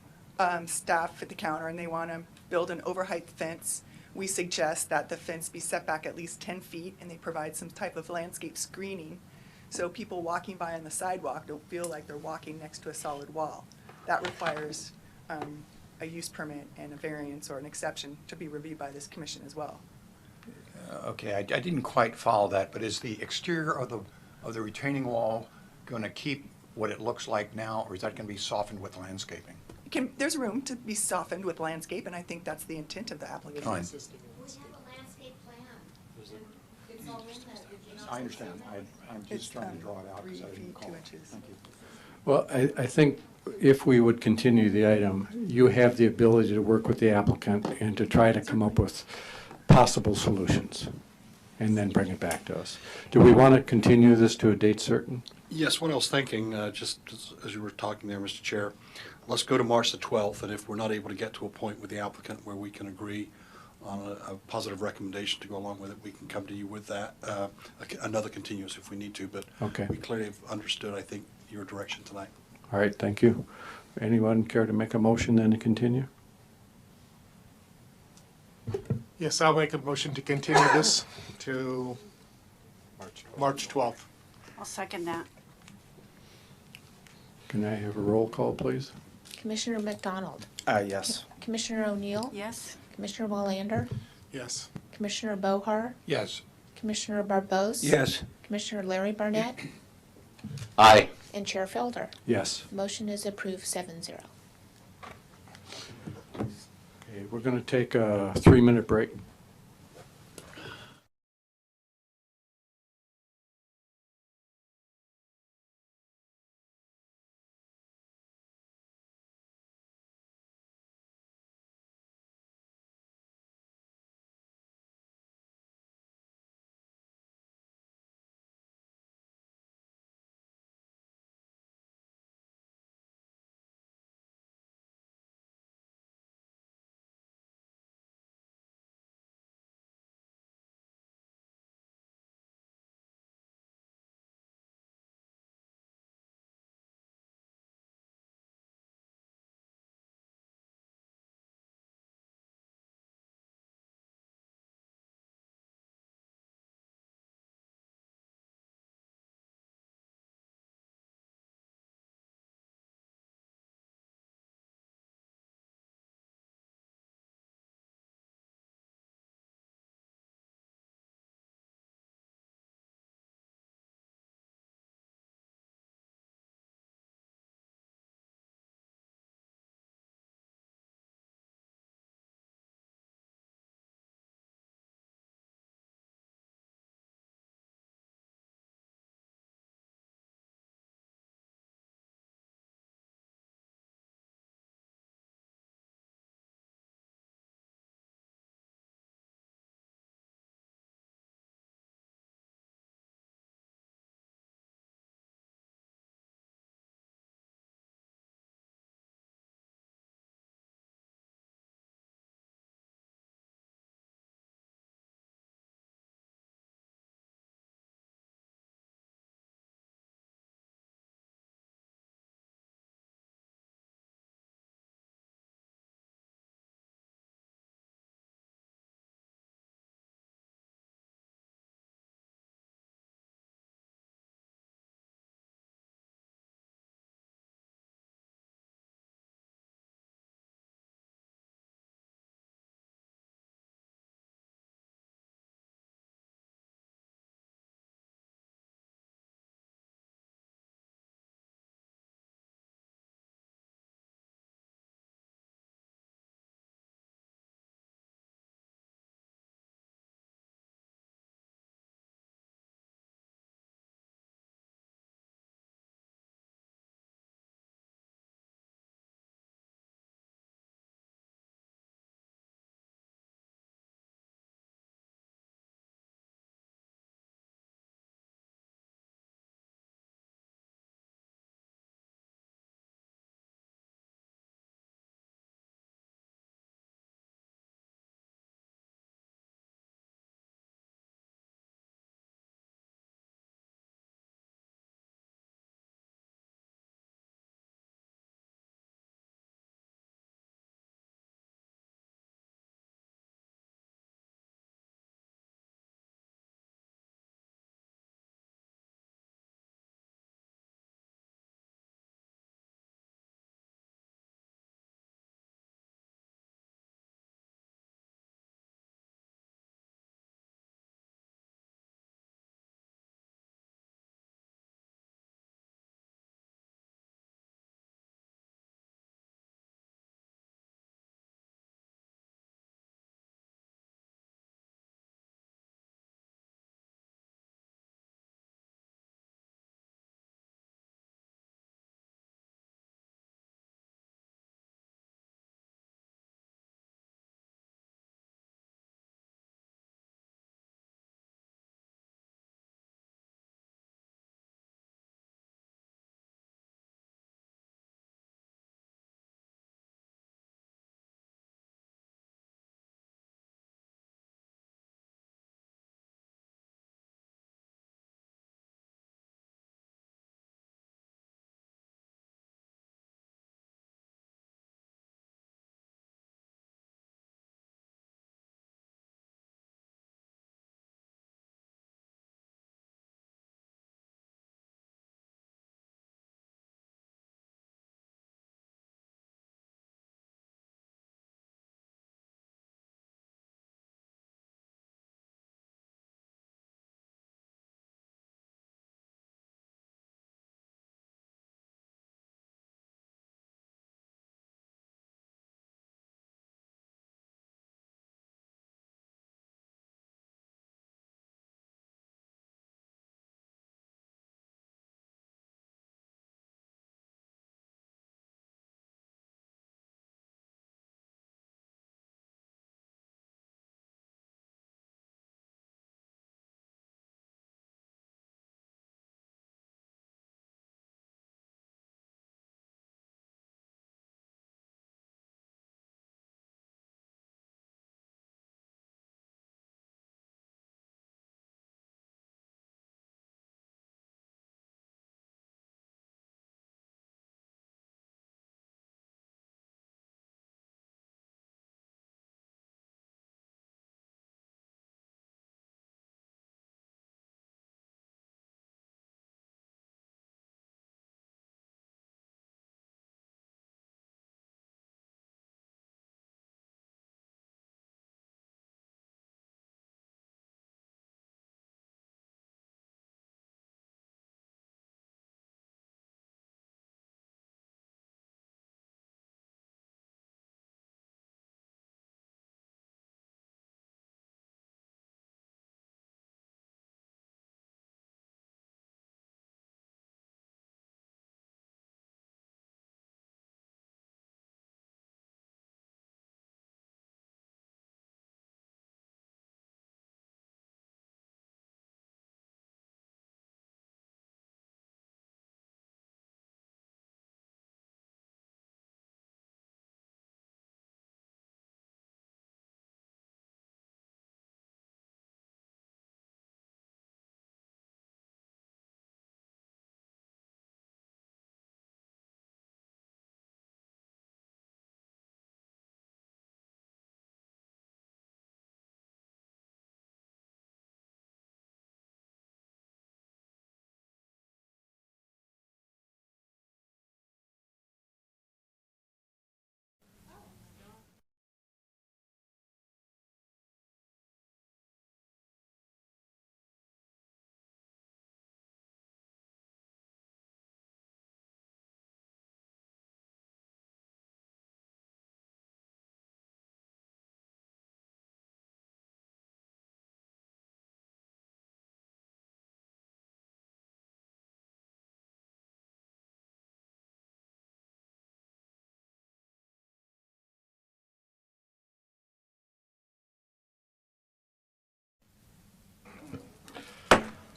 staff at the counter and they want to build an overheight fence, we suggest that the fence be set back at least 10 feet and they provide some type of landscape screening so people walking by on the sidewalk don't feel like they're walking next to a solid wall. That requires a use permit and a variance or an exception to be reviewed by this commission as well. Okay, I didn't quite follow that, but is the exterior of the retaining wall going to keep what it looks like now, or is that going to be softened with landscaping? There's room to be softened with landscape, and I think that's the intent of the application. Fine. We have a landscape plan. It's all in there. Did you not I see understand. I'm just trying to draw it out because I didn't recall. Thank you. Well, I think if we would continue the item, you have the ability to work with the applicant and to try to come up with possible solutions, and then bring it back to us. Do we want to continue this to a date certain? Yes, what I was thinking, just as you were talking there, Mr. Chair, let's go to March the 12th, and if we're not able to get to a point with the applicant where we can agree on a positive recommendation to go along with it, we can come to you with that, another continuous if we need to, but Okay. we clearly have understood, I think, your direction tonight. All right, thank you. Anyone care to make a motion then to continue? Yes, I'll make a motion to continue this to March 12th. I'll second that. Can I have a roll call, please? Commissioner McDonald? Yes. Commissioner O'Neill? Yes? Commissioner Wallander? Yes. Commissioner Bohar? Yes. Commissioner Barbose? Yes. Commissioner Larry Barnett? Aye. And Chair Felder? Yes. Motion is approved 7-0. Okay, we're going to take a 3-minute break.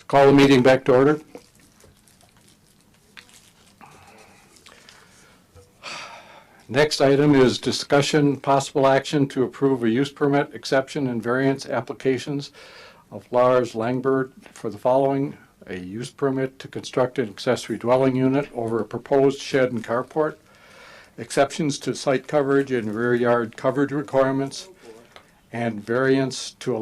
Call the meeting back to order. Next item is discussion, possible action to approve a use permit exception and variance applications of Lars Langberg for the following: a use permit to construct an accessory dwelling unit over a proposed shed and carport, exceptions to site coverage and rear yard coverage requirements, and variance to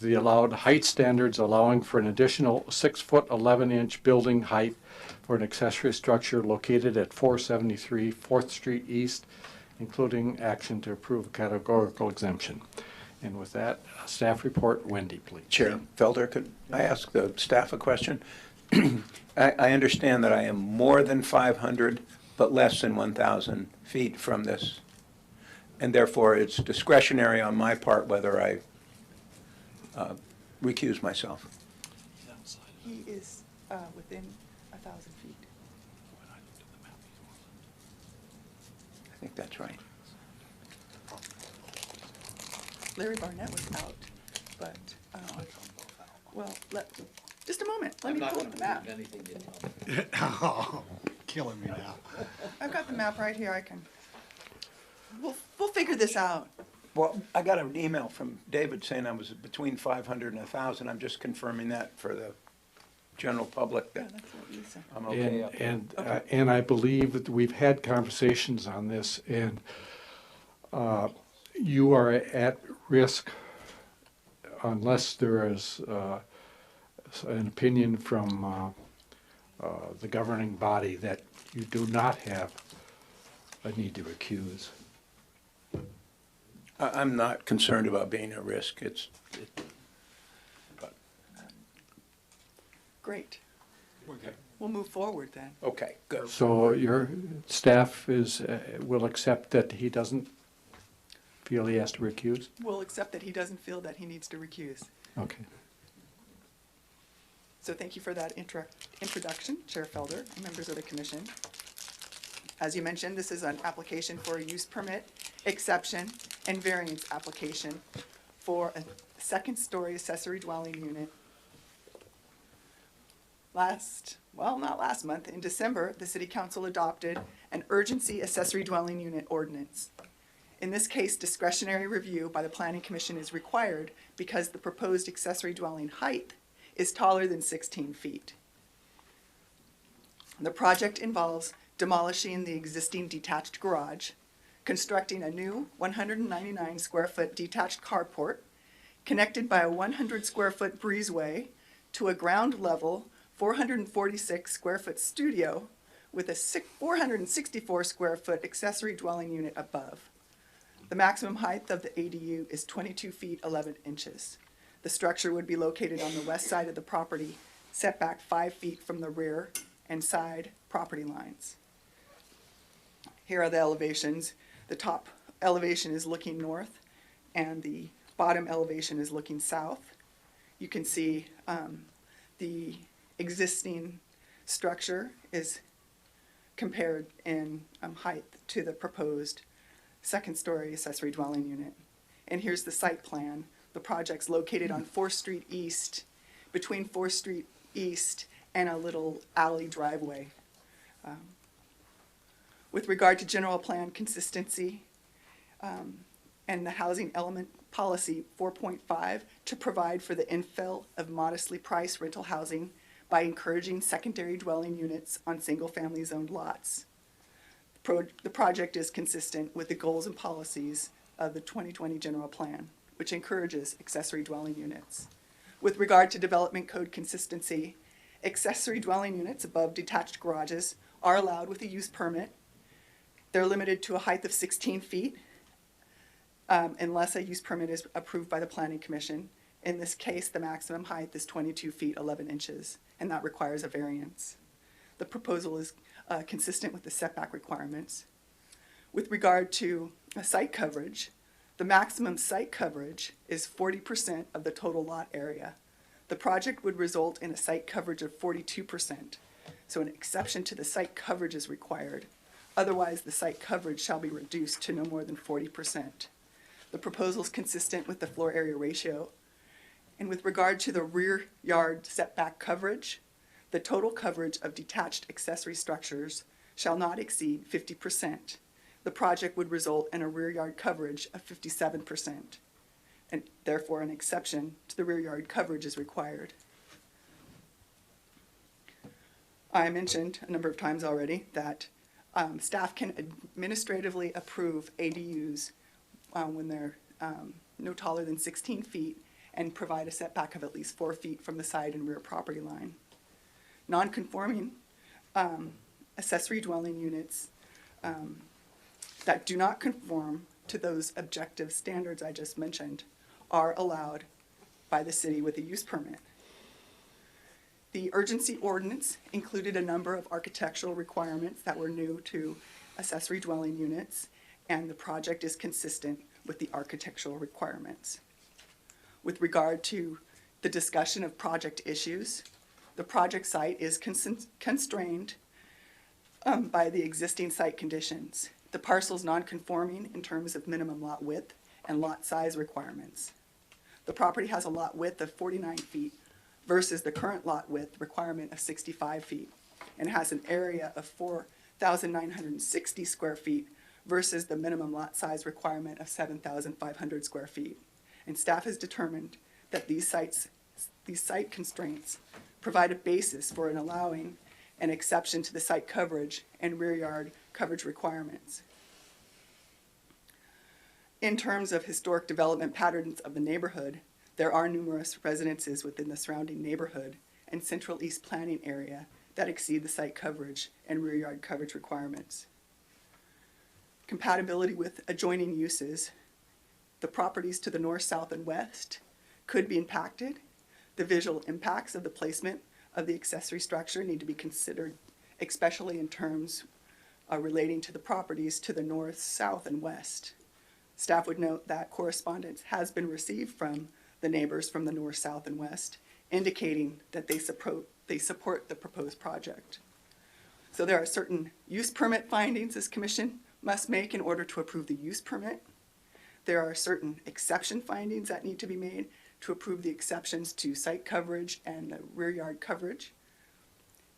the allowed height standards, allowing for an additional 6 foot 11 inch building height for an accessory structure located at 473 4th Street East, including action to approve a categorical exemption. And with that, staff report, Wendy, please. Chair Felder, could I ask the staff a question? I understand that I am more than 500, but less than 1,000 feet from this, and therefore it's discretionary on my part whether I recuse myself. He is within 1,000 feet. I think that's right. Larry Barnett was out, but, well, just a moment, let me pull up the map. Oh, killing me now. I've got the map right here, we'll figure this out. Well, I got an email from David saying I was between 500 and 1,000. I'm just confirming that for the general public that I'm okay up there. And I believe that we've had conversations on this, and you are at risk unless there is an opinion from the governing body that you do not have a need to recuse. I'm not concerned about being at risk. Great. We'll move forward then. Okay, good. So your staff will accept that he doesn't feel he has to recuse? We'll accept that he doesn't feel that he needs to recuse. Okay. So thank you for that introduction, Chair Felder and members of the commission. As you mentioned, this is an application for a use permit, exception, and variance application for a second-story accessory dwelling unit. Not last month, in December, the City Council adopted an urgency accessory dwelling unit ordinance. In this case, discretionary review by the Planning Commission is required because the proposed accessory dwelling height is taller than 16 feet. The project involves demolishing the existing detached garage, constructing a new 199 square foot detached carport, connected by a 100 square foot breezeway to a ground level 446 square foot studio with a 464 square foot accessory dwelling unit above. The maximum height of the ADU is 22 feet 11 inches. The structure would be located on the west side of the property, set back 5 feet from the rear and side property lines. Here are the elevations. The top elevation is looking north, and the bottom elevation is looking south. You can see the existing structure is compared in height to the proposed second-story accessory dwelling unit. And here's the site plan. The project's located on 4th Street East, between 4th Street East and a little alley driveway. With regard to general plan consistency and the housing element policy 4.5 to provide for the infill of modestly priced rental housing by encouraging secondary dwelling units on single-family zoned lots. The project is consistent with the goals and policies of the 2020 general plan, which encourages accessory dwelling units. With regard to development code consistency, accessory dwelling units above detached garages are allowed with a use permit. They're limited to a height of 16 feet unless a use permit is approved by the Planning Commission. In this case, the maximum height is 22 feet 11 inches, and that requires a variance. The proposal is consistent with the setback requirements. With regard to site coverage, the maximum site coverage is 40% of the total lot area. The project would result in a site coverage of 42%, so an exception to the site coverage is required. Otherwise, the site coverage shall be reduced to no more than 40%. The proposal is consistent with the floor area ratio And with regard to the rear yard setback coverage, the total coverage of detached accessory structures shall not exceed 50%. The project would result in a rear yard coverage of 57%, and therefore an exception to the rear yard coverage is required. I mentioned a number of times already that staff can administratively approve ADUs when they're no taller than 16 feet and provide a setback of at least 4 feet from the side and rear property line. Non-conforming accessory dwelling units that do not conform to those objective standards I just mentioned are allowed by the city with a use permit. The urgency ordinance included a number of architectural requirements that were new to accessory dwelling units, and the project is consistent with the architectural requirements. With regard to the discussion of project issues, the project site is constrained by the existing site conditions. The parcel is non-conforming in terms of minimum lot width and lot size requirements. The property has a lot width of 49 feet versus the current lot width requirement of 65 feet, and has an area of 4,960 square feet versus the minimum lot size requirement of 7,500 square feet. And staff has determined that these site constraints provide a basis for allowing an exception to the site coverage and rear yard coverage requirements. In terms of historic development patterns of the neighborhood, there are numerous residences within the surrounding neighborhood and Central East planning area that exceed the site coverage and rear yard coverage requirements. Compatibility with adjoining uses, the properties to the north, south, and west could be impacted. The visual impacts of the placement of the accessory structure need to be considered, especially in terms relating to the properties to the north, south, and west. Staff would note that correspondence has been received from the neighbors from the north, south, and west, indicating that they support the proposed project. So there are certain use permit findings this commission must make in order to approve the use permit. There are certain exception findings that need to be made to approve the exceptions to site coverage and rear yard coverage.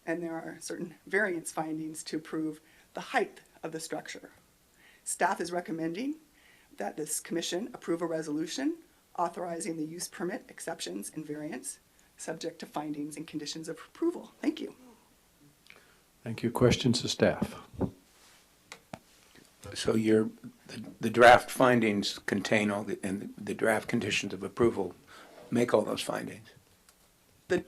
And there are certain variance findings to approve the height of the structure. Staff is recommending that this commission approve a resolution authorizing the use permit exceptions and variance subject to findings and conditions of approval. Thank you. Thank you. Questions to staff? So the draft findings contain all and the draft conditions of approval make all those findings? The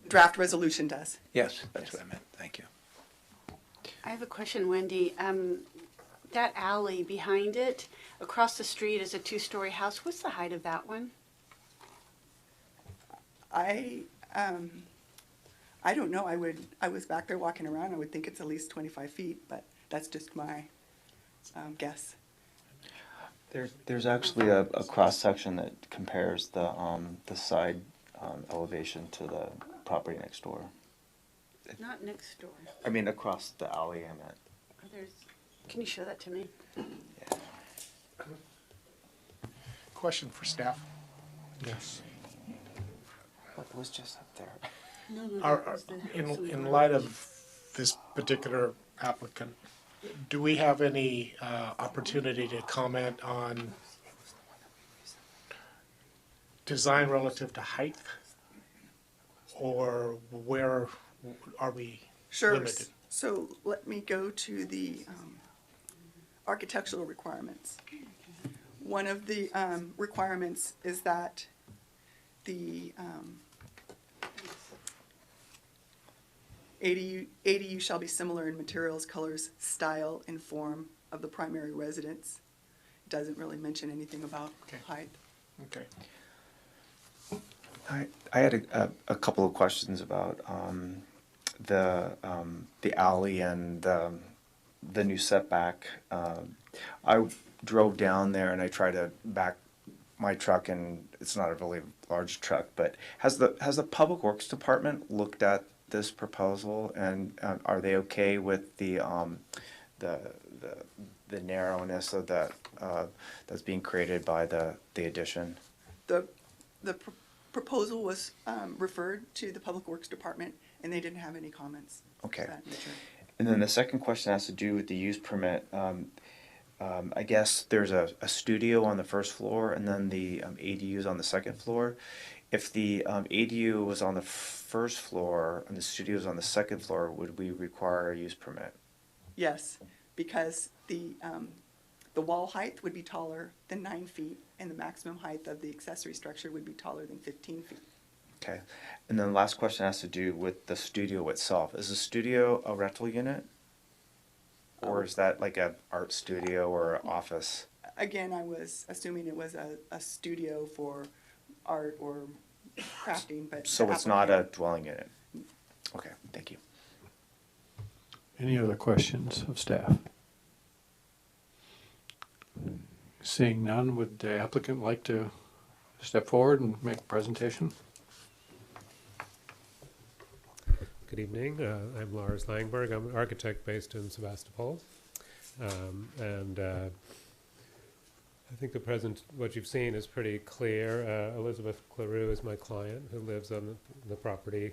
draft resolution does. Yes, that's what I meant. Thank you. I have a question, Wendy. That alley behind it, across the street is a two-story house. What's the height of that one? I don't know. I was back there walking around. I would think it's at least 25 feet, but that's just my guess. There's actually a cross-section that compares the side elevation to the property next door. Not next door. I mean, across the alley, I meant. Can you show that to me? Question for staff. Yes. What was just up there? In light of this particular applicant, do we have any opportunity to comment on design relative to height? Or where are we limited? Sure. So let me go to the architectural requirements. One of the requirements is that the ADU shall be similar in materials, colors, style, and form of the primary residence. It doesn't really mention anything about height. Okay. I had a couple of questions about the alley and the new setback. I drove down there and I tried to back my truck, and it's not a really large truck, but has the Public Works Department looked at this proposal, and are they okay with the narrowness of that that's being created by the addition? The proposal was referred to the Public Works Department, and they didn't have any comments. Okay. of that nature. And then the second question has to do with the use permit. I guess there's a studio on the first floor and then the ADU is on the second floor. If the ADU was on the first floor and the studio is on the second floor, would we require a use permit? Yes, because the wall height would be taller than 9 feet, and the maximum height of the accessory structure would be taller than 15 feet. Okay. And then the last question has to do with the studio itself. Is the studio a rental unit? Or is that like an art studio or an office? Again, I was assuming it was a studio for art or crafting, but. So it's not a dwelling unit? Okay, thank you. Any other questions of staff? Seeing none, would the applicant like to step forward and make a presentation? Good evening. I'm Lars Langberg. I'm an architect based in Sebastopol. I think what you've seen is pretty clear. Elizabeth Claroux is my client who lives on the property,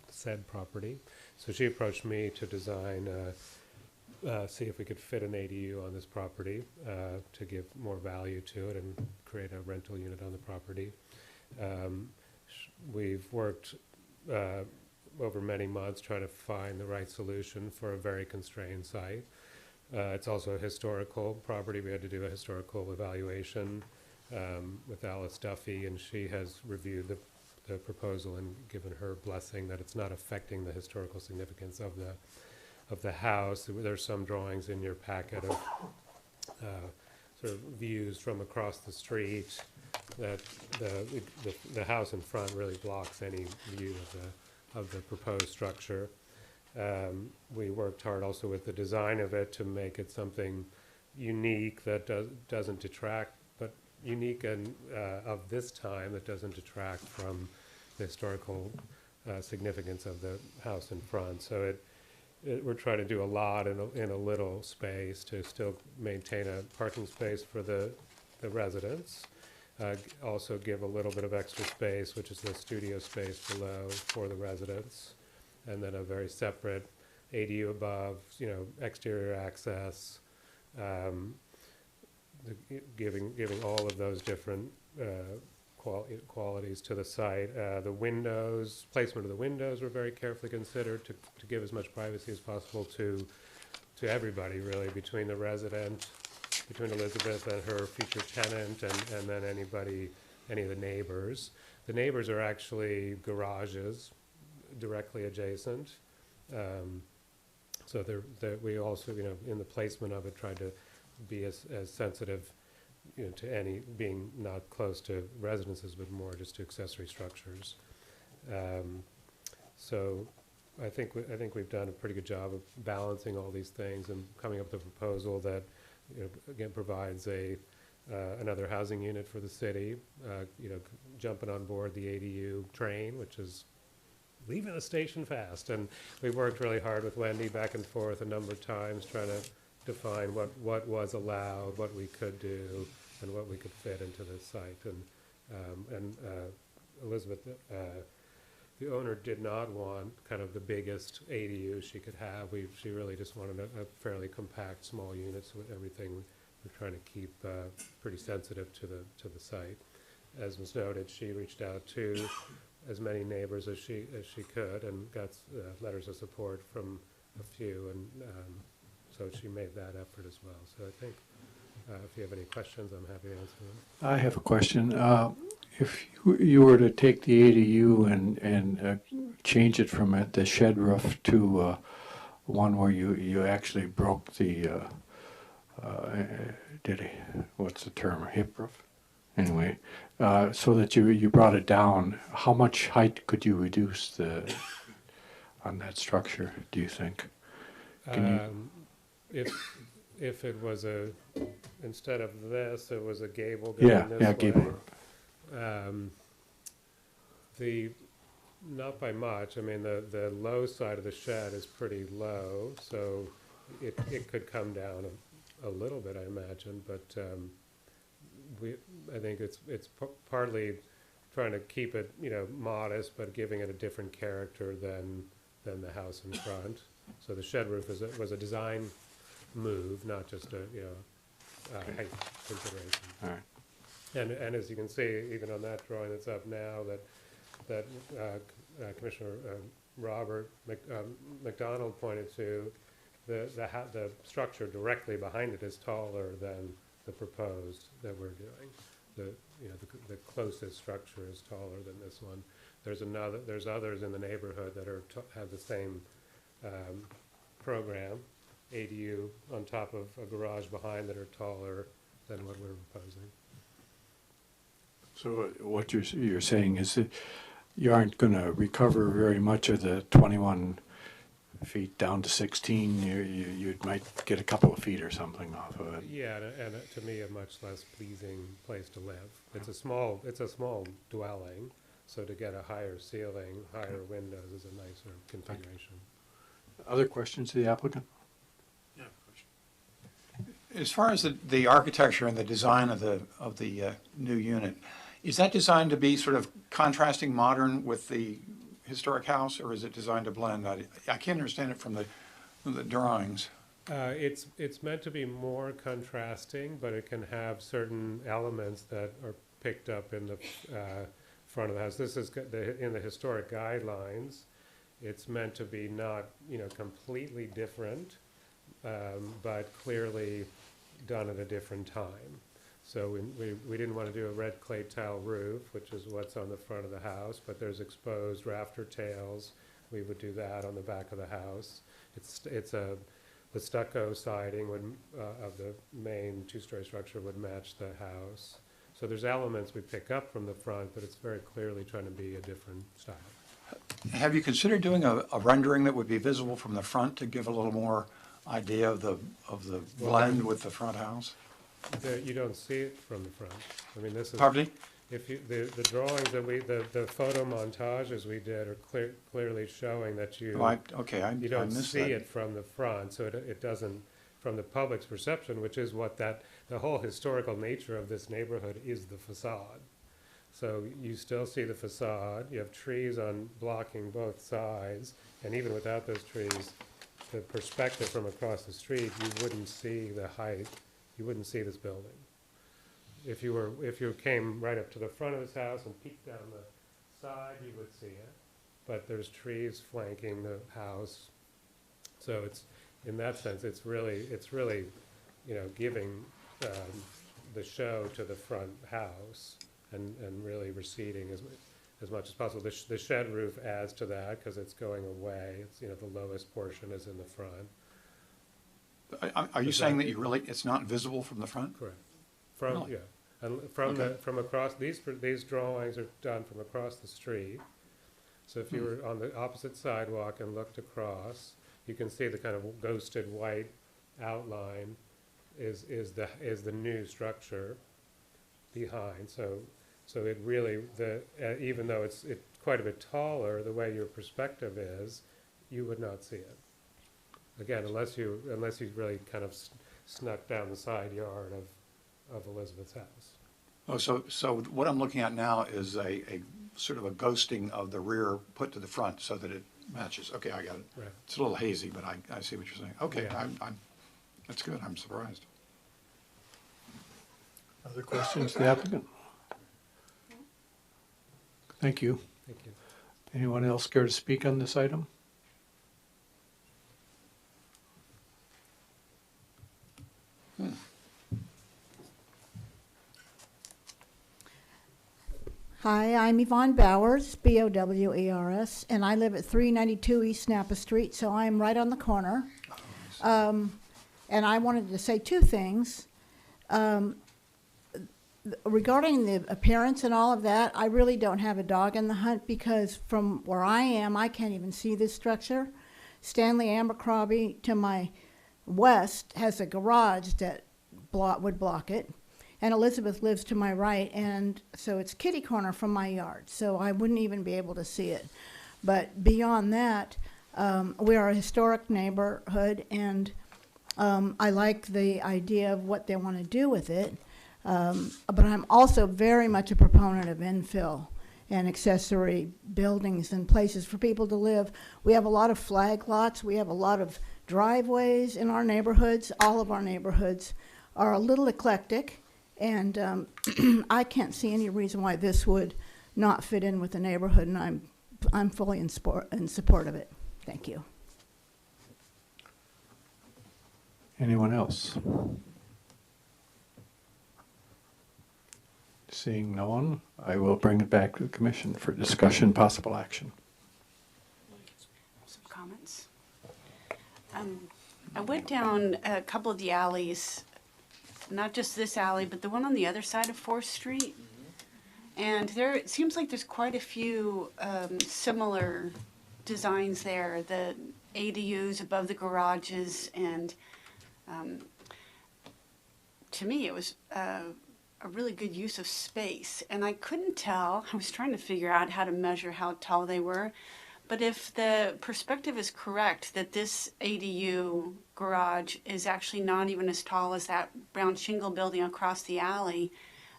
said property. So she approached me to design, see if we could fit an ADU on this property to give more value to it and create a rental unit on the property. We've worked over many months trying to find the right solution for a very constrained site. It's also a historical property. We had to do a historical evaluation with Alice Duffy, and she has reviewed the proposal and given her blessing that it's not affecting the historical significance of the house. There's some drawings in your packet of sort of views from across the street that the house in front really blocks any view of the proposed structure. We worked hard also with the design of it to make it something unique that doesn't detract, but unique and of this time that doesn't detract from the historical significance of the house in front. So we're trying to do a lot in a little space to still maintain a parking space for the residents. Also give a little bit of extra space, which is the studio space below for the residents, and then a very separate ADU above, exterior access, giving all of those different qualities to the site. The windows, placement of the windows were very carefully considered to give as much privacy as possible to everybody, really, between the resident, between Elizabeth and her future tenant, and then any of the neighbors. The neighbors are actually garages directly adjacent. So we also, in the placement of it, tried to be as sensitive, to any being not close to residences, but more just to accessory structures. So I think we've done a pretty good job of balancing all these things and coming up with a proposal that, again, provides another housing unit for the city. Jumping on board the ADU train, which is leaving the station fast. And we worked really hard with Wendy back and forth a number of times trying to define what was allowed, what we could do, and what we could fit into the site. And Elizabeth, the owner, did not want kind of the biggest ADU she could have. She really just wanted a fairly compact, small unit. So everything we're trying to keep pretty sensitive to the site. As was noted, she reached out to as many neighbors as she could and got letters of support from a few, and so she made that effort as well. So I think if you have any questions, I'm happy to answer them. I have a question. If you were to take the ADU and change it from the shed roof to one where you actually broke the, what's the term, a hip roof? Anyway, so that you brought it down, how much height could you reduce on that structure, do you think? If it was instead of this, it was a gable going this way. Gable. Not by much. I mean, the low side of the shed is pretty low, so it could come down a little bit, I imagine, but I think it's partly trying to keep it, modest, but giving it a different character than the house in front. So the shed roof was a design move, not just a, height consideration. All right. And as you can see, even on that drawing that's up now, that Commissioner Robert McDonald pointed to, the structure directly behind it is taller than the proposed that we're doing. The closest structure is taller than this one. There's others in the neighborhood that have the same program, ADU on top of a garage behind, that are taller than what we're proposing. So what you're saying is that you aren't going to recover very much of the 21 feet down to 16. You might get a couple of feet or something off of it. Yeah, and to me, a much less pleasing place to live. It's a small dwelling, so to get a higher ceiling, higher windows is a nicer configuration. Other questions to the applicant? As far as the architecture and the design of the new unit, is that designed to be sort of contrasting modern with the historic house, or is it designed to blend? I can't understand it from the drawings. It's meant to be more contrasting, but it can have certain elements that are picked up in the front of the house. This is in the historic guidelines. It's meant to be not, completely different, but clearly done at a different time. So we didn't want to do a red clay tile roof, which is what's on the front of the house, but there's exposed rafter tails. We would do that on the back of the house. The stucco siding of the main two-story structure would match the house. So there's elements we pick up from the front, but it's very clearly trying to be a different style. Have you considered doing a rendering that would be visible from the front to give a little more idea of the blend with the front house? You don't see it from the front. I mean, this is. Pardon me? If the drawings that the photo montages we did are clearly showing that you. You don't see it from the front, so it doesn't, from the public's perception, which is what the whole historical nature of this neighborhood is, the facade. So you still see the facade. You have trees blocking both sides, and even without those trees, the perspective from across the street, you wouldn't see the height. You wouldn't see this building. If you came right up to the front of this house and peeked down the side, you would see it. But there's trees flanking the house, so it's, in that sense, it's really giving the show to the front house and really receding as much as possible. The shed roof adds to that because it's going away. It's the lowest portion is in the front. Are you saying that it's not visible from the front? Correct. Really? Yeah, and from across these drawings are done from across the street. So if you were on the opposite sidewalk and looked across, you can see the kind of ghosted white outline is the new structure behind. So it really even though it's quite a bit taller, the way your perspective is, you would not see it. Again, unless you really kind of snuck down the side yard of Elizabeth's house. Oh, so what I'm looking at now is a sort of a ghosting of the rear put to the front so that it matches. Okay, I got it. Right. It's a little hazy, but I see what you're saying. Okay, Yeah. that's good. I'm surprised. Other questions to the applicant? Thank you. Thank you. Anyone else care to speak on this item? Hi, I'm Yvonne Bowers, B-O-W-E-R-S, and I live at 392 East Napa Street, so I'm right on the corner. And I wanted to say two things. Regarding the appearance and all of that, I really don't have a dog in the hunt because from where I am, I can't even see this structure. Stanley Abercrombie to my west has a garage that would block it. And Elizabeth lives to my right, and so it's kitty corner from my yard, so I wouldn't even be able to see it. But beyond that, we are a historic neighborhood, and I like the idea of what they want to do with it. But I'm also very much a proponent of infill. and accessory buildings and places for people to live. We have a lot of flag lots. We have a lot of driveways in our neighborhoods. All of our neighborhoods are a little eclectic, and I can't see any reason why this would not fit in with the neighborhood, and I'm fully in support of it. Thank you. Anyone else? Seeing no one, I will bring it back to the commission for discussion, possible action. Some comments. I went down a couple of the alleys, not just this alley, but the one on the other side of 4th Street. And it seems like there's quite a few similar designs there, the ADUs above the garages, and to me it was a really good use of space. And I couldn't tell, I was trying to figure out how to measure how tall they were, but if the perspective is correct that this ADU garage is actually not even as tall as that brown shingle building across the alley,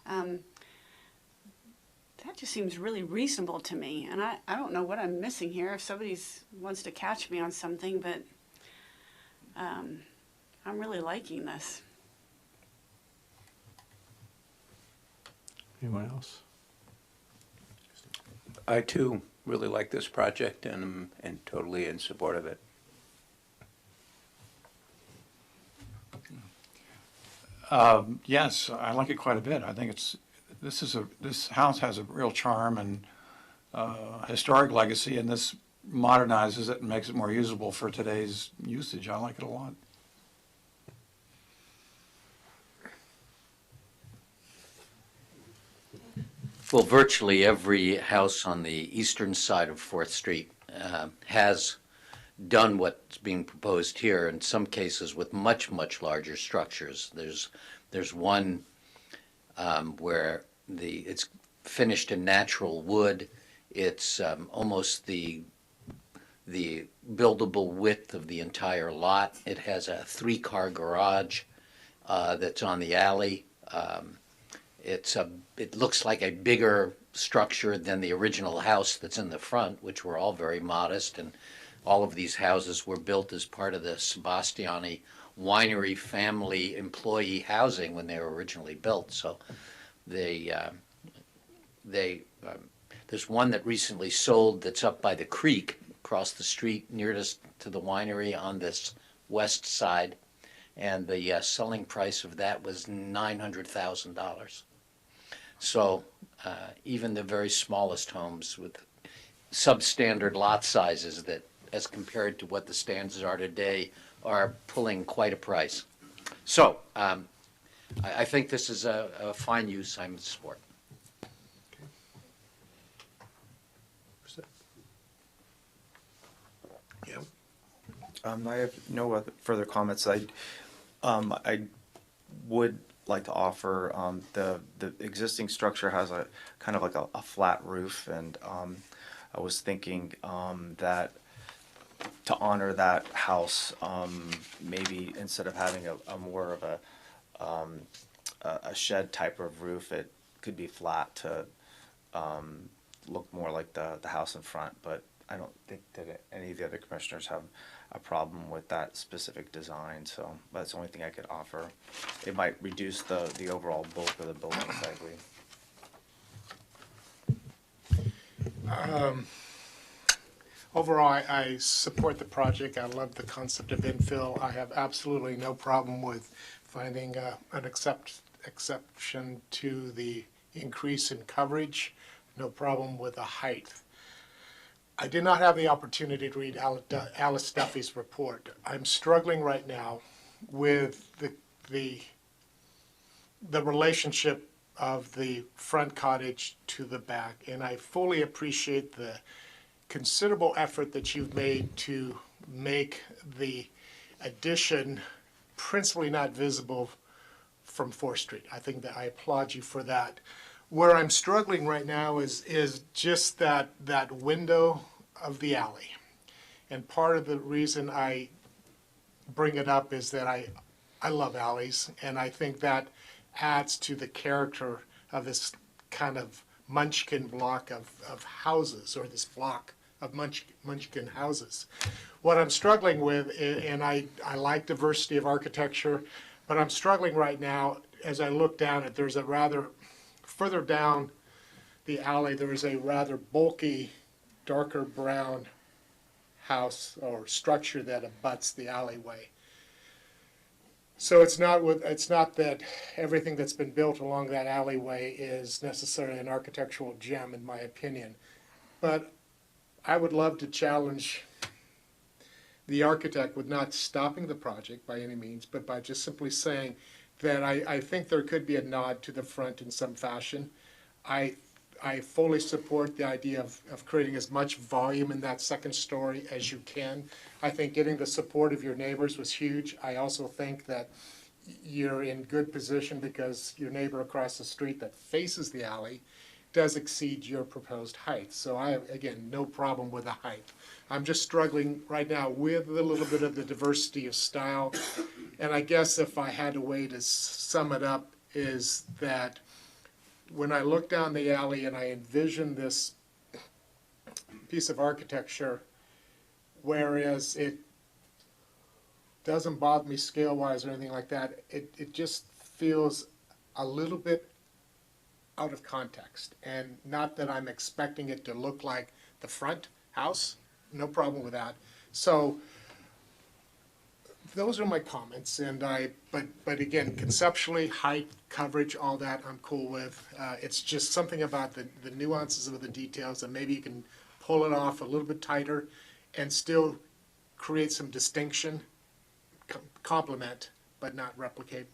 that just seems really reasonable to me. And I don't know what I'm missing here, if somebody wants to catch me on something, but I'm really liking this. Anyone else? I too really like this project and am totally in support of it. Yes, I like it quite a bit. I think this house has a real charm and historic legacy, and this modernizes it and makes it more usable for today's usage. I like it a lot. Well, virtually every house on the eastern side of 4th Street has done what's being proposed here, in some cases with much, much larger structures. There's one where it's finished in natural wood. It's almost the buildable width of the entire lot. It has a 3-car garage that's on the alley. It looks like a bigger structure than the original house that's in the front, which were all very modest, and all of these houses were built as part of the Sebastiani winery family employee housing when they were originally built. So there's one that recently sold that's up by the creek across the street nearest to the winery on this west side, and the selling price of that was $900,000. So even the very smallest homes with substandard lot sizes that, as compared to what the standards are today, are pulling quite a price. So I think this is a fine use. I'm in support. Yeah. I have no other further comments. I would like to offer the existing structure has a kind of like a flat roof, and I was thinking that to honor that house, maybe instead of having a more of a shed type of roof, it could be flat to look more like the house in front. But I don't think that any of the other commissioners have a problem with that specific design, so that's the only thing I could offer. It might reduce the overall bulk of the building slightly. Overall, I support the project. I love the concept of infill. I have absolutely no problem with finding an exception to the increase in coverage. No problem with the height. I did not have the opportunity to read Alice Duffy's report. I'm struggling right now with the relationship of the front cottage to the back, and I fully appreciate the considerable effort that you've made to make the addition principally not visible from 4th Street. I think that I applaud you for that. Where I'm struggling right now is just that window of the alley. And part of the reason I bring it up is that I love alleys, and I think that adds to the character of this kind of munchkin block of houses, or this block of munchkin houses. What I'm struggling with, and I like diversity of architecture, but I'm struggling right now as I look down at, there's a rather, further down the alley, there is a rather bulky, darker brown house or structure that abuts the alleyway. So it's not that everything that's been built along that alleyway is necessarily an architectural gem, in my opinion. But I would love to challenge the architect with not stopping the project by any means, but by just simply saying that I think there could be a nod to the front in some fashion. I fully support the idea of creating as much volume in that second story as you can. I think getting the support of your neighbors was huge. I also think that you're in good position because your neighbor across the street that faces the alley does exceed your proposed height. So I have, again, no problem with the height. I'm just struggling right now with a little bit of the diversity of style. And I guess if I had a way to sum it up is that when I look down the alley and I envision this piece of architecture, whereas it doesn't bother me scale-wise or anything like that, it just feels a little bit out of context. And not that I'm expecting it to look like the front house, no problem with that. So those are my comments, and but again, conceptually, height, coverage, all that I'm cool with. It's just something about the nuances of the details, and maybe you can pull it off a little bit tighter and still create some distinction, complement, but not replicate.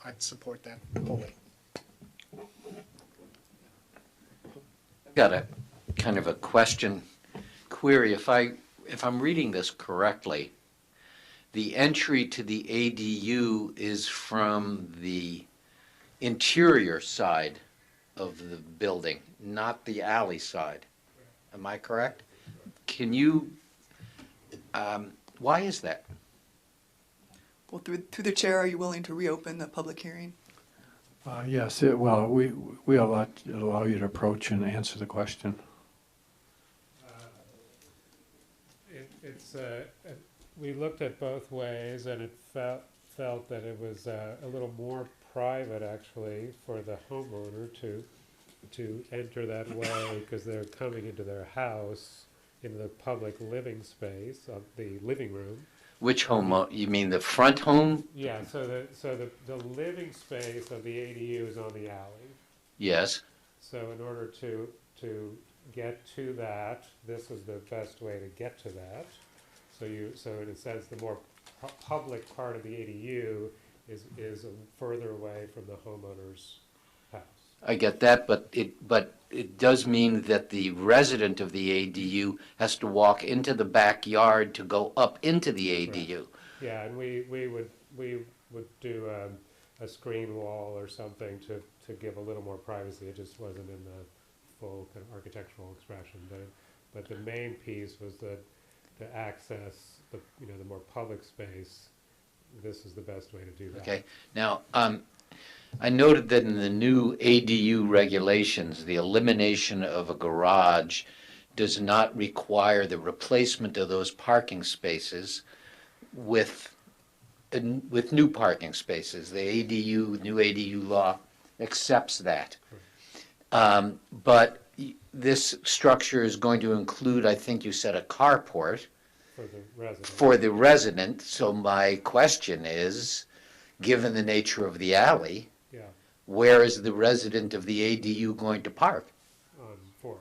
I'd support that wholly. Got a kind of a question, query. If I'm reading this correctly, the entry to the ADU is from the interior side of the building, not the alley side. Am I correct? Can you, why is that? Well, through the chair, are you willing to reopen the public hearing? Yes, well, we allow you to approach and answer the question. We looked at both ways, and it felt that it was a little more private, actually, for the homeowner to enter that way, because they're coming into their house, into the public living space of the living room. Which home? You mean the front home? Yeah. So the living space of the ADU is on the alley. Yes. So in order to get to that, this is the best way to get to that. So in a sense, the more public part of the ADU is further away from the homeowner's house. I get that, but it does mean that the resident of the ADU has to walk into the backyard to go up into the ADU. Right. Yeah, and we would do a screen wall or something to give a little more privacy. It just wasn't in the full kind of architectural expression, but the main piece was that to access the more public space, this is the best way to do that. Okay. Now, I noted that in the new ADU regulations, the elimination of a garage does not require the replacement of those parking spaces with new parking spaces. The new ADU law accepts that. But this structure is going to include, I think you said, a carport for the resident. So my question is, given the nature of the alley, where is the resident of the ADU going to park? On 4th.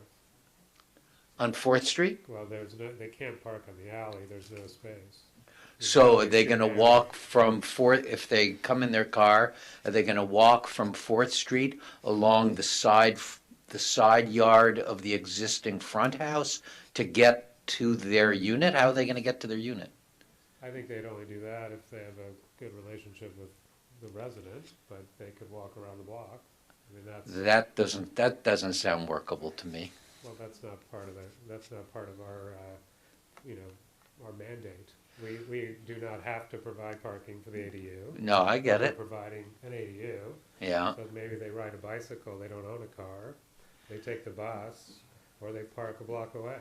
On 4th Street? Well, they can't park on the alley. There's no space. So are they going to walk from 4th, if they come in their car, are they going to walk from 4th Street along the side yard of the existing front house to get to their unit? How are they going to get to their unit? I think they'd only do that if they have a good relationship with the residents, but they could walk around the block. I mean, that doesn't sound workable to me. Well, that's not part of our our mandate. We do not have to provide parking for the ADU. No, I get it. We're providing an ADU. Yeah. But maybe they ride a bicycle, they don't own a car. They take the bus, or they park a block away.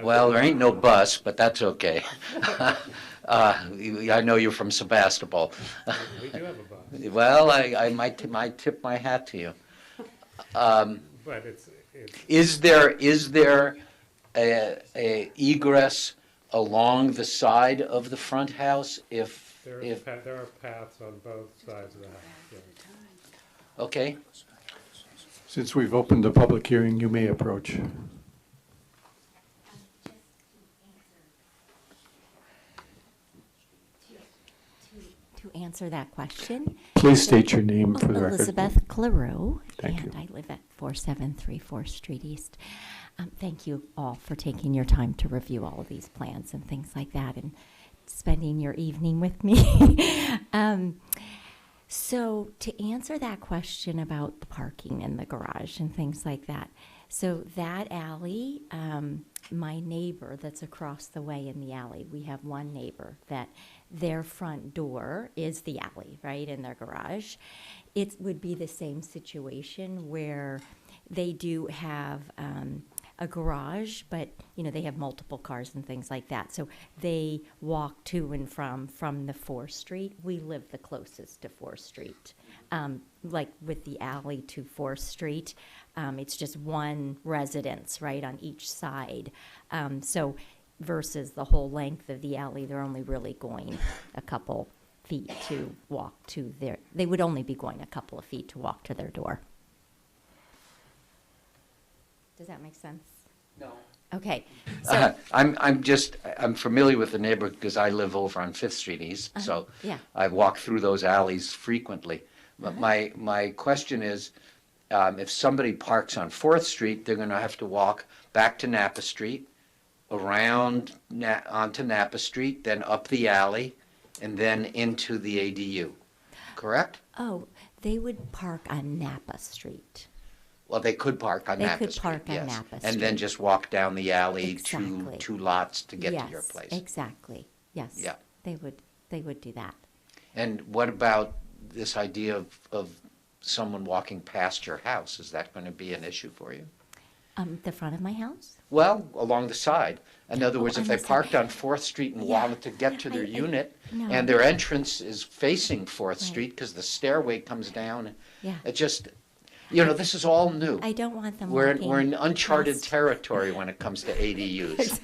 Well, there ain't no bus, but that's okay. I know you're from Sebastopol. We do have a bus. Well, I might tip my hat to you. But it's. Is there a egress along the side of the front house if? There are paths on both sides of the house. Yeah. Okay. Since we've opened the public hearing, you may approach. To answer that question. Please state your name for the record. Elizabeth Clareau. Thank you. And I live at 4734 Street East. Thank you all for taking your time to review all of these plans and things like that and spending your evening with me. So to answer that question about the parking in the garage and things like that, so that alley, my neighbor that's across the way in the alley, we have one neighbor that their front door is the alley, right, in their garage. It would be the same situation where they do have a garage, but you know they have multiple cars and things like that. So they walk to and from the 4th Street. We live the closest to 4th Street, like with the alley to 4th Street. It's just one residence right on each side. So versus the whole length of the alley, they're only really going a couple feet to walk to their. They would only be going a couple of feet to walk to their door. Does that make sense? No. Okay. So I'm familiar with the neighborhood because I live over on 5th Street East, so yeah. I walk through those alleys frequently. But my question is, if somebody parks on 4th Street, they're going to have to walk back to Napa Street, around onto Napa Street, then up the alley, and then into the ADU. Correct? Oh, they would park on Napa Street. Well, they could park on Napa Street. They could park on yes. Napa Street. And then just walk down the alley Exactly. two lots to get yes, to your place. Exactly. Yes. Yeah. They would do that. And what about this idea of someone walking past your house? Is that going to be an issue for you? The front of my house? Well, along the side. In other words, if on they the side. parked on 4th Street and Yeah. wanted to get to their unit, no. and their entrance is facing 4th Right. Street because the stairway comes down, Yeah. it just, you know, this is all new. I don't want them We're walking in uncharted past- territory when it comes to ADUs.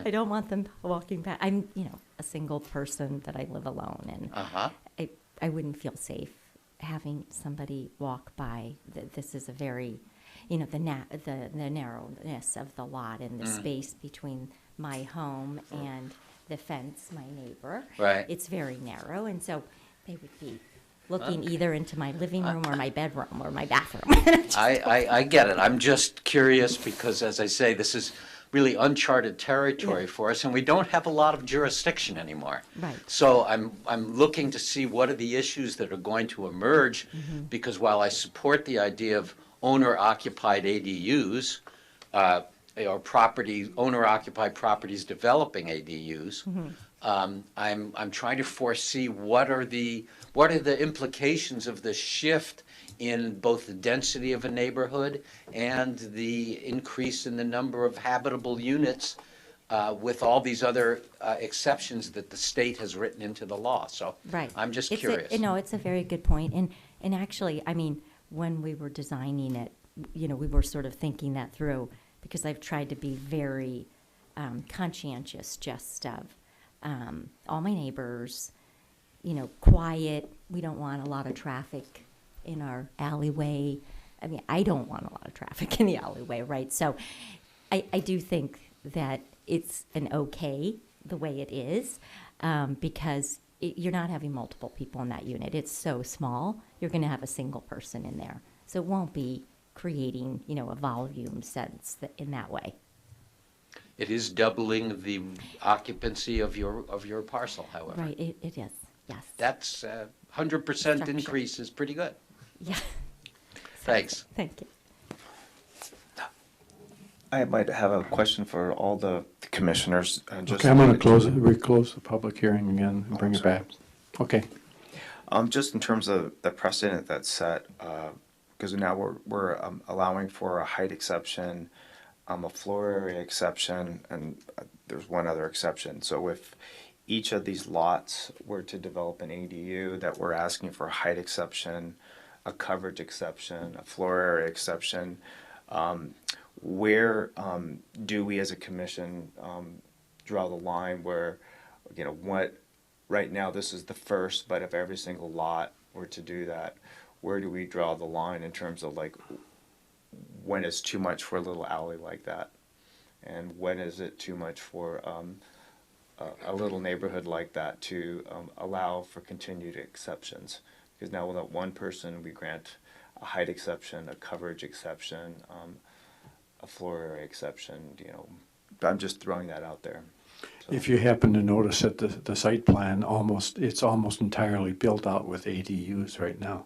I don't want them walking past. I'm, a single person that I live alone, and Uh-huh. I wouldn't feel safe having somebody walk by. This is a very, the narrowness of the lot and the space between my home and the fence, my neighbor. Right. It's very narrow, and so they would be looking either into my living room or my bedroom or my bathroom. I get it. I'm just curious because, as I say, this is really uncharted territory for us, and we don't have a lot of jurisdiction anymore. Right. So I'm looking to see what are the issues that are going to emerge, because while I support the idea of owner-occupied ADUs, or owner-occupied properties developing ADUs, I'm trying to foresee what are the implications of the shift in both the density of a neighborhood and the increase in the number of habitable units with all these other exceptions that the state has written into the law. So Right. I'm just It's curious. It's a very good point. And actually, when we were designing it, we were sort of thinking that through because I've tried to be very conscientious just of all my neighbors, quiet. We don't want a lot of traffic in our alleyway. I don't want a lot of traffic in the alleyway, right? So I do think that it's an okay the way it is because you're not having multiple people in that unit. It's so small, you're going to have a single person in there. So it won't be creating, a volume sense in that way. It is doubling the occupancy of your parcel, however. Right, it is, yes. That's 100% increase is pretty good. Yeah. Thanks. Thank you. I might have a question for all the commissioners. Okay, I'm going to reclose the public hearing again and bring it back. Okay. Just in terms of the precedent that's set, because now we're allowing for a height exception, a floor area exception, and there's one other exception. So if each of these lots were to develop an ADU, that we're asking for a height exception, a coverage exception, a floor area exception, where do we as a commission draw the line where, what, right now this is the first, but if every single lot were to do that, where do we draw the line in terms of like when it's too much for a little alley like that, and when is it too much for a little neighborhood like that to allow for continued exceptions? Because now with that one person, we grant a height exception, a coverage exception, a floor area exception. I'm just throwing that out there. If you happen to notice that the site plan it's almost entirely built out with ADUs right now.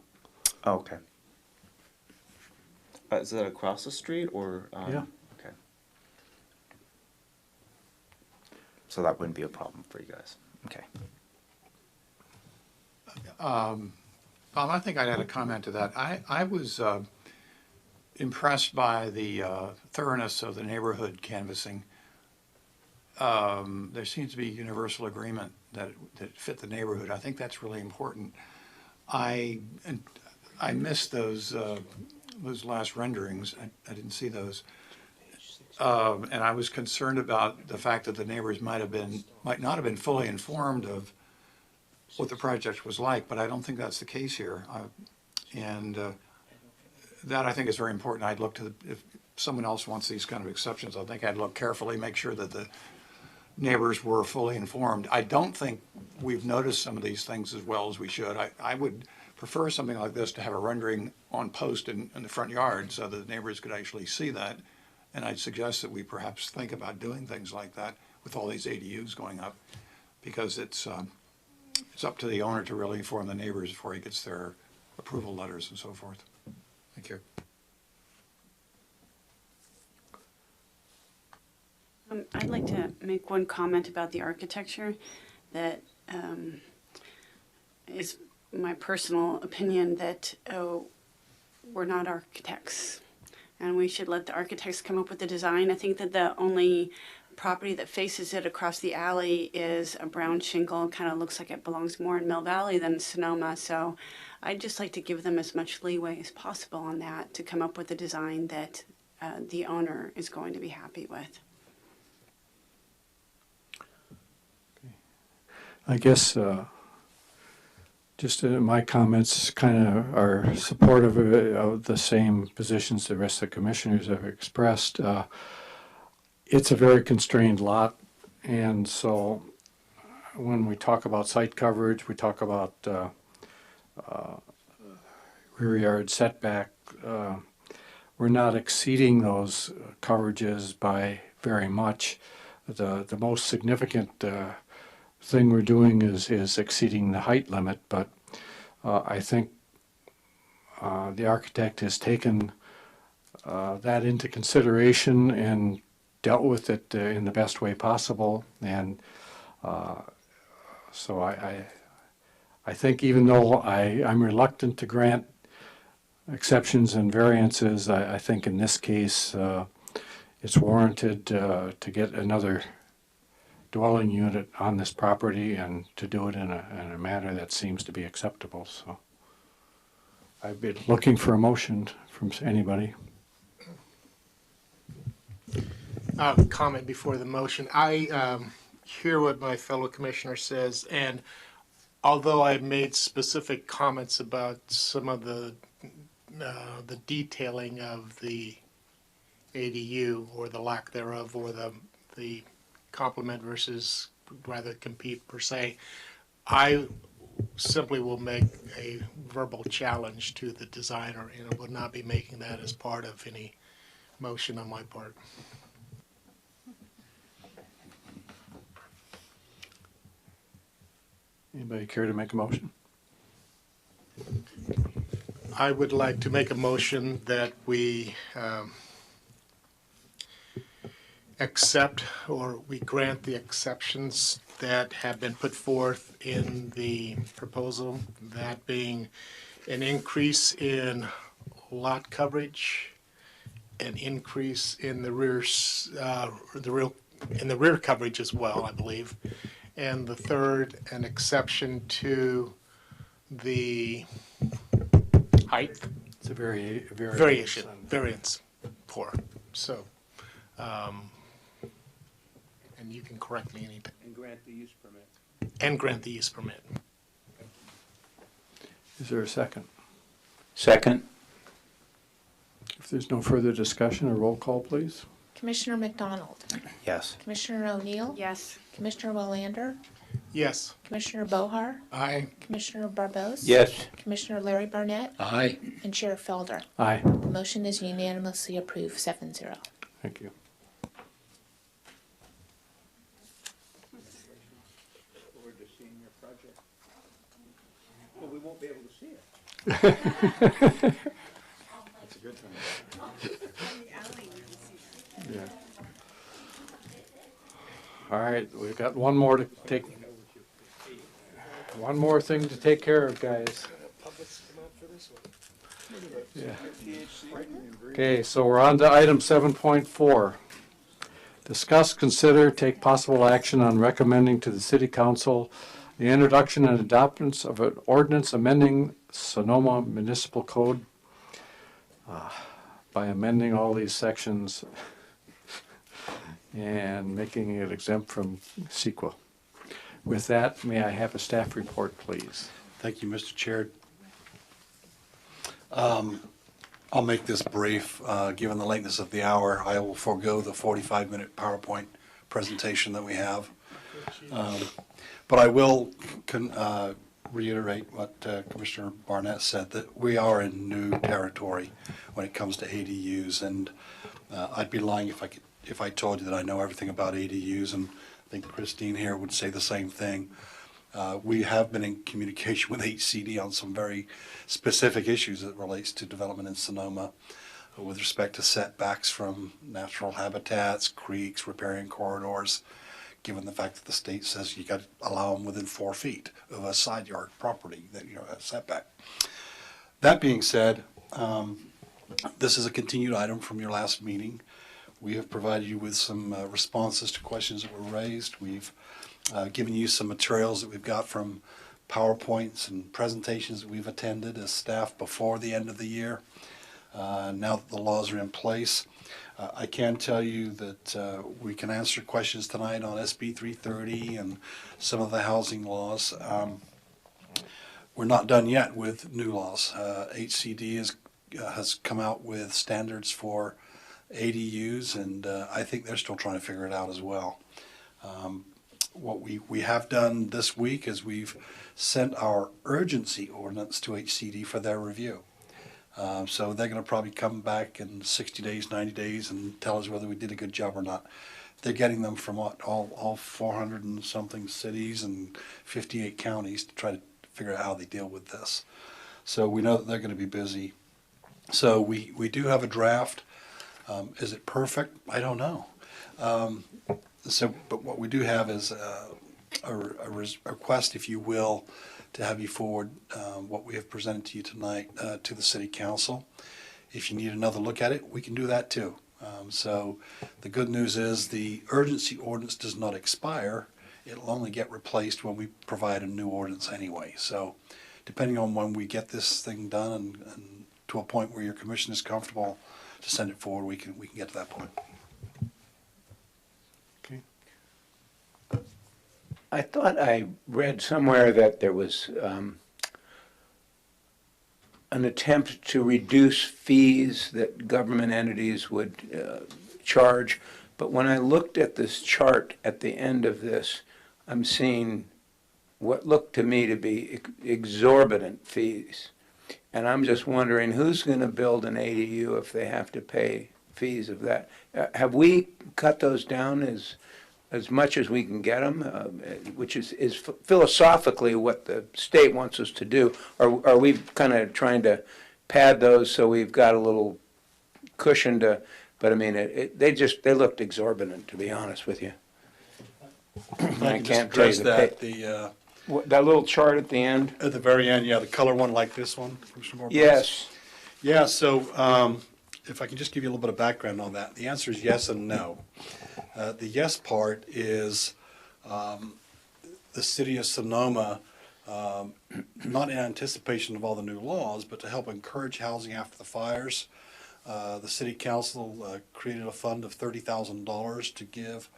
Oh, okay. Is that across the street or? Yeah. Okay. So that wouldn't be a problem for you guys. Okay. Bob, I think I'd add a comment to that. I was impressed by the thoroughness of the neighborhood canvassing. There seems to be universal agreement that fit the neighborhood. I think that's really important. I missed those last renderings. I didn't see those. And I was concerned about the fact that the neighbors might not have been fully informed of what the project was like, but I don't think that's the case here. That I think is very important. I'd look to if someone else wants these kind of exceptions, I think I'd look carefully, make sure that the neighbors were fully informed. I don't think we've noticed some of these things as well as we should. I would prefer something like this to have a rendering on post in the front yard so that the neighbors could actually see that. And I'd suggest that we perhaps think about doing things like that with all these ADUs going up, because it's up to the owner to really inform the neighbors before he gets their approval letters and so forth. Thank you. I'd like to make one comment about the architecture that is my personal opinion that we're not architects and we should let the architects come up with the design. I think that the only property that faces it across the alley is a brown shingle. Kind of looks like it belongs more in Mill Valley than Sonoma. So I'd just like to give them as much leeway as possible on that to come up with a design that the owner is going to be happy with. I guess just my comments kind of are supportive of the same positions the rest of the commissioners have expressed. It's a very constrained lot, and so when we talk about site coverage, we talk about rear yard setback, we're not exceeding those coverages by very much. The most significant thing we're doing is exceeding the height limit, but I think the architect has taken that into consideration and dealt with it in the best way possible. And so I think even though I'm reluctant to grant exceptions and variances, I think in this case it's warranted to get another dwelling unit on this property and to do it in a manner that seems to be acceptable. So I've been looking for a motion from anybody. Comment before the motion. I hear what my fellow commissioner says, and although I made specific comments about some of the detailing of the ADU or the lack thereof, or the complement versus rather compete per se, I simply will make a verbal challenge to the designer, and I will not be making that as part of any motion on my part. Anybody care to make a motion? I would like to make a motion that we accept, or we grant the exceptions that have been put forth in the proposal, that being an increase in lot coverage, an increase in the rear coverage as well, I believe. And the third, an exception to the height. It's a variance for. So, and you can correct me anything. And grant the use permit. And grant the use permit. Is there a second? Second. If there's no further discussion, a roll call, please. Commissioner McDonald? Yes. Commissioner O'Neill? Yes. Commissioner Willander? Yes. Commissioner Bohar? Aye. Commissioner Barbos? Yes. Commissioner Larry Barnett? Aye. And Chair Felder? Aye. The motion is unanimously approved, 7-0. Thank you. Forward to seeing your project. Well, we won't be able to see it. That's a good thing. Yeah. All right, we've got one more to take. One more thing to take care of, guys. Yeah. Okay, so we're on to item 7.4. Discuss, consider, take possible action on recommending to the City Council the introduction and adoption of an ordinance amending Sonoma Municipal Code by amending all these sections and making it exempt from CEQA. With that, may I have a staff report, please? Thank you, Mr. Chair. I'll make this brief. Given the lateness of the hour, I will forego the 45-minute PowerPoint presentation that we have. But I will reiterate what Commissioner Barnett said, that we are in new territory when it comes to ADUs, and I'd be lying if I told you that I know everything about ADUs, and I think Christine here would say the same thing. We have been in communication with HCD on some very specific issues that relates to development in Sonoma with respect to setbacks from natural habitats, creeks, riparian corridors, given the fact that the state says you got to allow them within 4 feet of a side yard property, that a setback. That being said, this is a continued item from your last meeting. We have provided you with some responses to questions that were raised. We've given you some materials that we've got from PowerPoints and presentations that we've attended as staff before the end of the year. Now that the laws are in place, I can tell you that we can answer questions tonight on SB 330 and some of the housing laws. We're not done yet with new laws. HCD has come out with standards for ADUs, and I think they're still trying to figure it out as well. What we have done this week is we've sent our urgency ordinance to HCD for their review. So they're going to probably come back in 60 days, 90 days and tell us whether we did a good job or not. They're getting them from all 400 and something cities and 58 counties to try to figure out how they deal with this. So we know that they're going to be busy. So we do have a draft. Is it perfect? I don't know. But what we do have is a request, if you will, to have you forward what we have presented to you tonight to the City Council. If you need another look at it, we can do that too. So the good news is the urgency ordinance does not expire. It'll only get replaced when we provide a new ordinance anyway. So depending on when we get this thing done and to a point where your commission is comfortable to send it forward, we can get to that point. Okay. I thought I read somewhere that there was an attempt to reduce fees that government entities would charge. But when I looked at this chart at the end of this, I'm seeing what looked to me to be exorbitant fees. And I'm just wondering, who's going to build an ADU if they have to pay fees of that? Have we cut those down as much as we can get them, which is philosophically what the state wants us to do? Or are we kind of trying to pad those so we've got a little cushion to, but I mean, they looked exorbitant, to be honest with you. I can't tell you that little chart at the end. At the very end, yeah, the color one like this one, Commissioner Moore. Yes. Yeah, so if I can just give you a little bit of background on that. The answer is yes and no. The yes part is the city of Sonoma, not in anticipation of all the new laws, but to help encourage housing after the fires. The city council created a fund of $30,000 to give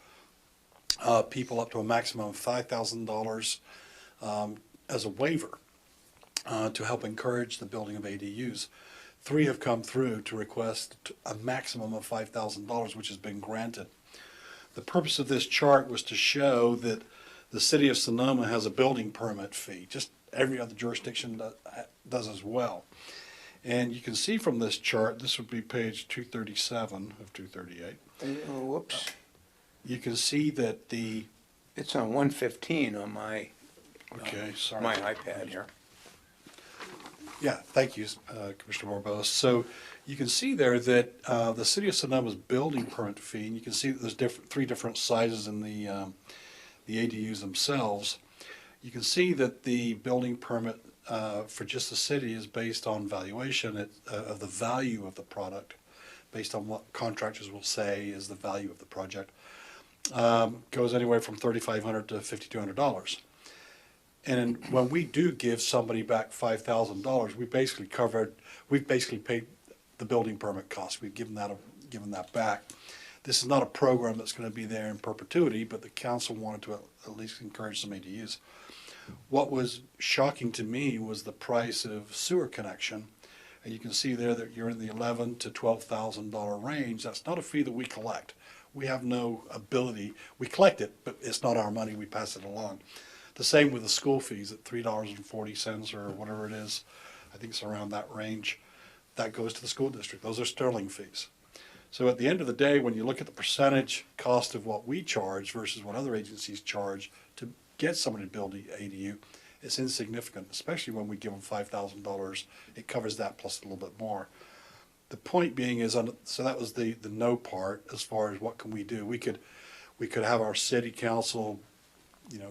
people up to a maximum of $5,000 as a waiver to help encourage the building of ADUs. 3 have come through to request a maximum of $5,000, which has been granted. The purpose of this chart was to show that the city of Sonoma has a building permit fee, just every other jurisdiction does as well. And you can see from this chart, this would be page 237 of 238. Whoops. You can see that it's on 115 on my sorry, my iPad here. Yeah, thank you, Commissioner Borbos. So you can see there that the city of Sonoma's building permit fee, and you can see that there's 3 different sizes in the ADUs themselves. You can see that the building permit for just the city is based on valuation of the value of the product, based on what contractors will say is the value of the project. Goes anywhere from $3,500 to $5,200. And when we do give somebody back $5,000, we've basically paid the building permit cost. We've given that back. This is not a program that's going to be there in perpetuity, but the council wanted to at least encourage some ADUs. What was shocking to me was the price of sewer connection. And you can see there that you're in the $11,000 to $12,000 range. That's not a fee that we collect. We have no ability. We collect it, but it's not our money. We pass it along. The same with the school fees at $3.40 or whatever it is. I think it's around that range. That goes to the school district. Those are sterling fees. So at the end of the day, when you look at the percentage cost of what we charge versus what other agencies charge to get somebody to build an ADU, it's insignificant, especially when we give them $5,000. It covers that plus a little bit more. The point being is, so that was the no part as far as what can we do. We could have our city council,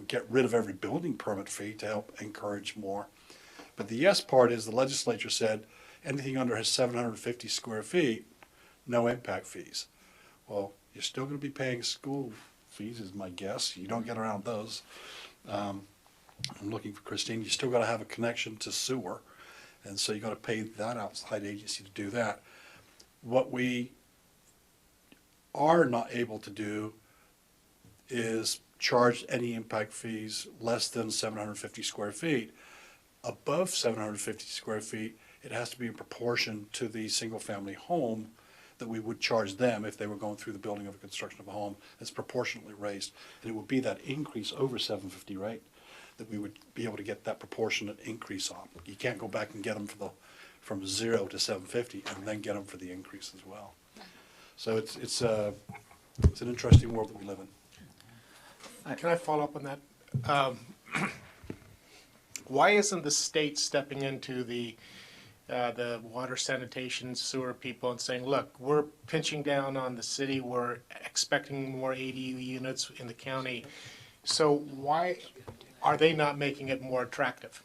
get rid of every building permit fee to help encourage more. But the yes part is the legislature said anything under 750 square feet, no impact fees. Well, you're still going to be paying school fees is my guess. You don't get around those. I'm looking for Christine. You still got to have a connection to sewer. And so you got to pay that outside agency to do that. What we are not able to do is charge any impact fees less than 750 square feet. Above 750 square feet, it has to be in proportion to the single-family home that we would charge them if they were going through the building of a construction of a home. It's proportionately raised. And it would be that increase over 750 rate that we would be able to get that proportionate increase on. You can't go back and get them from 0 to 750 and then get them for the increase as well. So it's an interesting world that we live in. Can I follow up on that? Why isn't the state stepping into the water sanitation sewer people and saying, look, we're pinching down on the city, we're expecting more ADU units in the county, so why are they not making it more attractive?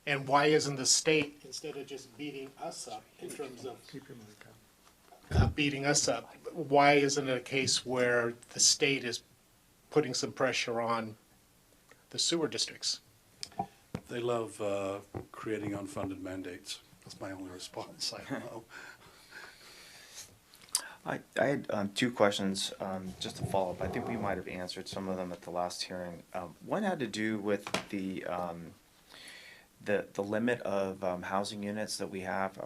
And why isn't the state, instead of just beating us up in terms of beating us up, why isn't it a case where the state is putting some pressure on the sewer districts? They love creating unfunded mandates. That's my only response. I don't know. I had 2 questions just to follow up. I think we might have answered some of them at the last hearing. One had to do with the limit of housing units that we have,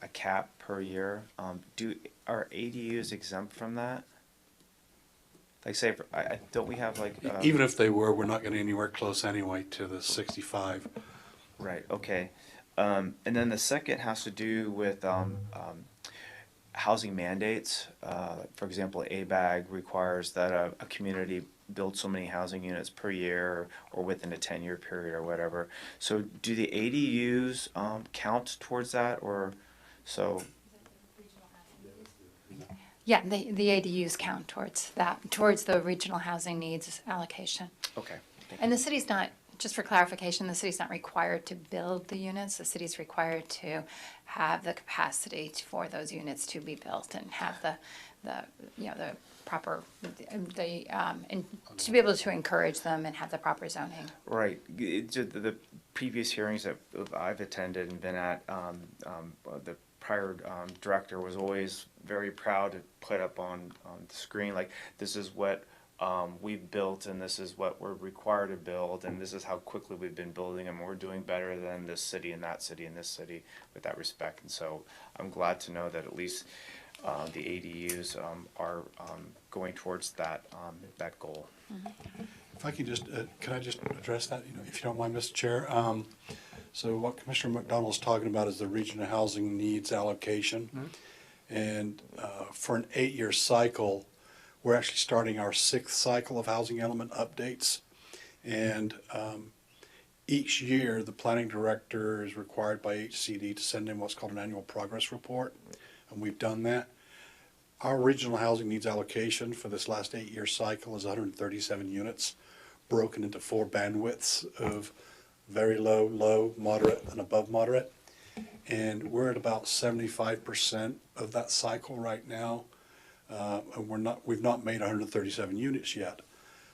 a cap per year. Are ADUs exempt from that? Like say, don't we have like... Even if they were, we're not getting anywhere close anyway to the 65. Right, okay. And then the second has to do with housing mandates. For example, ABAG requires that a community build so many housing units per year or within a 10-year period or whatever. So do the ADUs count towards that, or so? Yeah, the ADUs count towards that, towards the regional housing needs allocation. Okay. And the city's not Just for clarification, the city's not required to build the units. The city's required to have the capacity for those units to be built and have the proper, and to be able to encourage them and have the proper zoning. Right. The previous hearings that I've attended and been at, the prior director was always very proud to put up on the screen, like, this is what we've built and this is what we're required to build and this is how quickly we've been building them. We're doing better than this city and that city and this city with that respect. And so I'm glad to know that at least the ADUs are going towards that goal. If I can just, can I just address that, if you don't mind, Mr. Chair? So what Commissioner McDonald's talking about is the regional housing needs allocation. And for an 8-year cycle, we're actually starting our 6th cycle of housing element updates. And each year, the planning director is required by HCD to send in what's called an annual progress report. And we've done that. Our regional housing needs allocation for this last 8-year cycle is 137 units, broken into 4 bandwidths of very low, low, moderate, and above moderate. And we're at about 75% of that cycle right now. And we've not made 137 units yet.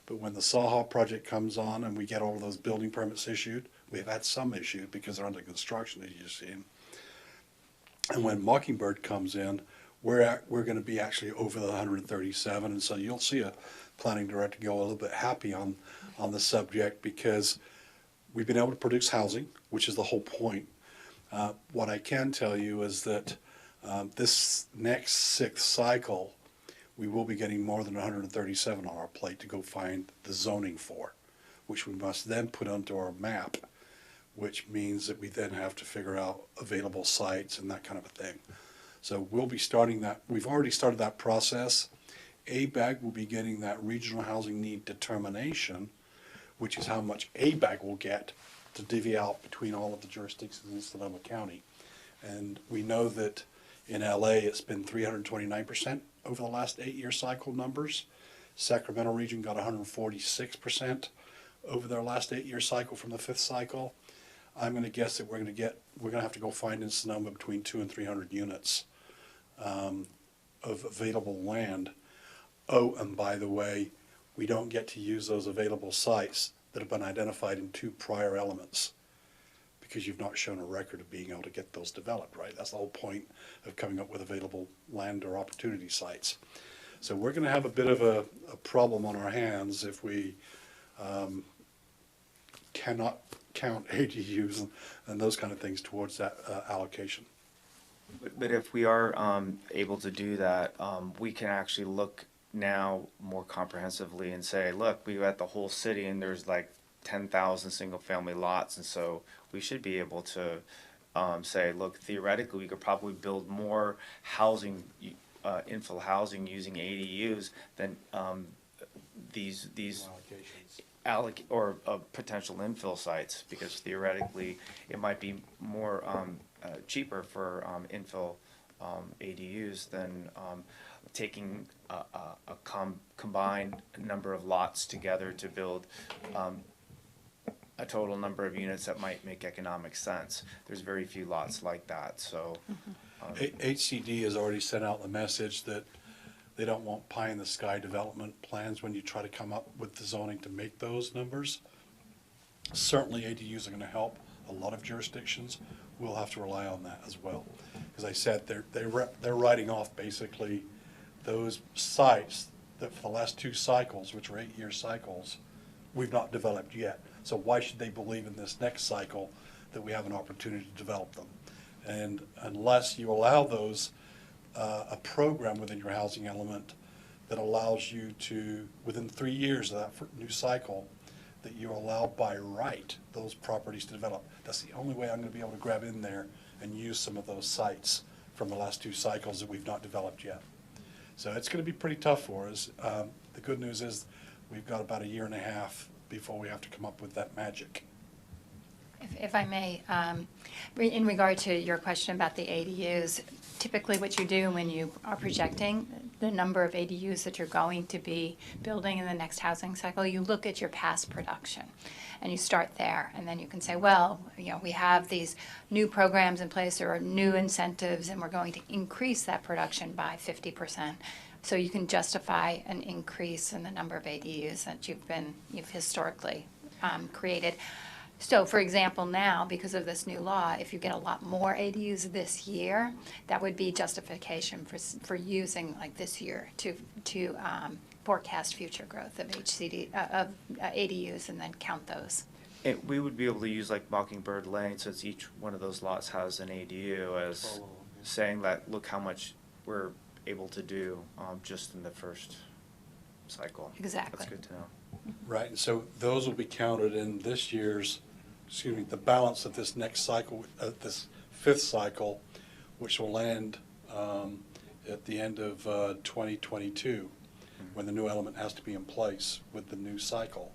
But when the Saha project comes on and we get all of those building permits issued, we've had some issued because they're under construction, as you've seen. And when Mockingbird comes in, we're going to be actually over the 137. And so you'll see a planning director go a little bit happy on the subject because we've been able to produce housing, which is the whole point. What I can tell you is that this next 6th cycle, we will be getting more than 137 on our plate to go find the zoning for, which we must then put onto our map, which means that we then have to figure out available sites and that kind of a thing. So we'll be starting that. We've already started that process. ABAG will be getting that regional housing need determination, which is how much ABAG will get to divvy out between all of the jurisdictions in Sonoma County. And we know that in LA, it's been 329% over the last 8-year cycle numbers. Sacramento region got 146% over their last 8-year cycle from the 5th cycle. I'm going to guess that we're going to have to go find in Sonoma between 200 and 300 units of available land. Oh, and by the way, we don't get to use those available sites that have been identified in 2 prior elements because you've not shown a record of being able to get those developed, right? That's the whole point of coming up with available land or opportunity sites. So we're going to have a bit of a problem on our hands if we cannot count ADUs and those kind of things towards that allocation. But if we are able to do that, we can actually look now more comprehensively and say, look, we got the whole city and there's like 10,000 single-family lots, and so we should be able to say, look, theoretically, we could probably build more housing, infill housing using ADUs than these potential infill sites, because theoretically it might be more cheaper for infill ADUs than taking a combined number of lots together to build a total number of units that might make economic sense. There's very few lots like that, so. HCD has already sent out the message that they don't want pie-in-the-sky development plans when you try to come up with the zoning to make those numbers. Certainly ADUs are going to help a lot of jurisdictions. We'll have to rely on that as well. As I said, they're writing off basically those sites that for the last 2 cycles, which were 8-year cycles, we've not developed yet. So why should they believe in this next cycle that we have an opportunity to develop them? And unless you allow those, a program within your housing element that allows you to, within 3 years of that new cycle, that you allow by right those properties to develop. That's the only way I'm going to be able to grab in there and use some of those sites from the last 2 cycles that we've not developed yet. So it's going to be pretty tough for us. The good news is we've got about 1.5 years before we have to come up with that magic. If I may, in regard to your question about the ADUs, typically what you do when you are projecting the number of ADUs that you're going to be building in the next housing cycle, you look at your past production. And you start there, and then you can say, well, we have these new programs in place, there are new incentives, and we're going to increase that production by 50%. So you can justify an increase in the number of ADUs that you've historically created. So, for example, now, because of this new law, if you get a lot more ADUs this year, that would be justification for using like this year to forecast future growth of ADUs and then count those. We would be able to use like Mockingbird Lane, since each one of those lots has an ADU, as saying that, look how much we're able to do just in the first cycle. Exactly. That's good to know. Right, and so those will be counted in this year's, the balance of this next cycle, this fifth cycle, which will land at the end of 2022, when the new element has to be in place with the new cycle.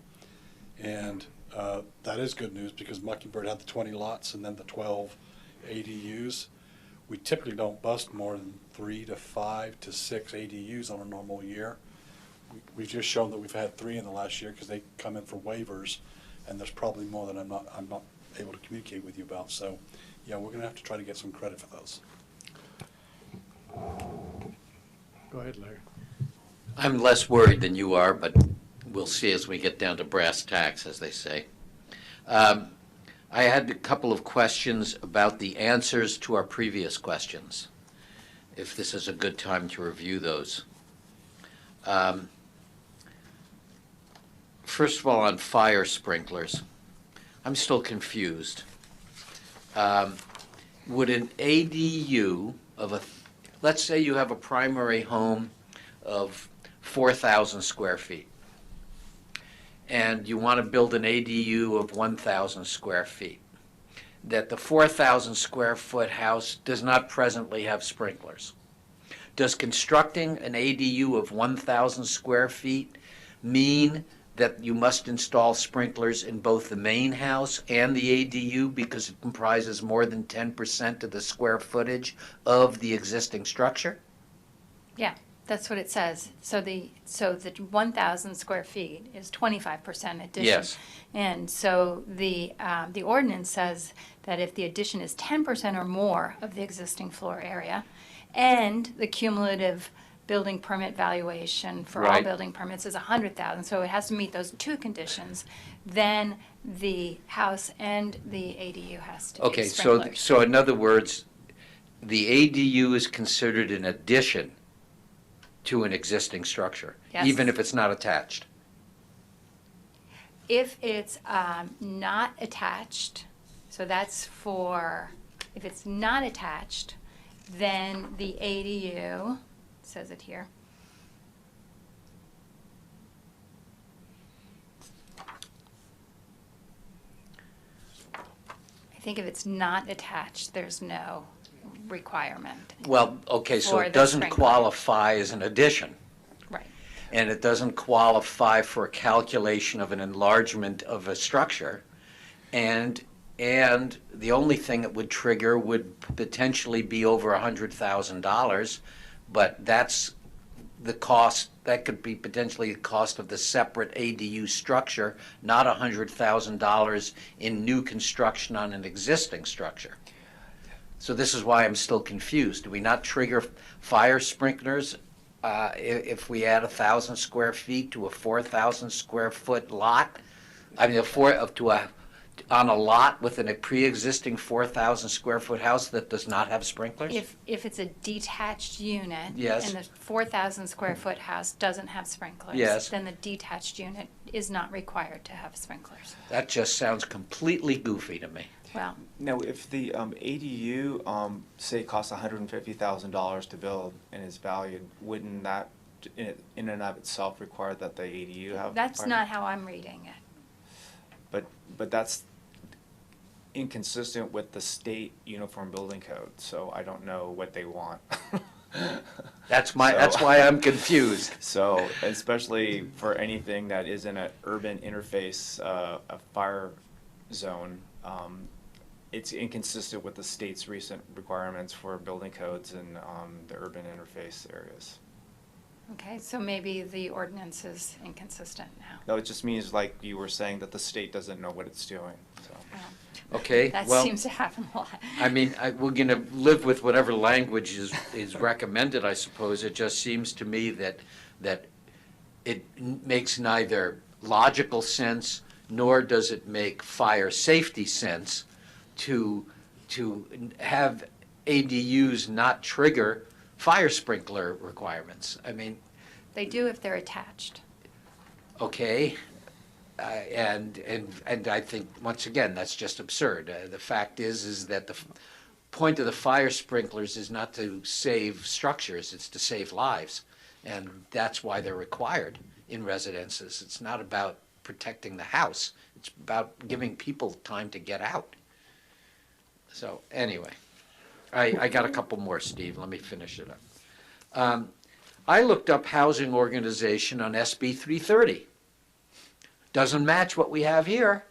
And that is good news, because Mockingbird had the 20 lots and then the 12 ADUs. We typically don't bust more than 3 to 5 to 6 ADUs on a normal year. We've just shown that we've had 3 in the last year because they come in for waivers, and there's probably more that I'm not able to communicate with you about. So, yeah, we're going to have to try to get some credit for those. Go ahead, Larry. I'm less worried than you are, but we'll see as we get down to brass tacks, as they say. I had a couple of questions about the answers to our previous questions, if this is a good time to review those. First of all, on fire sprinklers, I'm still confused. Would an ADU let's say you have a primary home of 4,000 square feet, and you want to build an ADU of 1,000 square feet, that the 4,000 square foot house does not presently have sprinklers. Does constructing an ADU of 1,000 square feet mean that you must install sprinklers in both the main house and the ADU because it comprises more than 10% of the square footage of the existing structure? Yeah, that's what it says. So the 1,000 square feet is 25% addition. Yes. And so the ordinance says that if the addition is 10% or more of the existing floor area, and the cumulative building permit valuation for all Right. building permits is 100,000, so it has to meet those two conditions, then the house and the ADU has to be Okay, sprinklers. so in other words, the ADU is considered an addition to an existing structure, Yes. even if it's not attached. If it's not attached, so that's if it's not attached, then the ADU, says it here, I think if it's not attached, there's no requirement. Well, okay, so for it the doesn't sprinkler. qualify as an addition. Right. And it doesn't qualify for a calculation of an enlargement of a structure. And the only thing it would trigger would potentially be over $100,000, but that's the cost, that could be potentially the cost of the separate ADU structure, not $100,000 in new construction on an existing structure. So this is why I'm still confused. Do we not trigger fire sprinklers if we add 1,000 square feet to a 4,000 square foot lot? I mean, on a lot within a pre-existing 4,000 square foot house that does not have sprinklers? If it's a detached unit. Yes. And the 4,000 square foot house doesn't have sprinklers. Yes. Then the detached unit is not required to have sprinklers. That just sounds completely goofy to me. Well, Now, if the ADU, say, costs $150,000 to build and is valued, wouldn't that in and of itself require that the ADU have? that's not how I'm reading it. But that's inconsistent with the state uniform building code, so I don't know what they want. That's why I'm confused. So, especially for anything that is in an urban interface, a fire zone, it's inconsistent with the state's recent requirements for building codes in the urban interface areas. Okay, so maybe the ordinance is inconsistent now. No, it just means like you were saying that the state doesn't know what it's doing, so. Okay, That well, seems to happen a lot. I mean, we're going to live with whatever language is recommended, I suppose. It just seems to me that it makes neither logical sense nor does it make fire safety sense to have ADUs not trigger fire sprinkler requirements. I mean, They do if they're attached. okay, and I think, once again, that's just absurd. The fact is that the point of the fire sprinklers is not to save structures, it's to save lives. And that's why they're required in residences. It's not about protecting the house. It's about giving people time to get out. So anyway, I got a couple more, Steve. Let me finish it up. I looked up housing organization on SB 330. Doesn't match what we have here.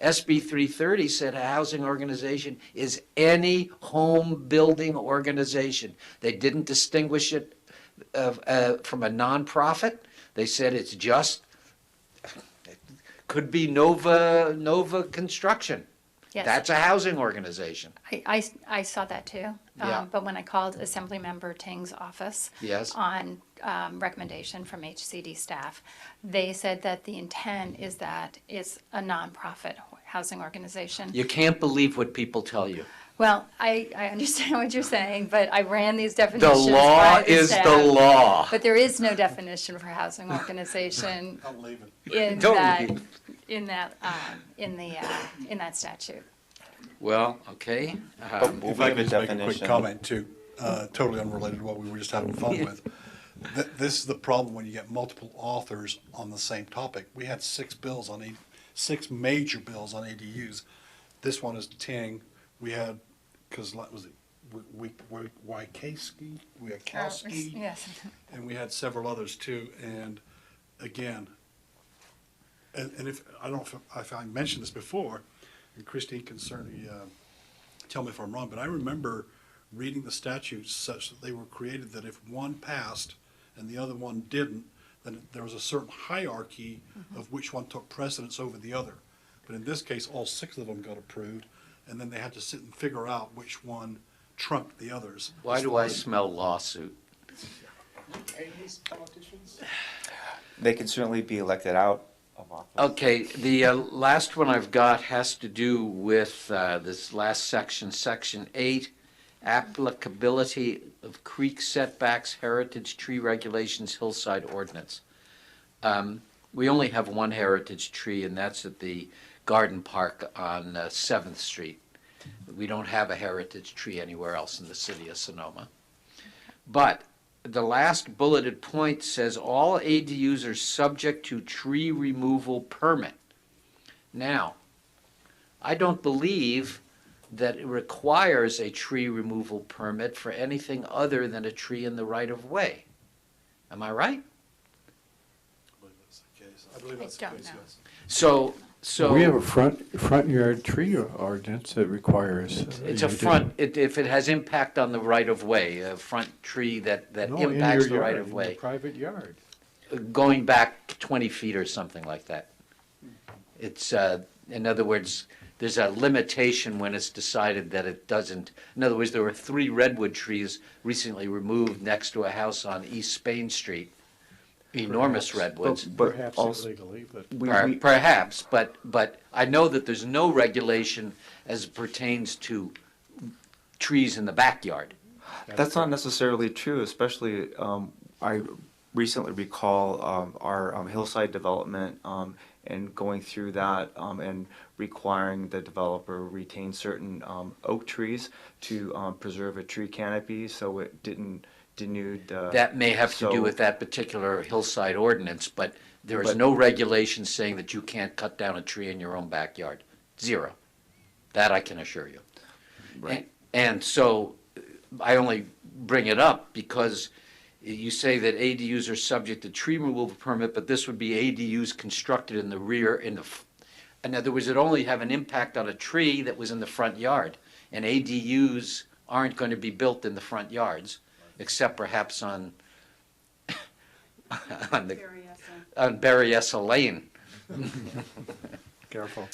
SB 330 said a housing organization is any home building organization. They didn't distinguish it from a nonprofit. They said it's just, it could be Nova Construction. Yes. That's a housing organization. I saw that too. Yeah. But when I called Assemblymember Ting's office Yes. on recommendation from HCD staff, they said that the intent is that it's a nonprofit housing organization. You can't believe what people tell you. Well, I understand what you're saying, but I ran these definitions. The law by the is staff, the law. But there is no definition for housing organization Don't leave it. in Don't that leave. in that statute. Well, okay. If I could just make a quick comment too, totally unrelated to what we were just having fun with. This is the problem when you get multiple authors on the same topic. We had 6 major bills on ADUs. This one is Ting. We had, because was it Wykowski, Yes. and we had several others too. And again, and if I don't know if I mentioned this before, and Christine can certainly tell me if I'm wrong, but I remember reading the statutes such that they were created that if one passed and the other one didn't, then there was a certain hierarchy of which one took precedence over the other. But in this case, all 6 of them got approved, and then they had to sit and figure out which one trumped the others. Why do I smell lawsuit? They can certainly be elected out of office. Okay, the last one I've got has to do with this last section, Section 8, applicability of creek setbacks, heritage tree regulations, hillside ordinance. We only have one heritage tree, and that's at the garden park on 7th Street. We don't have a heritage tree anywhere else in the city of Sonoma. But the last bulleted point says all ADUs are subject to tree removal permit. Now, I don't believe that it requires a tree removal permit for anything other than a tree in the right-of-way. Am I right? I believe that's the case, yes. So We have a front yard tree ordinance that requires. it's a front, if it has impact on the right-of-way, a front tree that No, in impacts your the yard, right-of-way. in your private yard. Going back 20 feet or something like that. It's, in other words, there's a limitation when it's decided that it doesn't. In other words, there were 3 redwood trees recently removed next to a house on East Spain Street. Enormous redwoods. Perhaps illegally, but. Perhaps, but I know that there's no regulation as it pertains to trees in the backyard. That's not necessarily true, especially, I recently recall our hillside development and going through that and requiring the developer retain certain oak trees to preserve a tree canopy so it didn't denude. That may have to do with that particular hillside ordinance, but there is no regulation saying that you can't cut down a tree in your own backyard. 0. That I can assure you. Right. And so I only bring it up because you say that ADUs are subject to tree removal permit, but this would be ADUs constructed in the rear, in other words, it only have an impact on a tree that was in the front yard. And ADUs aren't going to be built in the front yards, except perhaps on on the, on Berryessa Lane. Careful.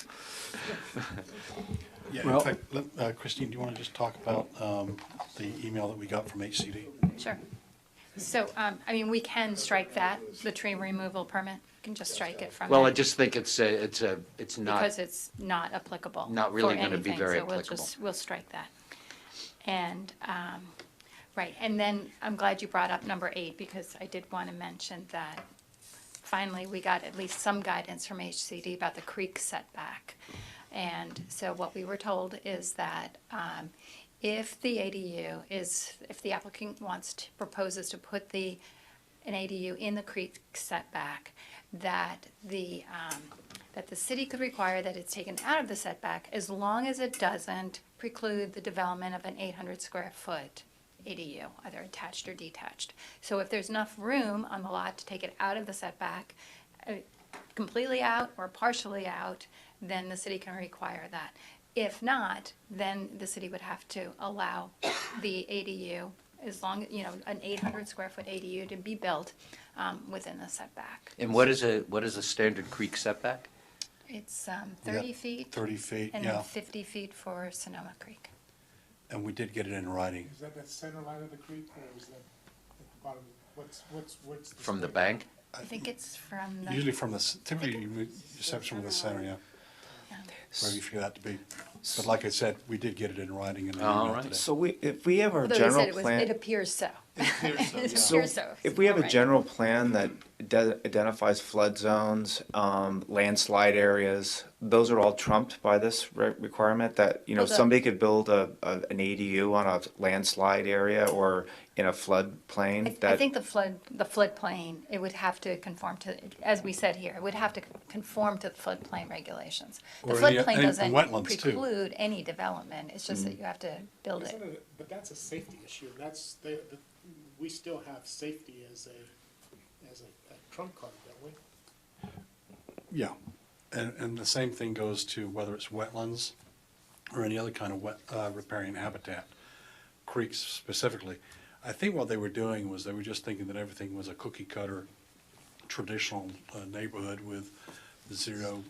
Yeah, Well- in fact, Christine, do you want to just talk about the email that we got from HCD? Sure. So, I mean, we can strike that, the tree removal permit. We can just strike it from Well, I it just think it's not. because it's not applicable. Not really for gonna be anything, very so applicable. we'll strike that. And, right, and then I'm glad you brought up number 8 because I did want to mention that finally we got at least some guidance from HCD about the creek setback. And so what we were told is that if the ADU is, if the applicant proposes to put an ADU in the creek setback, that the city could require that it's taken out of the setback as long as it doesn't preclude the development of an 800 square foot ADU, either attached or detached. So if there's enough room on the lot to take it out of the setback, completely out or partially out, then the city can require that. If not, then the city would have to allow the ADU, as long, an 800 square foot ADU to be built within the setback. And what is a standard creek setback? It's 30 feet. 30 feet, And yeah. then 50 feet for Sonoma Creek. And we did get it in writing. Is that the center line of the creek, or is that at the bottom? What's the From the center? bank? I think it's from the. Usually from typically reception from the center, yeah. Wherever you figure that to be. But like I said, we did get it in writing in an All email right. today. So if we have our Although they general said plan. it appears so. It So appears so. if we have All a right. general plan that identifies flood zones, landslide areas, those are all trumped by this requirement that, Well, somebody could build an ADU on a landslide area or in a floodplain I think the floodplain, it would have to conform to, as we said here, it would have to conform to the floodplain regulations. The Or any floodplain doesn't wetlands, too. preclude any development, it's just that you have to build it. But that's a safety issue. We still have safety as a trump card, don't we? Yeah, and the same thing goes to whether it's wetlands or any other kind of riparian habitat, creeks specifically. I think what they were doing was they were just thinking that everything was a cookie cutter, traditional neighborhood with zero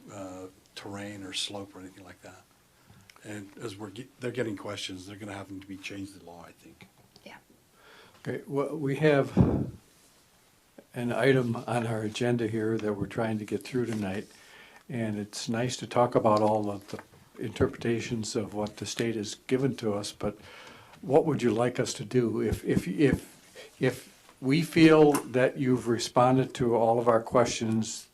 terrain or slope or anything like that. And as they're getting questions, they're going to have them to be changed the law, I think. Yeah. Okay, well, we have an item on our agenda here that we're trying to get through tonight, and it's nice to talk about all of the interpretations of what the state has given to us, but what would you like us to do? If we feel that you've responded to all of our questions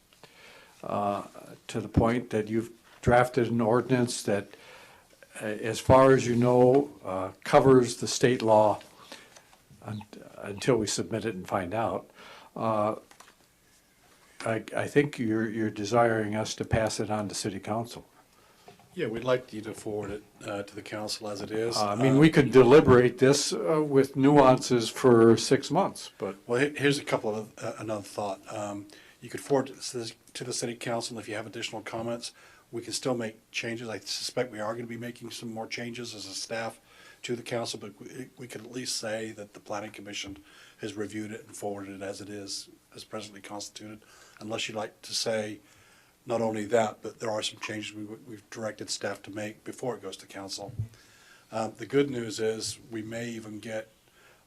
to the point that you've drafted an ordinance that, as far as you know, covers the state law until we submit it and find out, I think you're desiring us to pass it on to city council. Yeah, we'd like you to forward it to the council as it is. I mean, we could deliberate this with nuances for 6 months, but. Well, here's a couple of, another thought. You could forward it to the city council. If you have additional comments, we can still make changes. I suspect we are going to be making some more changes as a staff to the council, but we could at least say that the planning commission has reviewed it and forwarded it as presently constituted, unless you'd like to say not only that, but there are some changes we've directed staff to make before it goes to council. The good news is we may even get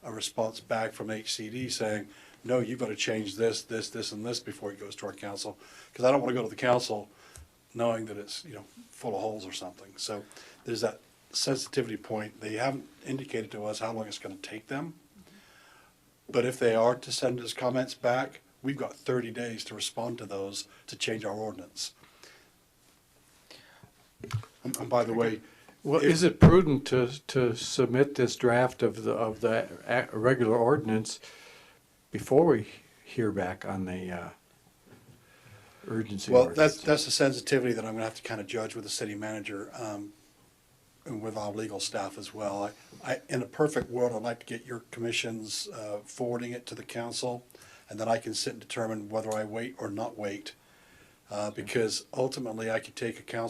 a response back from HCD saying, no, you've got to change this, and this before it goes to our council, because I don't want to go to the council knowing that it's, full of holes or something. So there's that sensitivity point. They haven't indicated to us how long it's going to take them. But if they are to send us comments back, we've got 30 days to respond to those to change our ordinance. And by the way, Well, is it prudent to submit this draft of the regular ordinance before we hear back on the urgency well, ordinance? that's the sensitivity that I'm going to have to kind of judge with the city manager and with our legal staff as well. In a perfect world, I'd like to get your commissions forwarding it to the council, and then I can sit and determine whether I wait or not wait. Because ultimately, I could take a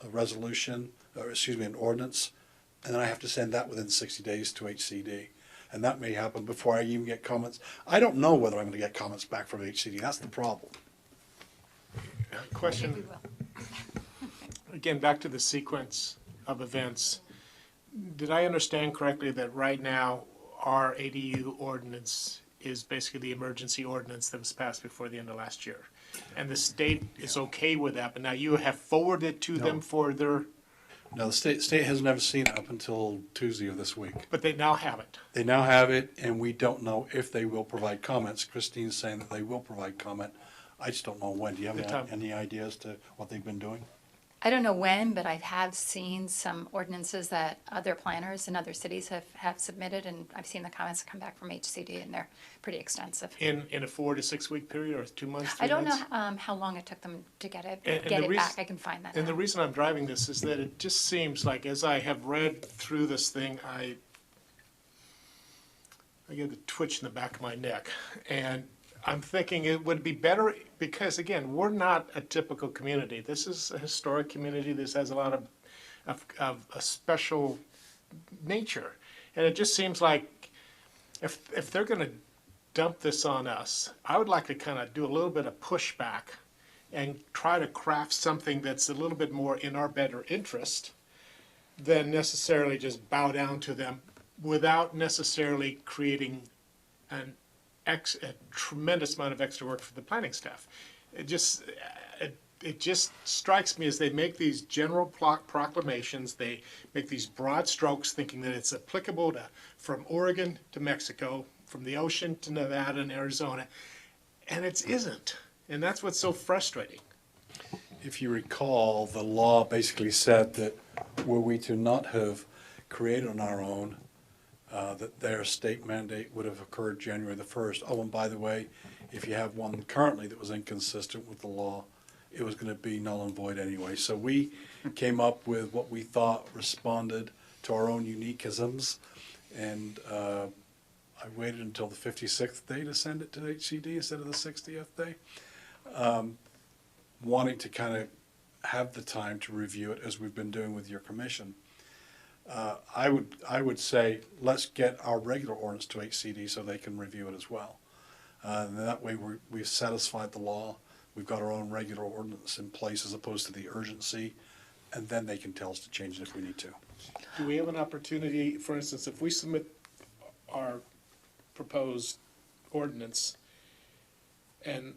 resolution, or excuse me, an ordinance, and then I have to send that within 60 days to HCD. and that may happen before I even get comments. I don't know whether I'm going to get comments back from HCD. That's the problem. Question, again, back to the sequence of events. Did I understand correctly that right now our ADU ordinance is basically the emergency ordinance that was passed before the end of last year? And the state is okay with that, but now you have forwarded to them for their... No, the state has never seen it up until Tuesday of this week. But they now have it. They now have it, and we don't know if they will provide comments. Christine's saying that they will provide comment. I just don't know when. Do you have any idea as to what they've been doing? I don't know when, but I have seen some ordinances that other planners in other cities have submitted, and I've seen the comments come back from HCD, and they're pretty extensive. In a 4 to 6 week period, or 2 months, 3 I don't months? know how long it took them to get it And back. I can find that. And the reason I'm driving this is that it just seems like, as I have read through this thing, I get the twitch in the back of my neck. And I'm thinking it would be better, because again, we're not a typical community. This is a historic community. This has a lot of a special nature. And it just seems like if they're going to dump this on us, I would like to kind of do a little bit of pushback and try to craft something that's a little bit more in our better interest than necessarily just bow down to them without necessarily creating a tremendous amount of extra work for the planning staff. It just strikes me as they make these general proclamations, they make these broad strokes thinking that it's applicable to from Oregon to Mexico, from the ocean to Nevada and Arizona, and it isn't. And that's what's so frustrating. If you recall, the law basically said that were we to not have created on our own, that their state mandate would have occurred January the 1st. Oh, and by the way, if you have one currently that was inconsistent with the law, it was going to be null and void anyway. So we came up with what we thought responded to our own uniquisms, and I waited until the 56th day to send it to HCD instead of the 60th day, wanting to kind of have the time to review it as we've been doing with your commission. I would say let's get our regular ordinance to HCD so they can review it as well. And that way we've satisfied the law. We've got our own regular ordinance in place as opposed to the urgency, and then they can tell us to change it if we need to. Do we have an opportunity, for instance, if we submit our proposed ordinance and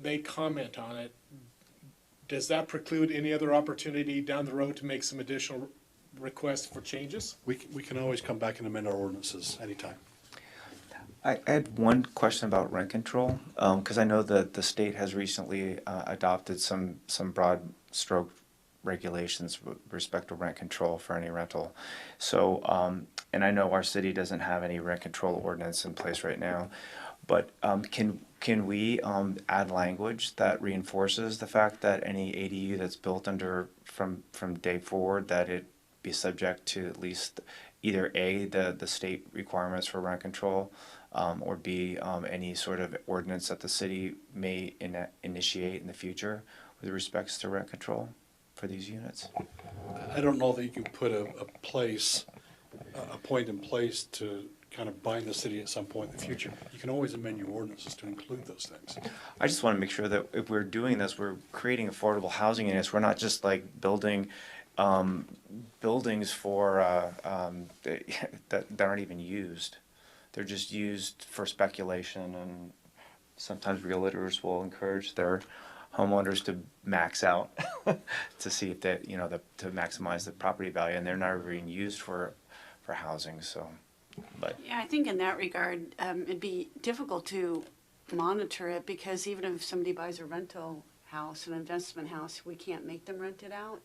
they comment on it, does that preclude any other opportunity down the road to make some additional requests for changes? We can always come back and amend our ordinances anytime. I had one question about rent control, because I know that the state has recently adopted some broad stroke regulations with respect to rent control for any rental. So, and I know our city doesn't have any rent control ordinance in place right now, but can we add language that reinforces the fact that any ADU that's built under from day forward, that it be subject to at least either A, the state requirements for rent control, or B, any sort of ordinance that the city may initiate in the future with respects to rent control for these units? I don't know that you can put a point in place to kind of bind the city at some point in the future. You can always amend your ordinances to include those things. I just want to make sure that if we're doing this, we're creating affordable housing units. We're not just like building buildings for that aren't even used. They're just used for speculation, and sometimes realtors will encourage their homeowners to max out to see if they, to maximize the property value, and they're not being used for housing. So, but yeah, I think in that regard, it'd be difficult to monitor it, because even if somebody buys a rental house, an investment house, we can't make them rent it out.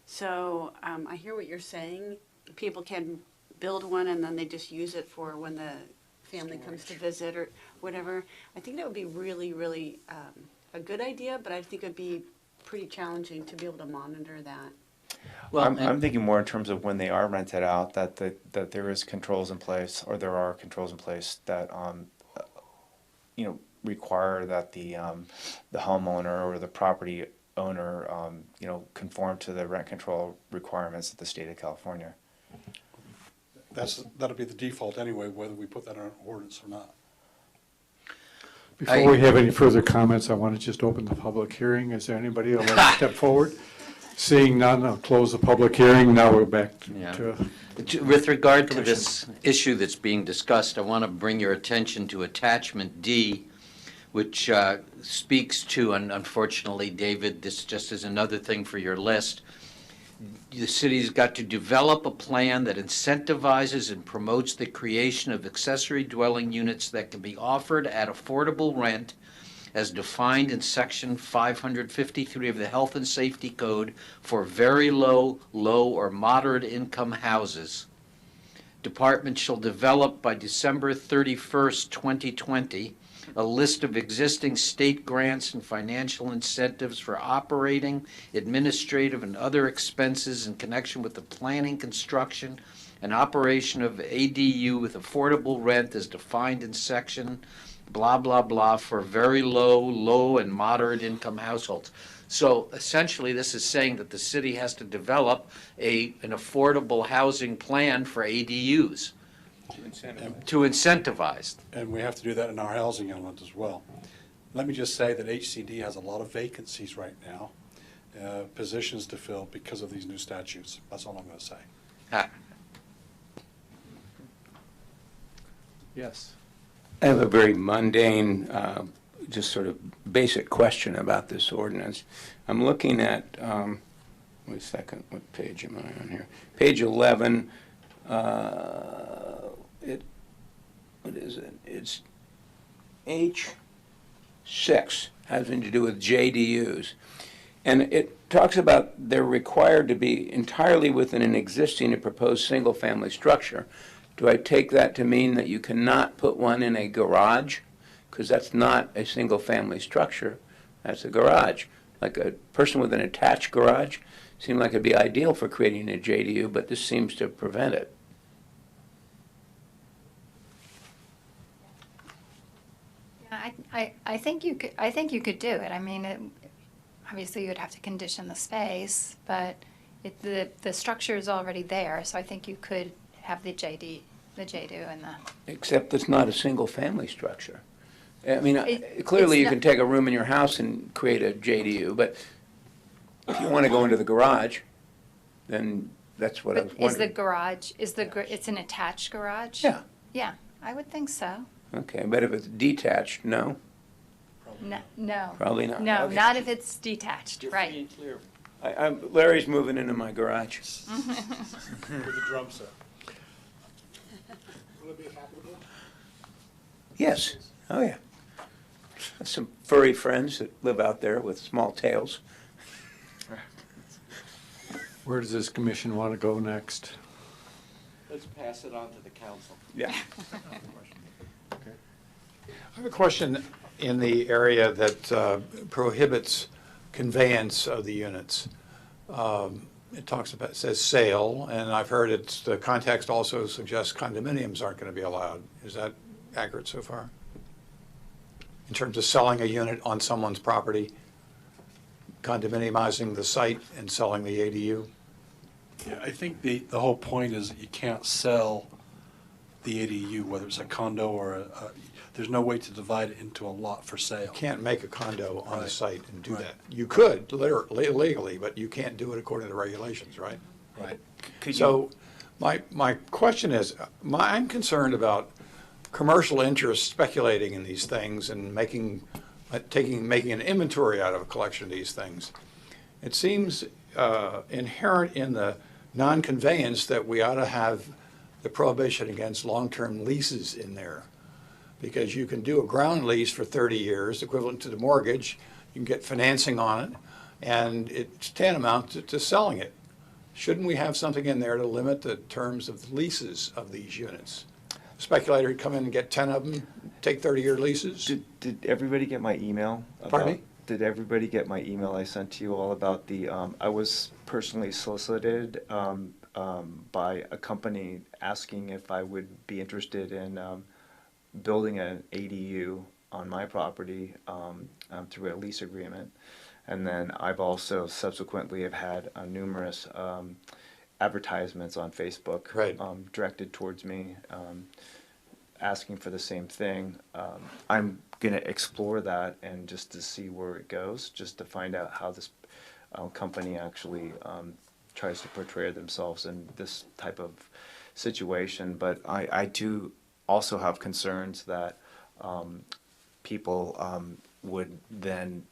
So I hear what you're saying. People can build one and then they just use it for when the family comes to visit or whatever. I think that would be really, really a good idea, but I think it would be pretty challenging to be able to monitor that. Well, I'm thinking more in terms of when they are rented out, that there is controls in place, or there are controls in place that require that the homeowner or the property owner conform to the rent control requirements of the state of California. that'll be the default anyway, whether we put that in our ordinance or not. Before we have any further comments, I want to just open the public hearing. Is there anybody who would like to step forward? Seeing none, I'll close the public hearing. Now we're back to With regard to this issue that's being discussed, I want to bring your attention to Attachment D, which speaks to, and unfortunately, David, this just is another thing for your list. The city's got to develop a plan that incentivizes and promotes the creation of accessory dwelling units that can be offered at affordable rent as defined in Section 553 of the Health and Safety Code for very low, low, or moderate income houses. Department shall develop by December 31st, 2020, a list of existing state grants and financial incentives for operating, administrative, and other expenses in connection with the planning, construction, and operation of ADU with affordable rent as defined in section blah, blah, blah for very low, low, and moderate income households. So essentially, this is saying that the city has to develop an affordable housing plan for ADUs. To incentivize. And we have to do that in our housing element as well. Let me just say that HCD has a lot of vacancies right now, positions to fill because of these new statutes. That's all I'm going to say. Yes. I have a very mundane, just sort of basic question about this ordinance. I'm looking at, wait a second, what page am I on here? Page 11. What is it? It's H6, having to do with JDUs. And it talks about they're required to be entirely within an existing and proposed single-family structure. Do I take that to mean that you cannot put one in a garage? Because that's not a single-family structure. That's a garage. Like a person with an attached garage seemed like it'd be ideal for creating a JDU, but this seems to prevent it. I think you could do it. I mean, obviously you'd have to condition the space, but the structure is already there, so I think you could have the JDU and the. Except it's not a single-family structure. I mean, clearly you can take a room in your house and create a JDU, but if you want to go into the garage, then that's what I was wondering. Is the garage, it's an attached garage? Yeah. Yeah, I would think so. Okay, but if it's detached, no? No. Probably not. No, Okay. not if it's detached, right. Larry's moving into my garage. With the drum set. Will it be habitable? Yes. Oh, yeah. Some furry friends that live out there with small tails. Where does this commission want to go next? Let's pass it on to the council. Yeah. I have a question in the area that prohibits conveyance of the units. It says sale, and I've heard the context also suggests condominiums aren't going to be allowed. Is that accurate so far? In terms of selling a unit on someone's property, condominiumizing the site and selling the ADU? Yeah, I think the whole point is that you can't sell the ADU, whether it's a condo or there's no way to divide it into a lot for sale. You can't make a condo on the Right. site and do Right. that. You could literally, legally, but you can't do it according to regulations, right? Right. So my question is, I'm concerned about commercial interests speculating in these things and making an inventory out of a collection of these things. It seems inherent in the non-conveyance that we ought to have the prohibition against long-term leases in there. Because you can do a ground lease for 30 years, equivalent to the mortgage, you can get financing on it, and it's tantamount to selling it. Shouldn't we have something in there to limit the terms of leases of these units? A speculator would come in and get 10 of them, take 30-year leases? Did everybody get my email? Pardon me? Did everybody get my email I sent to you all about I was personally solicited by a company asking if I would be interested in building an ADU on my property through a lease agreement. And then I've also subsequently have had numerous advertisements on Facebook Right. directed towards me, asking for the same thing. I'm going to explore that and just to see where it goes, just to find out how this company actually tries to portray themselves in this type of situation. But I do also have concerns that people would then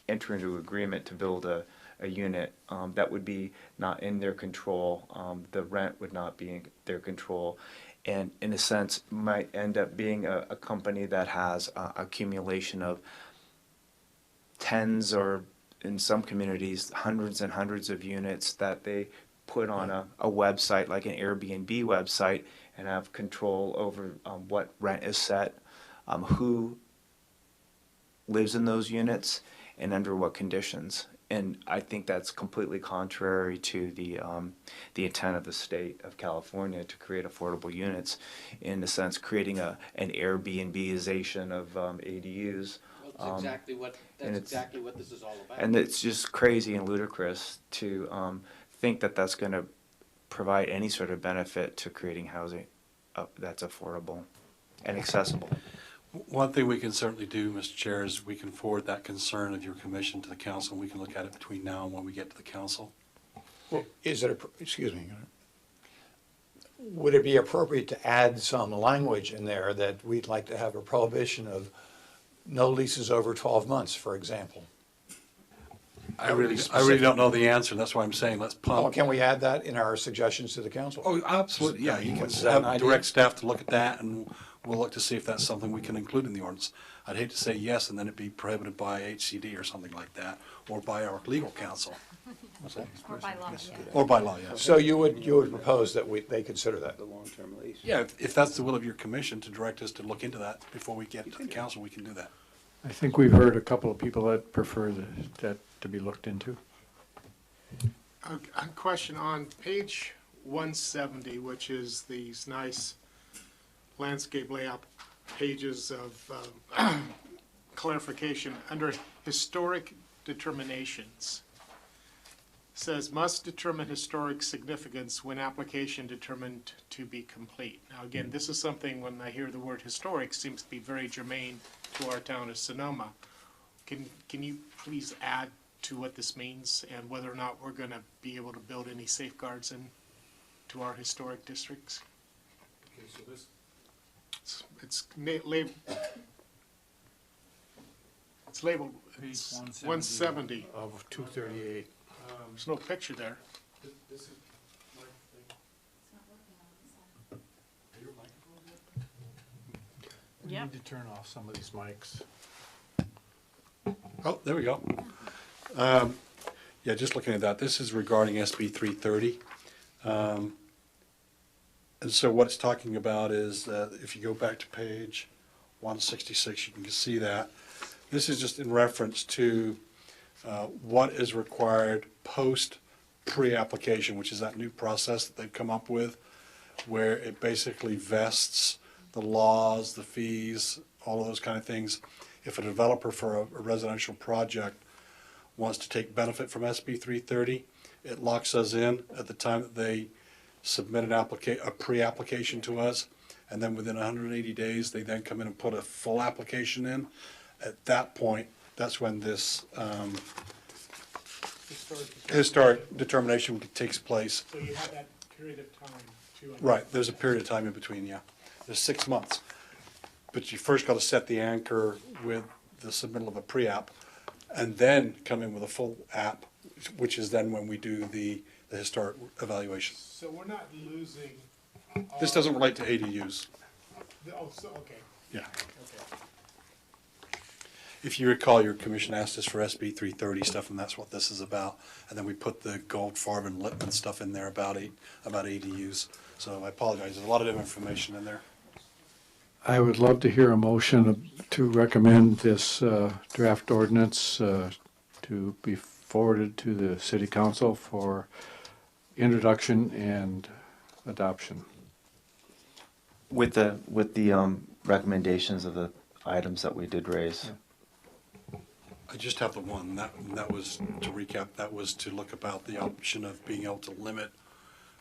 enter into agreement to build a unit that would be not in their control. The rent would not be in their control. And in a sense, might end up being a company that has accumulation of tens or, in some communities, hundreds and hundreds of units that they put on a website like an Airbnb website and have control over what rent is set, who lives in those units, and under what conditions. And I think that's completely contrary to the intent of the state of California to create affordable units, in a sense, creating an Airbnbization of ADUs. That's exactly what this is all about. And it's just crazy and ludicrous to think that that's going to provide any sort of benefit to creating housing that's affordable and accessible. One thing we can certainly do, Mr. Chair, is we can forward that concern of your commission to the council, and we can look at it between now and when we get to the council. Well, excuse me, would it be appropriate to add some language in there that we'd like to have a prohibition of no leases over 12 months, for example? I really don't know the answer. That's why I'm saying let's Oh, pump. can we add that in our suggestions to the council? Oh, absolutely, yeah. You can Is that an have idea? direct staff to look at that, and we'll look to see if that's something we can include in the ordinance. I'd hate to say yes, and then it be prohibited by HCD or something like that, or by our legal counsel. What's that? Or by law, yeah. Or by law, yes. So you would propose that they consider that? The long-term lease. Yeah, if that's the will of your commission to direct us to look into that before we get to the council, we can do that. I think we've heard a couple of people that prefer that to be looked into. A question on page 170, which is these nice landscape layout pages of clarification under historic determinations. Says must determine historic significance when application determined to be complete. Now again, this is something when I hear the word historic seems to be very germane to our town of Sonoma. Can you please add to what this means and whether or not we're going to be able to build any safeguards to our historic districts? Okay, so this. It's labeled Page 170 of 238. There's no picture there. This is my thing. We need to turn off some of these mics. Oh, there we go. Yeah, just looking at that, this is regarding SB 330. And so what it's talking about is that if you go back to page 166, you can see that. This is just in reference to what is required post pre-application, which is that new process that they've come up with, where it basically vests the laws, the fees, all of those kind of things. If a developer for a residential project wants to take benefit from SB 330, it locks us in at the time that they submit a pre-application to us, and then within 180 days, they then come in and put a full application in. At that point, that's when this historic determination takes place. So you have that period of time to. Right, there's a period of time in between, yeah. There's 6 months. But you first got to set the anchor with the submittal of a pre-app, and then come in with a full app, which is then when we do the historic evaluation. So we're not losing. This doesn't relate to ADUs. Oh, so, okay. Yeah. Okay. If you recall, your commission asked us for SB 330 stuff, and that's what this is about. And then we put the Goldfarb and Lippman stuff in there about ADUs. So I apologize, there's a lot of different information in there. I would love to hear a motion to recommend this draft ordinance to be forwarded to the city council for introduction and adoption. With the recommendations of the items that we did raise. I just have the one. That was, to recap, that was to look about the option of being able to limit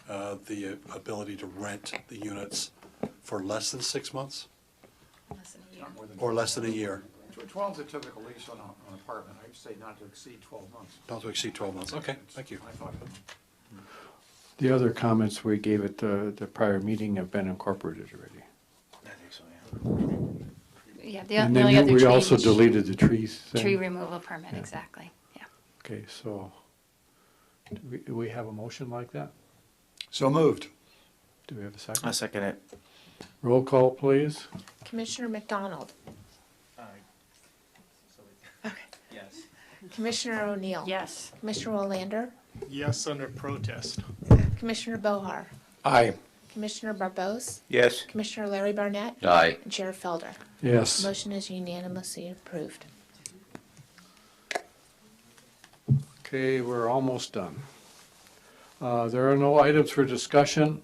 the ability to rent the units for less than 6 months or less than a year. 12 is a typical lease on an apartment. I'd say not to exceed 12 months. Not to exceed 12 months. Okay, thank you. The other comments we gave at the prior meeting have been incorporated already. I think so, yeah. Yeah, the And only then other we tree also was deleted the trees thing. tree removal permit, Yeah. exactly, yeah. Okay, so do we have a motion like that? So moved. Do we have a second? I second it. Roll call, please. Commissioner McDonald. Yes. Commissioner O'Neill. Yes. Commissioner Olander. Yes, under protest. Commissioner Bohar. Aye. Commissioner Barbos. Yes. Commissioner Larry Barnett. Aye. And Chair Felder. Yes. Motion is unanimously approved. Okay, we're almost done. There are no items for discussion,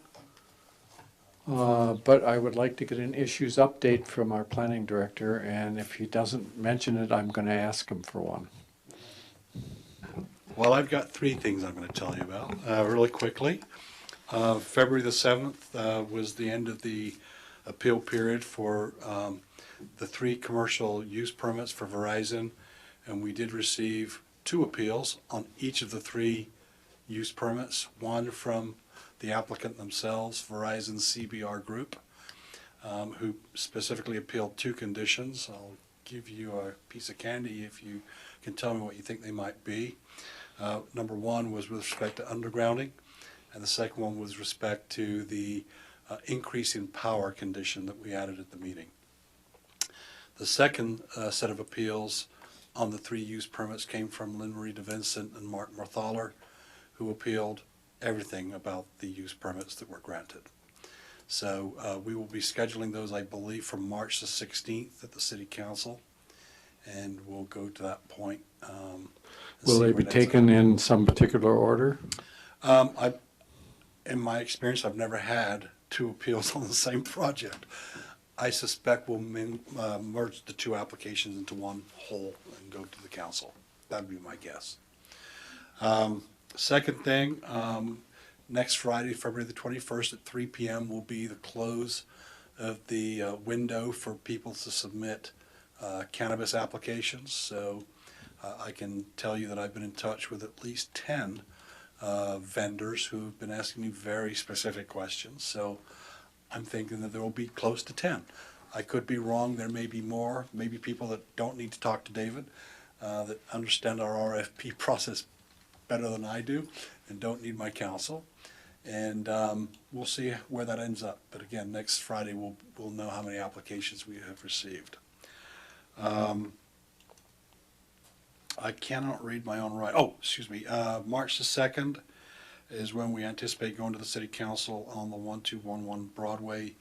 but I would like to get an issues update from our planning director, and if he doesn't mention it, I'm going to ask him for one. Well, I've got 3 things I'm going to tell you about really quickly. February the 7th was the end of the appeal period for the 3 commercial use permits for Verizon, and we did receive 2 appeals on each of the 3 use permits, one from the applicant themselves, Verizon CBR Group, who specifically appealed 2 conditions. I'll give you a piece of candy if you can tell me what you think they might be. Number 1 was with respect to undergrounding, and the second one was respect to the increase in power condition that we added at the meeting. The second set of appeals on the 3 use permits came from Lynn Marie DeVincent and Mark Marthaler, who appealed everything about the use permits that were granted. So we will be scheduling those, I believe, for March the 16th at the City Council, and we'll go to that point. Will they be taken in some particular order? In my experience, I've never had 2 appeals on the same project. I suspect we'll merge the 2 applications into one whole and go to the council. That'd be my guess. Second thing, next Friday, February the 21st at 3 p.m. will be the close of the window for people to submit cannabis applications. So I can tell you that I've been in touch with at least 10 vendors who have been asking me very specific questions. So I'm thinking that there will be close to 10. I could be wrong. There may be more. Maybe people that don't need to talk to David, that understand our RFP process better than I do and don't need my counsel. And we'll see where that ends up. But again, next Friday we'll know how many applications we have received. I cannot read my own writing. Oh, excuse me. March the 2nd is when we anticipate going to the City Council on the 1211 Broadway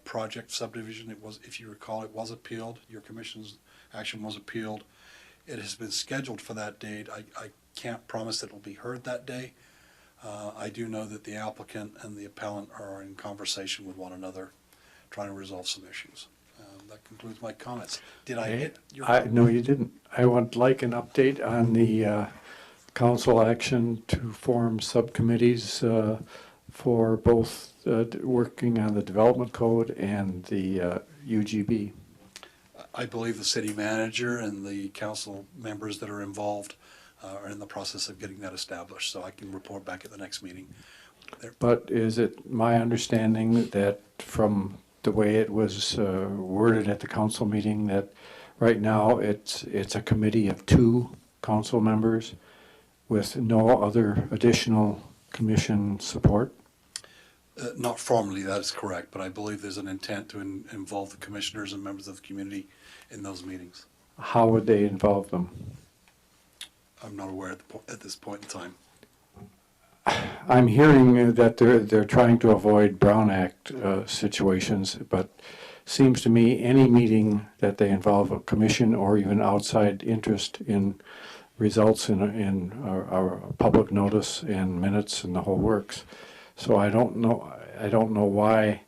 project subdivision. It was, if you recall, it was appealed. Your commission's action was appealed. It has been scheduled for that date. I can't promise that it will be heard that day. I do know that the applicant and the appellant are in conversation with one another, trying to resolve some issues. That concludes my comments. Did I hit your? No, you didn't. I would like an update on the council action to form subcommittees for both working on the development code and the UGB. I believe the city manager and the council members that are involved are in the process of getting that established, so I can report back at the next meeting. But is it my understanding that from the way it was worded at the council meeting that right now it's a committee of 2 council members with no other additional commission support? Not formally, that is correct, but I believe there's an intent to involve the commissioners and members of the community in those meetings. How would they involve them? I'm not aware at this point in time. I'm hearing that they're trying to avoid Brown Act situations, but seems to me any meeting that they involve a commission or even outside interest in results in our public notice and minutes and the whole works. So I don't know why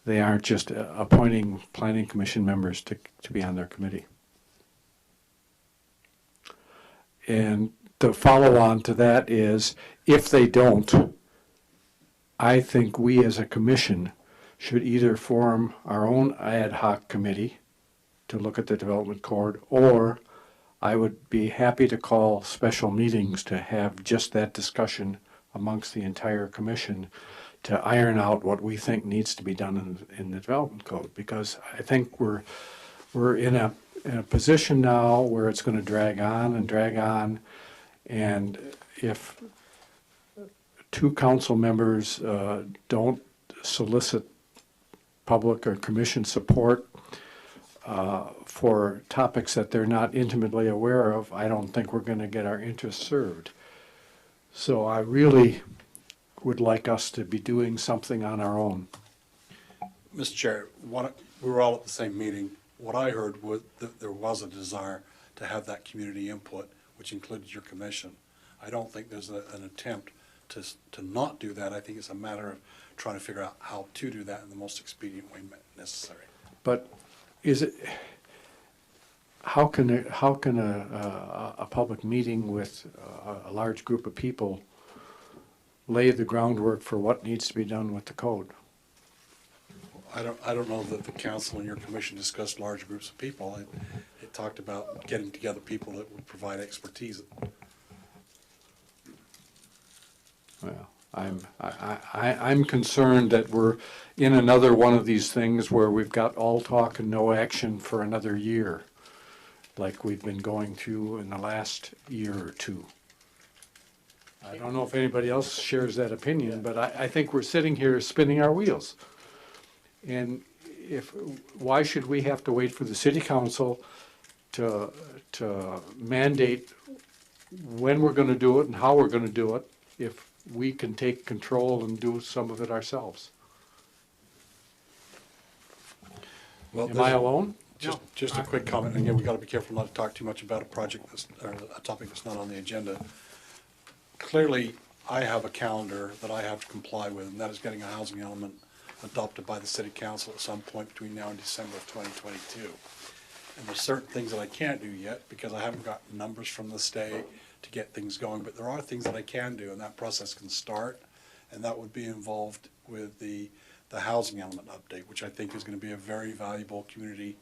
they aren't just appointing planning commission members to be on their committee. And the follow-on to that is, if they don't, I think we as a commission should either form our own ad hoc committee to look at the development code, or I would be happy to call special meetings to have just that discussion amongst the entire commission to iron out what we think needs to be done in the development code. Because I think we're in a position now where it's going to drag on, and if two council members don't solicit public or commission support for topics that they're not intimately aware of, I don't think we're going to get our interests served. So I really would like us to be doing something on our own. Mr. Chair, we were all at the same meeting. What I heard was that there was a desire to have that community input, which included your commission. I don't think there's an attempt to not do that. I think it's a matter of trying to figure out how to do that in the most expedient way necessary. But is it, how can a public meeting with a large group of people lay the groundwork for what needs to be done with the code? I don't know that the council and your commission discussed large groups of people. It talked about getting together people that would provide expertise. Well, I'm concerned that we're in another one of these things where we've got all talk and no action for another year, like we've been going through in the last year or two. I don't know if anybody else shares that opinion, but I think we're sitting here spinning our wheels. And why should we have to wait for the city council to mandate when we're going to do it and how we're going to do it if we can take control and do some of it ourselves? Well, am I alone? Just a quick comment. Again, we've got to be careful not to talk too much about a project or a topic that's not on the agenda. Clearly, I have a calendar that I have to comply with, and that is getting a housing element adopted by the city council at some point between now and December of 2022. And there's certain things that I can't do yet because I haven't got numbers from the state to get things going, but there are things that I can do, and that process can start, and that would be involved with the housing element update, which I think is going to be a very valuable community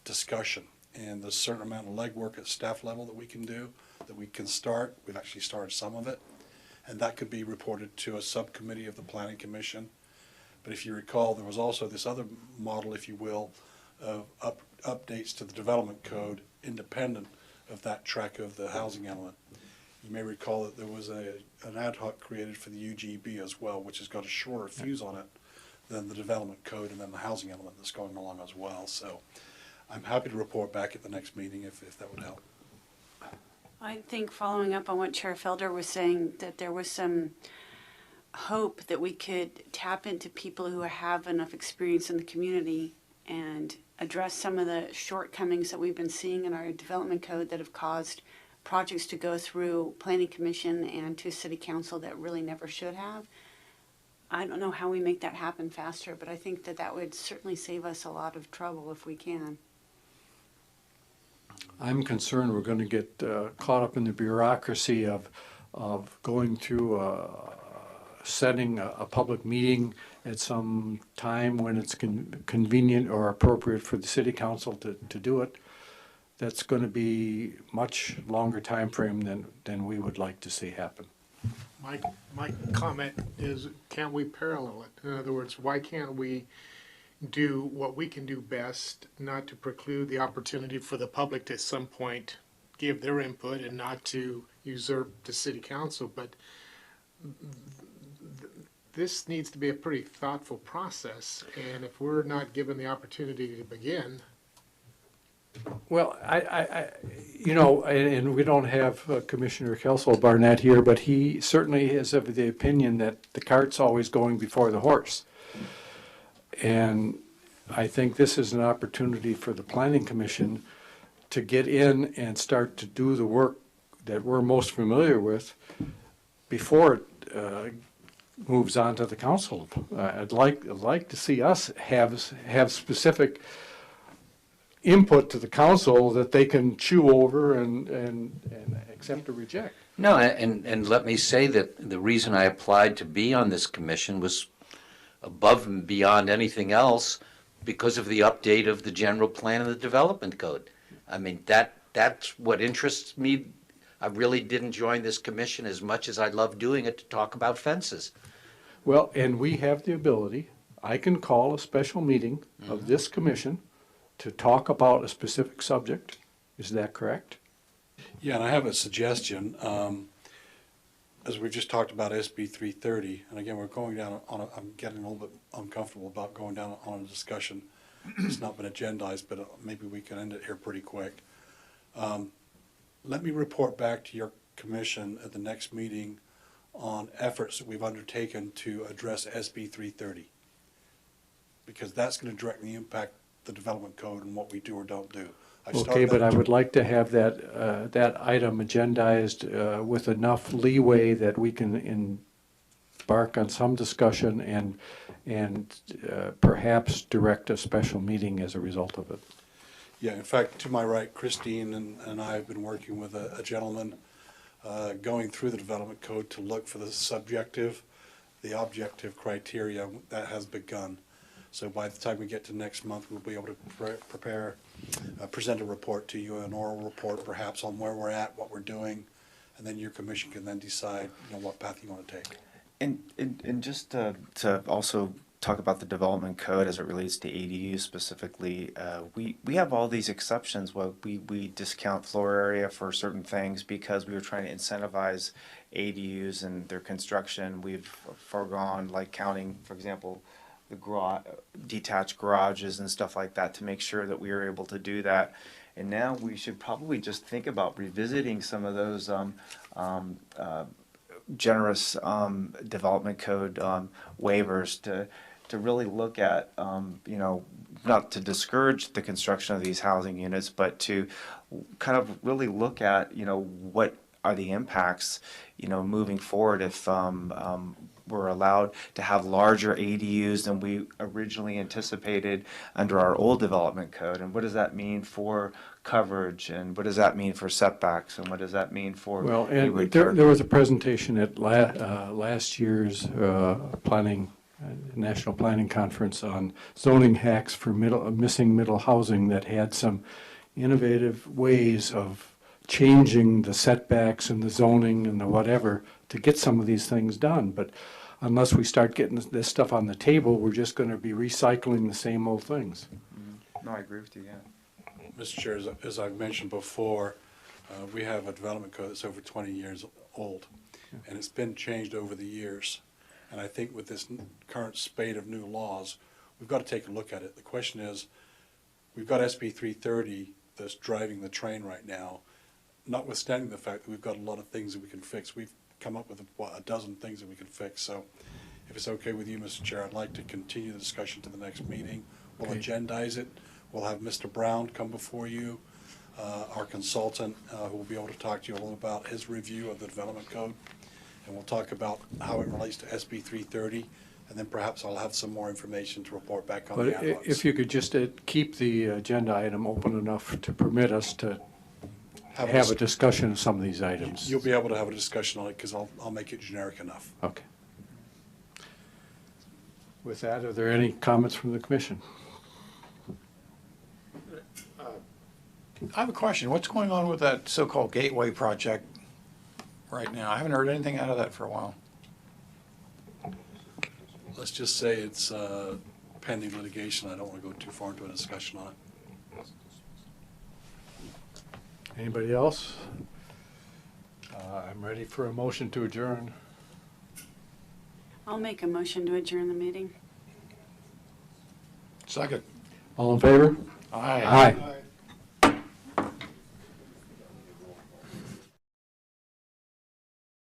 discussion. And there's a certain amount of legwork at staff level that we can do, that we can start. We've actually started some of it, and that could be reported to a subcommittee of the Planning Commission. But if you recall, there was also this other model, if you will, of updates to the development code independent of that track of the housing element. You may recall that there was an ad hoc created for the UGB as well, which has got a shorter fuse on it than the development code and then the housing element that's going along as well. So I'm happy to report back at the next meeting if that would help. I think following up on what Chair Felder was saying, that there was some hope that we could tap into people who have enough experience in the community and address some of the shortcomings that we've been seeing in our development code that have caused projects to go through Planning Commission and to City Council that really never should have. I don't know how we make that happen faster, but I think that that would certainly save us a lot of trouble if we can. I'm concerned we're going to get caught up in the bureaucracy of going through setting a public meeting at some time when it's convenient or appropriate for the city council to do it. That's going to be much longer time frame than we would like to see happen. My comment is, can't we parallel it? In other words, why can't we do what we can do best, not to preclude the opportunity for the public to at some point give their input and not to usurp the city council, but this needs to be a pretty thoughtful process, and if we're not given the opportunity to begin. Well, and we don't have Commissioner Kelsall Barnett here, but he certainly is of the opinion that the cart's always going before the horse. And I think this is an opportunity for the Planning Commission to get in and start to do the work that we're most familiar with before it moves on to the council. I'd like to see us have specific input to the council that they can chew over and accept or reject. No, and let me say that the reason I applied to be on this commission was above and beyond anything else because of the update of the general plan and the development code. I mean, that's what interests me. I really didn't join this commission as much as I love doing it to talk about fences. Well, and we have the ability, I can call a special meeting of this commission to talk about a specific subject. Is that correct? Yeah, and I have a suggestion. As we've just talked about SB 330, and again, we're going down on I'm getting a little bit uncomfortable about going down on a discussion. It's not been agendized, but maybe we can end it here pretty quick. Let me report back to your commission at the next meeting on efforts that we've undertaken to address SB 330, because that's going to directly impact the development code and what we do or don't do. Okay, but I would like to have that item agendized with enough leeway that we can embark on some discussion and perhaps direct a special meeting as a result of it. Yeah, in fact, to my right, Christine and I have been working with a gentleman going through the development code to look for the objective criteria that has begun. So by the time we get to next month, we'll be able to present a report to you, an oral report perhaps on where we're at, what we're doing, and then your commission can then decide, what path you want to take. And just to also talk about the development code as it relates to ADUs specifically, we have all these exceptions where we discount floor area for certain things because we were trying to incentivize ADUs and their construction. We've foregone like counting, for example, the detached garages and stuff like that to make sure that we are able to do that. And now we should probably just think about revisiting some of those generous development code waivers to really look at, not to discourage the construction of these housing units, but to kind of really look at, what are the impacts, moving forward if we're allowed to have larger ADUs than we originally anticipated under our old development code. And what does that mean for coverage? And what does that mean for setbacks? And what does that mean for... Well, and there was a presentation at last year's National Planning Conference on zoning hacks for missing middle housing that had some innovative ways of changing the setbacks and the zoning and the whatever to get some of these things done. But unless we start getting this stuff on the table, we're just going to be recycling the same old things. Mm-hmm. No, I agree with you, yeah. Mr. Chair, as I've mentioned before, we have a development code that's over 20 years old, and it's been changed over the years. And I think with this current spate of new laws, we've got to take a look at it. The question is, we've got SB 330 that's driving the train right now, notwithstanding the fact that we've got a lot of things that we can fix. We've come up with a dozen things that we can fix. So if it's okay with you, Mr. Chair, I'd like to continue the discussion to the next meeting. We'll agendize it. We'll have Mr. Brown come before you, our consultant, who will be able to talk to you a little about his review of the development code. And we'll talk about how it relates to SB 330, and then perhaps I'll have some more information to report back on the outlooks. If you could just keep the agenda item open enough to permit us to have a discussion of some of these items. You'll be able to have a discussion on it because I'll make it generic enough. Okay. With that, are there any comments from the commission? I have a question. What's going on with that so-called Gateway project right now? I haven't heard anything out of that for a while. Let's just say it's pending litigation. I don't want to go too far into a discussion on it. Anybody else? I'm ready for a motion to adjourn. I'll make a motion to adjourn the meeting. Second. All in favor? Aye. Aye.